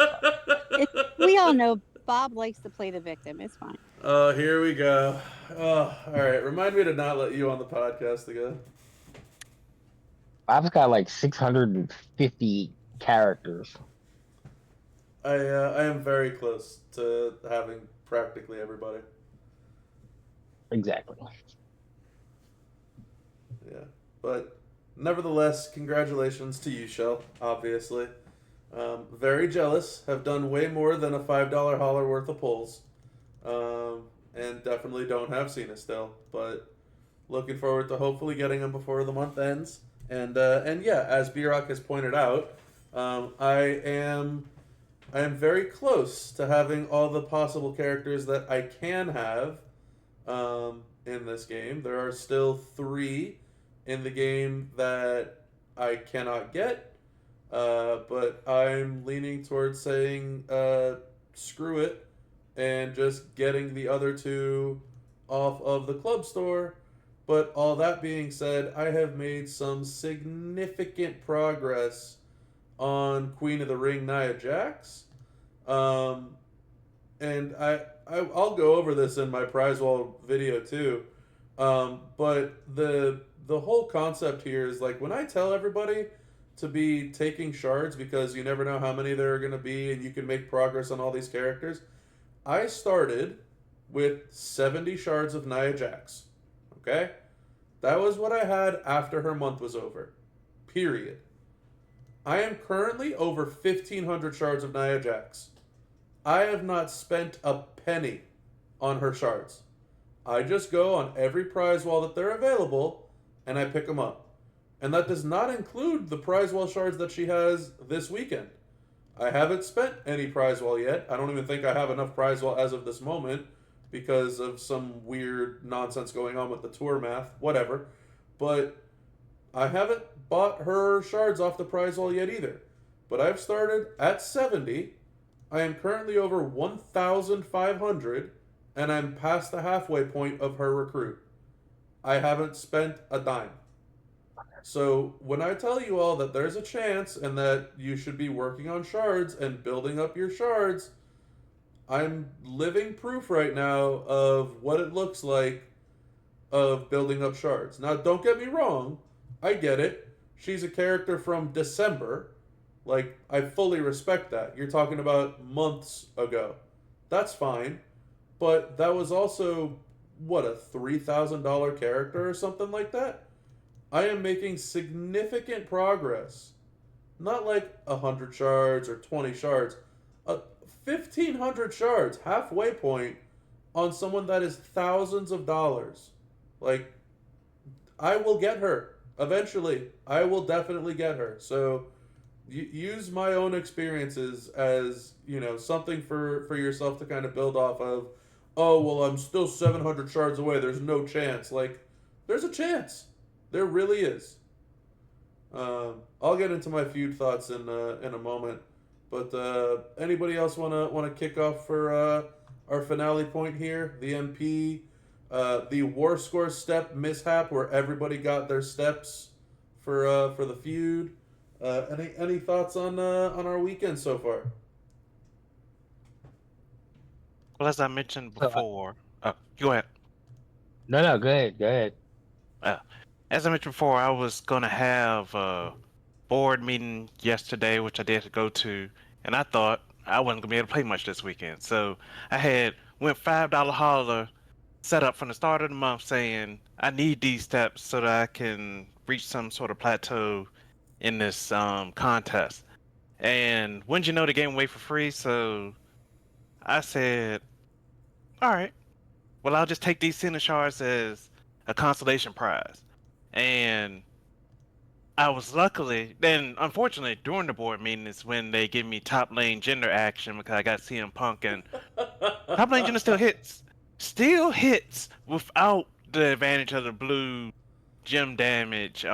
Speaker 5: We all know Bob likes to play the victim. It's fine.
Speaker 1: Oh, here we go. Oh, all right. Remind me to not let you on the podcast again.
Speaker 2: Bob's got like 650 characters.
Speaker 1: I am very close to having practically everybody.
Speaker 2: Exactly.
Speaker 1: Yeah, but nevertheless, congratulations to you, Shell. Obviously, very jealous. Have done way more than a $5 hauler worth of pulls, and definitely don't have Cena still. But looking forward to hopefully getting him before the month ends. And yeah, as B-Rock has pointed out, I am very close to having all the possible characters that I can have in this game. There are still 3 in the game that I cannot get, but I'm leaning towards saying screw it and just getting the other 2 off of the club store. But all that being said, I have made some significant progress on Queen of the Ring Nia Jax. And I'll go over this in my prize wall video too. But the whole concept here is like when I tell everybody to be taking shards because you never know how many there are going to be and you can make progress on all these characters. I started with 70 shards of Nia Jax. Okay? That was what I had after her month was over. Period. I am currently over 1,500 shards of Nia Jax. I have not spent a penny on her shards. I just go on every prize wall that they're available, and I pick them up. And that does not include the prize wall shards that she has this weekend. I haven't spent any prize wall yet. I don't even think I have enough prize wall as of this moment because of some weird nonsense going on with the tour math, whatever. But I haven't bought her shards off the prize wall yet either. But I've started at 70. I am currently over 1,500, and I'm past the halfway point of her recruit. I haven't spent a dime. So when I tell you all that there's a chance and that you should be working on shards and building up your shards, I'm living proof right now of what it looks like of building up shards. Now, don't get me wrong. I get it. She's a character from December. Like, I fully respect that. You're talking about months ago. That's fine. But that was also, what, a $3,000 character or something like that? I am making significant progress. Not like 100 shards or 20 shards. 1,500 shards, halfway point, on someone that is thousands of dollars. Like, I will get her. Eventually. I will definitely get her. So, use my own experiences as, something for yourself to kind of build off of. Oh, well, I'm still 700 shards away. There's no chance. Like, there's a chance. There really is. I'll get into my feud thoughts in a moment. But anybody else want to kick off for our finale point here? The MP, the War Score step mishap where everybody got their steps for the feud. Any thoughts on our weekend so far?
Speaker 6: Well, as I mentioned before, go ahead.
Speaker 2: No, go ahead.
Speaker 6: As I mentioned before, I was going to have a board meeting yesterday, which I did go to, and I thought I wasn't going to be able to play much this weekend. So I went $5 hauler set up from the start of the month saying I need these steps so that I can reach some sort of plateau in this contest. And wouldn't you know, the game away for free, so I said, all right, well, I'll just take these Cena shards as a consolation prize. And I was luckily, then unfortunately during the board meeting is when they give me top lane gender action because I got CM Punk and top lane gender still hits without the advantage of the blue gem damage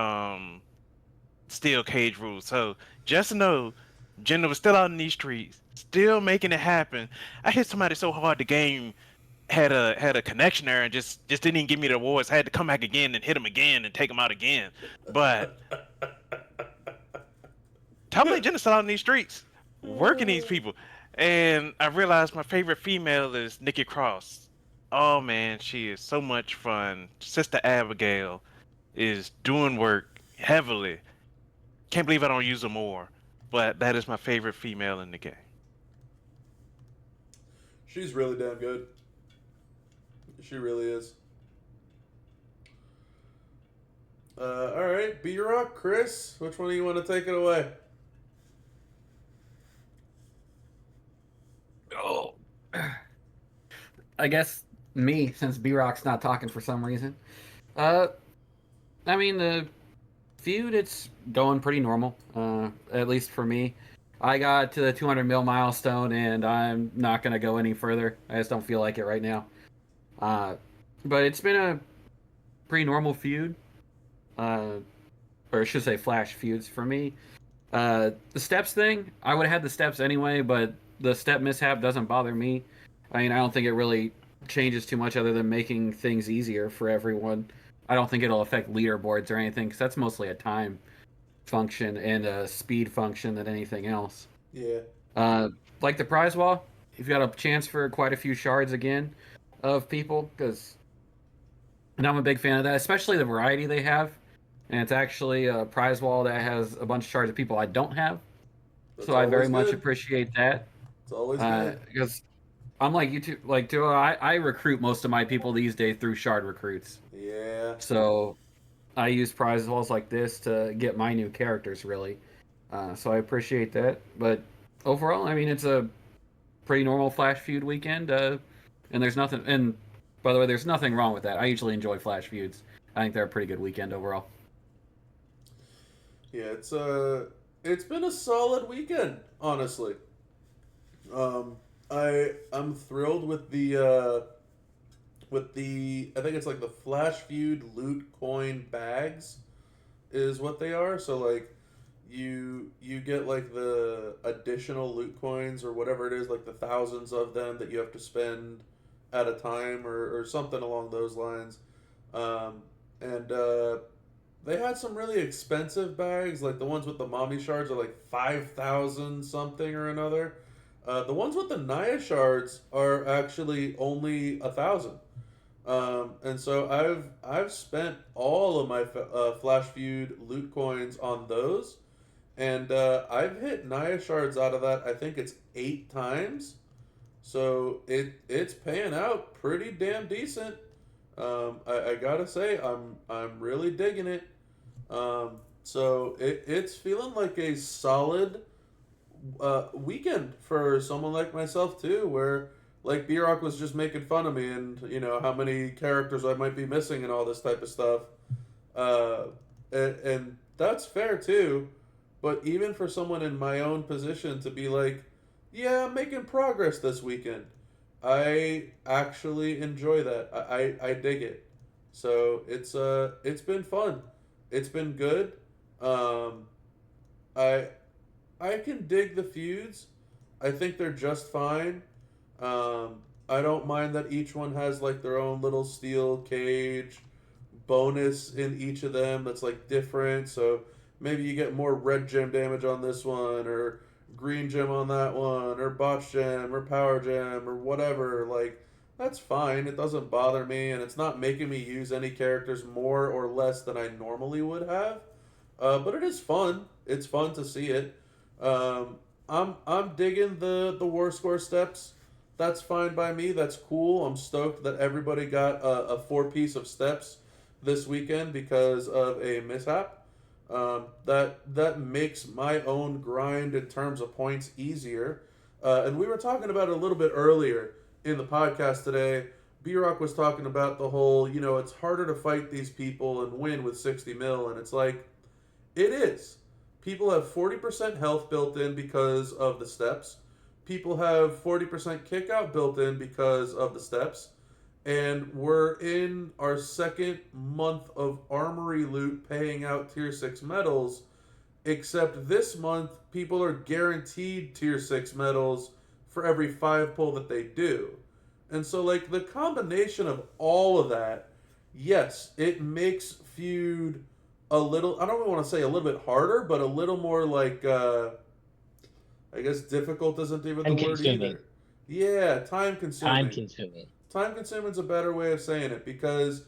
Speaker 6: steel cage rules. So just know Jinder was still out in these streets, still making it happen. I hit somebody so hard the game had a connection error and just didn't even give me the awards. I had to come back again and hit him again and take him out again. But top lane Jinder still out in these streets, working these people. And I realized my favorite female is Nikki Cross. Oh man, she is so much fun. Sister Abigail is doing work heavily. Can't believe I don't use her more, but that is my favorite female in the game.
Speaker 1: She's really damn good. She really is. All right, B-Rock, Chris, which one do you want to take it away?
Speaker 4: Oh, I guess me, since B-Rock's not talking for some reason. I mean, the feud, it's going pretty normal, at least for me. I got to the 200 mil milestone, and I'm not going to go any further. I just don't feel like it right now. But it's been a pretty normal feud. Or I should say flash feuds for me. The steps thing, I would have had the steps anyway, but the step mishap doesn't bother me. I mean, I don't think it really changes too much other than making things easier for everyone. I don't think it'll affect leaderboards or anything, because that's mostly a time function and a speed function than anything else.
Speaker 1: Yeah.
Speaker 4: Like the prize wall, you've got a chance for quite a few shards again of people, and I'm a big fan of that, especially the variety they have. And it's actually a prize wall that has a bunch of shards of people I don't have.
Speaker 1: That's
Speaker 4: so I very
Speaker 1: always
Speaker 4: much
Speaker 1: good.
Speaker 4: Appreciate that.
Speaker 1: It's always good.
Speaker 4: Because I'm like you two, like Duo, I recruit most of my people these days through shard recruits.
Speaker 1: Yeah.
Speaker 4: So I use prize walls like this to get my new characters, really. So I appreciate that. But overall, I mean, it's a pretty normal Flash feud weekend. And there's nothing. And by the way, there's nothing wrong with that. I usually enjoy Flash feuds. I think they're a pretty good weekend overall.
Speaker 1: Yeah, it's been a solid weekend, honestly. I'm thrilled with the I think it's like the Flash Feud loot coin bags is what they are. So like you get like the additional loot coins or whatever it is, like the thousands of them that you have to spend at a time or something along those lines. They had some really expensive bags, like the ones with the mommy shards are like 5,000 something or another. The ones with the Naya shards are actually only 1,000. And so I've spent all of my Flash Feud loot coins on those, and I've hit Naya shards out of that. I think it's 8 times, so it's paying out pretty damn decent. I gotta say I'm really digging it. So it's feeling like a solid weekend for someone like myself too, where like B-Rock was just making fun of me and you know how many characters I might be missing and all this type of stuff, and that's fair too. But even for someone in my own position to be like, yeah, I'm making progress this weekend, I actually enjoy that. I dig it. So it's been fun. It's been good. I can dig the feuds. I think they're just fine. I don't mind that each one has like their own little steel cage bonus in each of them that's like different. So maybe you get more red gem damage on this one, or green gem on that one, or botch gem, or power gem, or whatever. Like, that's fine. It doesn't bother me, and it's not making me use any characters more or less than I normally would have. But it is fun. It's fun to see it. I'm digging the war score steps. That's fine by me. That's cool. I'm stoked that everybody got a 4-piece of steps this weekend because of a mishap. That makes my own grind in terms of points easier. And we were talking about it a little bit earlier in the podcast today. B-Rock was talking about the whole, it's harder to fight these people and win with 60 mil. And it's like, It is. People have 40% health built in because of the steps. People have 40% kick out built in because of the steps. And we're in our second month of Armory loot paying out tier 6 medals. Except this month, people are guaranteed tier 6 medals for every 5 pull that they do. And so, like, the combination of all of that, yes, it makes Feud a little, I don't even want to say a little bit harder, but a little more like, I guess difficult isn't even the word either. Yeah, time consuming. Time consuming is a better way of saying it, because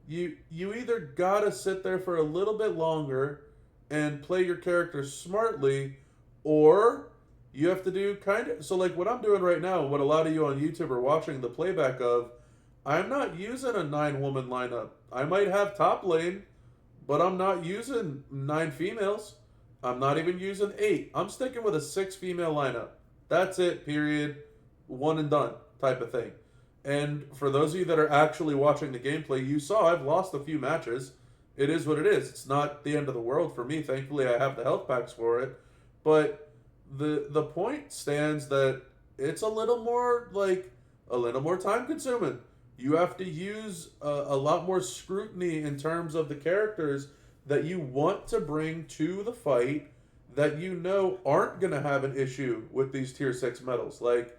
Speaker 1: you either gotta sit there for a little bit longer and play your character smartly, or you have to do kind of, so like what I'm doing right now, what a lot of you on YouTube are watching the playback of, I'm not using a 9-woman lineup. I might have top lane, but I'm not using 9 females. I'm not even using 8. I'm sticking with a 6 female lineup. That's it, period. One and done type of thing. And for those of you that are actually watching the gameplay, you saw I've lost a few matches. It is what it is. It's not the end of the world for me. Thankfully, I have the health packs for it. But the point stands that it's a little more time consuming. You have to use a lot more scrutiny in terms of the characters that you want to bring to the fight that you know aren't going to have an issue with these tier 6 medals. Like,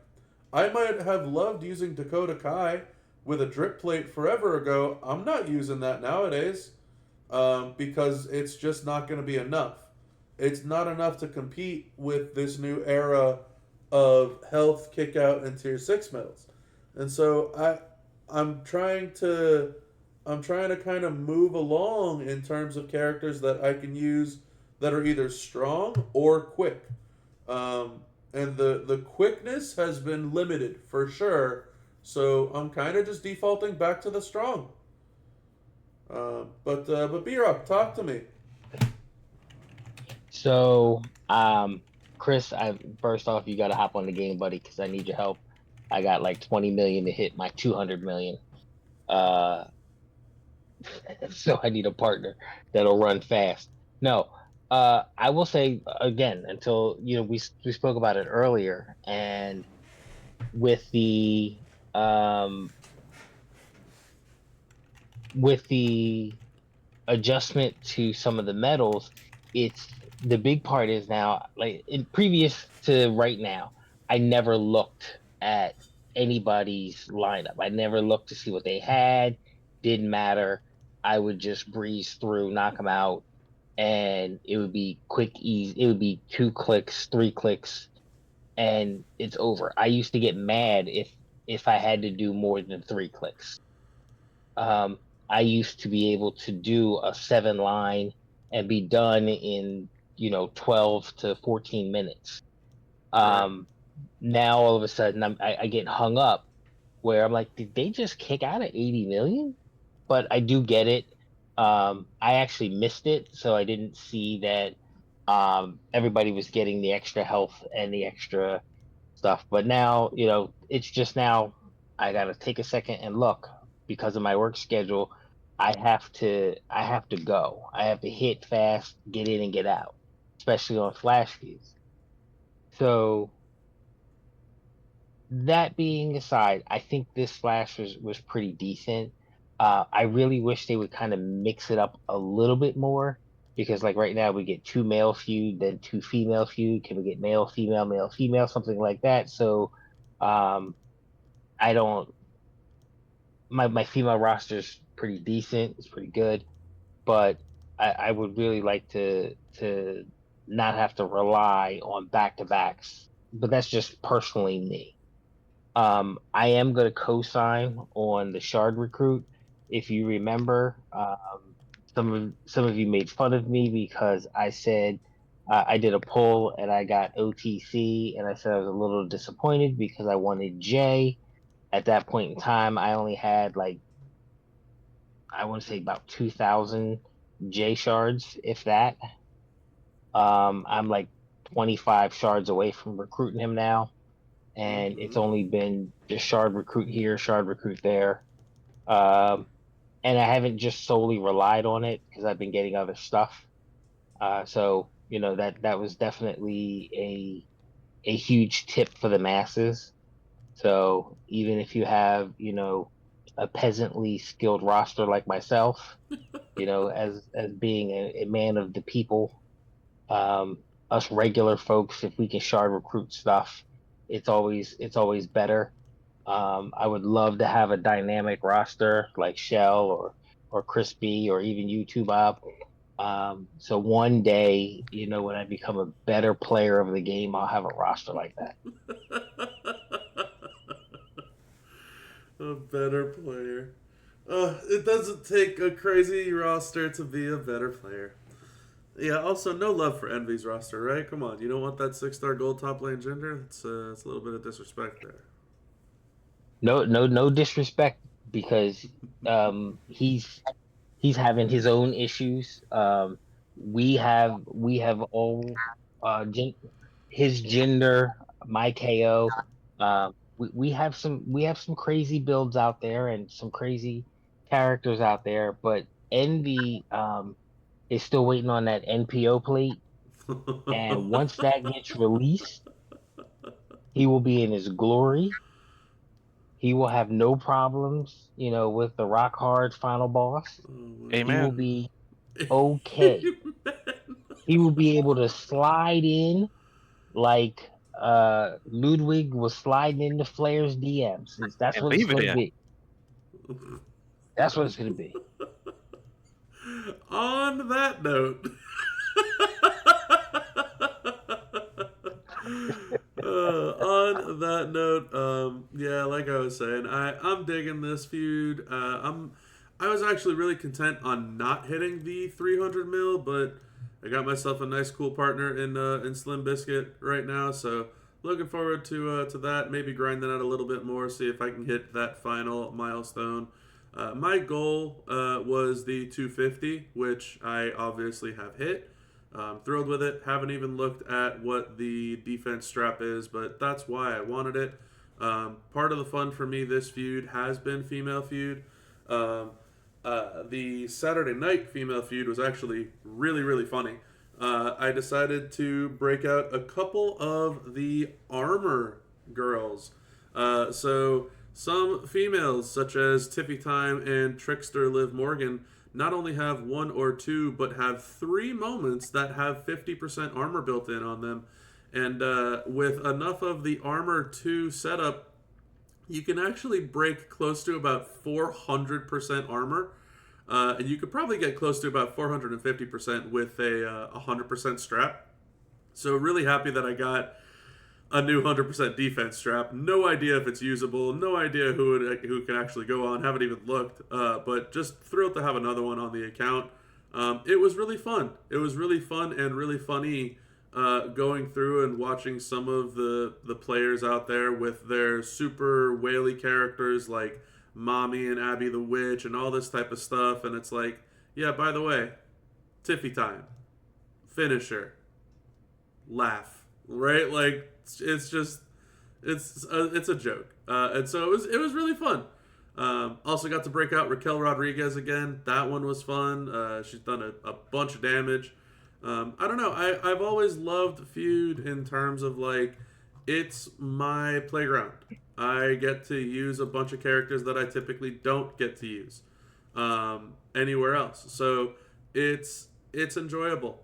Speaker 1: I might have loved using Dakota Kai with a drip plate forever ago. I'm not using that nowadays because it's just not going to be enough. It's not enough to compete with this new era of health, kick out, and tier 6 medals. And so I'm trying to kind of move along in terms of characters that I can use that are either strong or quick. And the quickness has been limited for sure. So I'm kind of just defaulting back to the strong. But B-Rock, talk to me.
Speaker 2: So, Chris, first off, you got to hop on the game, buddy, because I need your help. I got like 20 million to hit my 200 million. So I need a partner that'll run fast. No, I will say again, until we spoke about it earlier, and with the adjustment to some of the medals, it's the big part is now, like in previous to right now, I never looked at anybody's lineup. I never looked to see what they had. Didn't matter. I would just breeze through, knock them out, and it would be quick, easy. It would be 2 clicks, 3 clicks, and it's over. I used to get mad if I had to do more than 3 clicks. I used to be able to do a 7 line and be done in 12 to 14 minutes. Now all of a sudden I get hung up where I'm like, did they just kick out at 80 million? But I do get it. I actually missed it, so I didn't see that everybody was getting the extra health and the extra stuff. But now, it's just now I gotta take a second and look because of my work schedule. I have to go. I have to hit fast, get in and get out, especially on flash feeds. So that being aside, I think this flash was pretty decent. I really wish they would kind of mix it up a little bit more, because like right now we get 2 male feud, then 2 female feud. Can we get male, female, something like that? So I don't. My female roster's pretty decent. It's pretty good, but I would really like to not have to rely on back-to-backs. But that's just personally me. I am going to co-sign on the Shard recruit. If you remember, some of you made fun of me because I said I did a poll and I got OTC, and I said I was a little disappointed because I wanted J. At that point in time, I only had I want to say about 2,000 J shards, if that. I'm like 25 shards away from recruiting him now, and it's only been just shard recruit here, shard recruit there. And I haven't just solely relied on it because I've been getting other stuff. So that was definitely a huge tip for the masses. So even if you have a peasantly skilled roster like myself, as being a man of the people, us regular folks, if we can shard recruit stuff, it's always better. I would love to have a dynamic roster like Shell or Crispy or even YouTube Bob. So one day, when I become a better player of the game, I'll have a roster like that.
Speaker 1: A better player. It doesn't take a crazy roster to be a better player. Yeah, also, no love for Envy's roster, right? Come on, you don't want that 6-star gold top lane Ginger? It's a little bit of disrespect there.
Speaker 2: No disrespect, because he's having his own issues. We have all his gender, my KO. We have some crazy builds out there and some crazy characters out there, but Envy is still waiting on that NPO plate, and once that gets released, he will be in his glory. He will have no problems, with the rock hard final boss. He will
Speaker 6: Amen.
Speaker 2: be okay. He will be able to slide in like Ludwig was sliding into Flair's DMs. That's
Speaker 6: And
Speaker 2: what it's
Speaker 6: leave it
Speaker 2: going to
Speaker 6: in.
Speaker 2: be. That's what it's going to be.
Speaker 1: On that note, on that note, yeah, like I was saying, I'm digging this feud. I was actually really content on not hitting the 300 mil, but I got myself a nice, cool partner in Slim Biscuit right now, so looking forward to that. Maybe grind that out a little bit more, see if I can hit that final milestone. My goal was the 250, which I obviously have hit. Thrilled with it. Haven't even looked at what the defense strap is, but that's why I wanted it. Part of the fun for me this feud has been female feud. The Saturday night female feud was actually really, really funny. I decided to break out a couple of the armor girls. So some females, such as Tiffy Time and Trickster Liv Morgan, not only have one or two, but have 3 moments that have 50% armor built in on them. And with enough of the armor 2 setup, you can actually break close to about 400% armor. And you could probably get close to about 450% with a 100% strap. So really happy that I got a new 100% defense strap. No idea if it's usable. No idea who can actually go on. Haven't even looked. But just thrilled to have another one on the account. It was really fun. It was really fun and really funny going through and watching some of the players out there with their super whaley characters like Mommy and Abby the Witch and all this type of stuff. And it's like, yeah, by the way, Tiffy Time, finisher, laugh, right? Like, it's just it's a joke, and so it was really fun. Also got to break out Raquel Rodriguez again. That one was fun. She's done a bunch of damage. I don't know. I've always loved Feud in terms of like it's my playground. I get to use a bunch of characters that I typically don't get to use anywhere else. So it's enjoyable.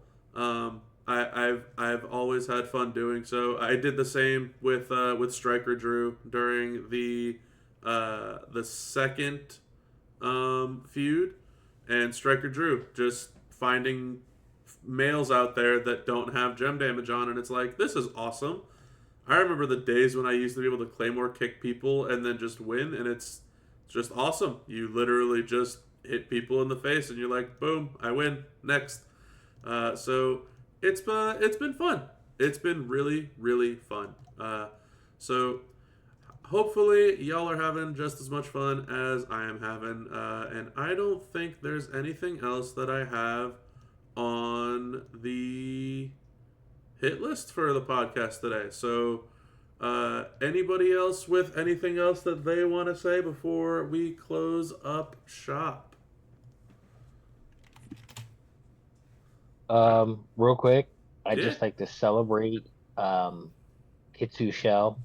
Speaker 1: I've always had fun doing so. I did the same with Striker Drew during the second feud, and Striker Drew just finding males out there that don't have gem damage on, and it's like, this is awesome. I remember the days when I used to be able to Claymore kick people and then just win, and it's just awesome. You literally just hit people in the face, and you're like, boom, I win. Next. So it's been fun. It's been really, really fun. So hopefully y'all are having just as much fun as I am having. And I don't think there's anything else that I have on the hit list for the podcast today. So anybody else with anything else that they want to say before we close up shop?
Speaker 2: Real quick, I'd
Speaker 1: Yeah.
Speaker 2: just like to celebrate Hitsu Shell.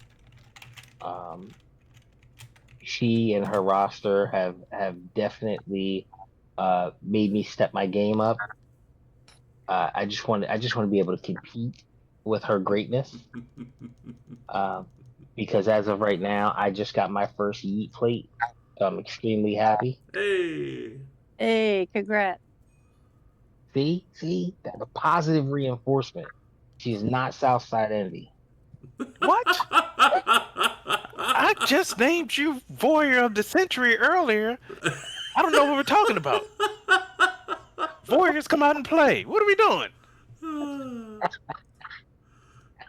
Speaker 2: She and her roster have definitely made me step my game up. I just want to be able to compete with her greatness. Because as of right now, I just got my first Yeet plate. So I'm extremely happy.
Speaker 5: Hey, congrats.
Speaker 2: See, that's a positive reinforcement. She's not Southside Envy.
Speaker 6: What? I just named you Warrior of the Century earlier. I don't know what we're talking about. Warriors come out and play. What are we doing?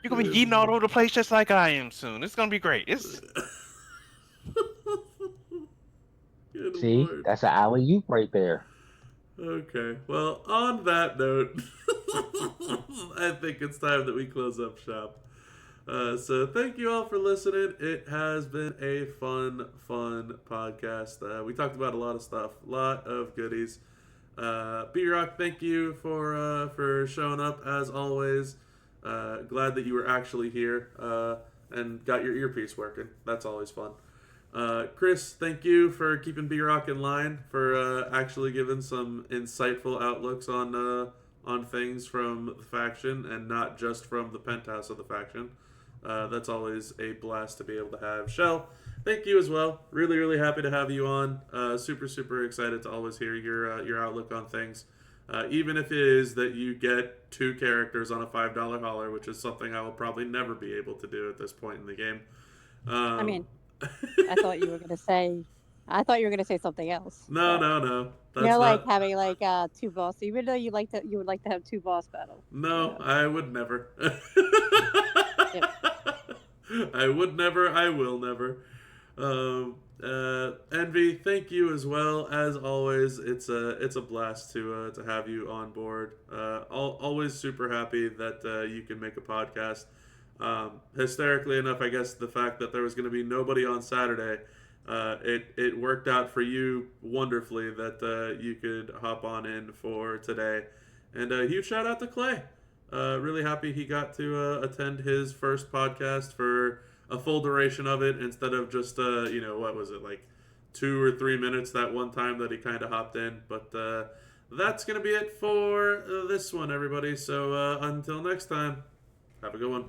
Speaker 6: You're gonna be yeeting all over the place just like I am soon. It's gonna be great.
Speaker 2: See, that's an alley-oop right there.
Speaker 1: Okay, well, on that note, I think it's time that we close up shop. So thank you all for listening. It has been a fun podcast. We talked about a lot of stuff, a lot of goodies. B-Rock, thank you for showing up as always. Glad that you were actually here and got your earpiece working. That's always fun. Chris, thank you for keeping B-Rock in line, for actually giving some insightful outlooks on things from the faction and not just from the penthouse of the faction. That's always a blast to be able to have. Shell, thank you as well. Really happy to have you on. Super excited to always hear your outlook on things. Even if it is that you get 2 characters on a $5 hauler, which is something I will probably never be able to do at this point in the game.
Speaker 5: I mean, I thought you were gonna say something else.
Speaker 1: No.
Speaker 5: That's like having 2 boss. Even though you would like to have 2 boss battles.
Speaker 1: No, I would never.
Speaker 5: Yep.
Speaker 1: I would never. I will never. Envy, thank you as well. As always, it's a blast to have you on board. Always super happy that you can make a podcast. Hysterically enough, I guess the fact that there was going to be nobody on Saturday, it worked out for you wonderfully that you could hop on in for today. And a huge shout out to Clay. Really happy he got to attend his first podcast for a full duration of it instead of just what was it, like 2 or 3 minutes that one time that he kind of hopped in. But that's gonna be it for this one, everybody. So until next time, have a good one.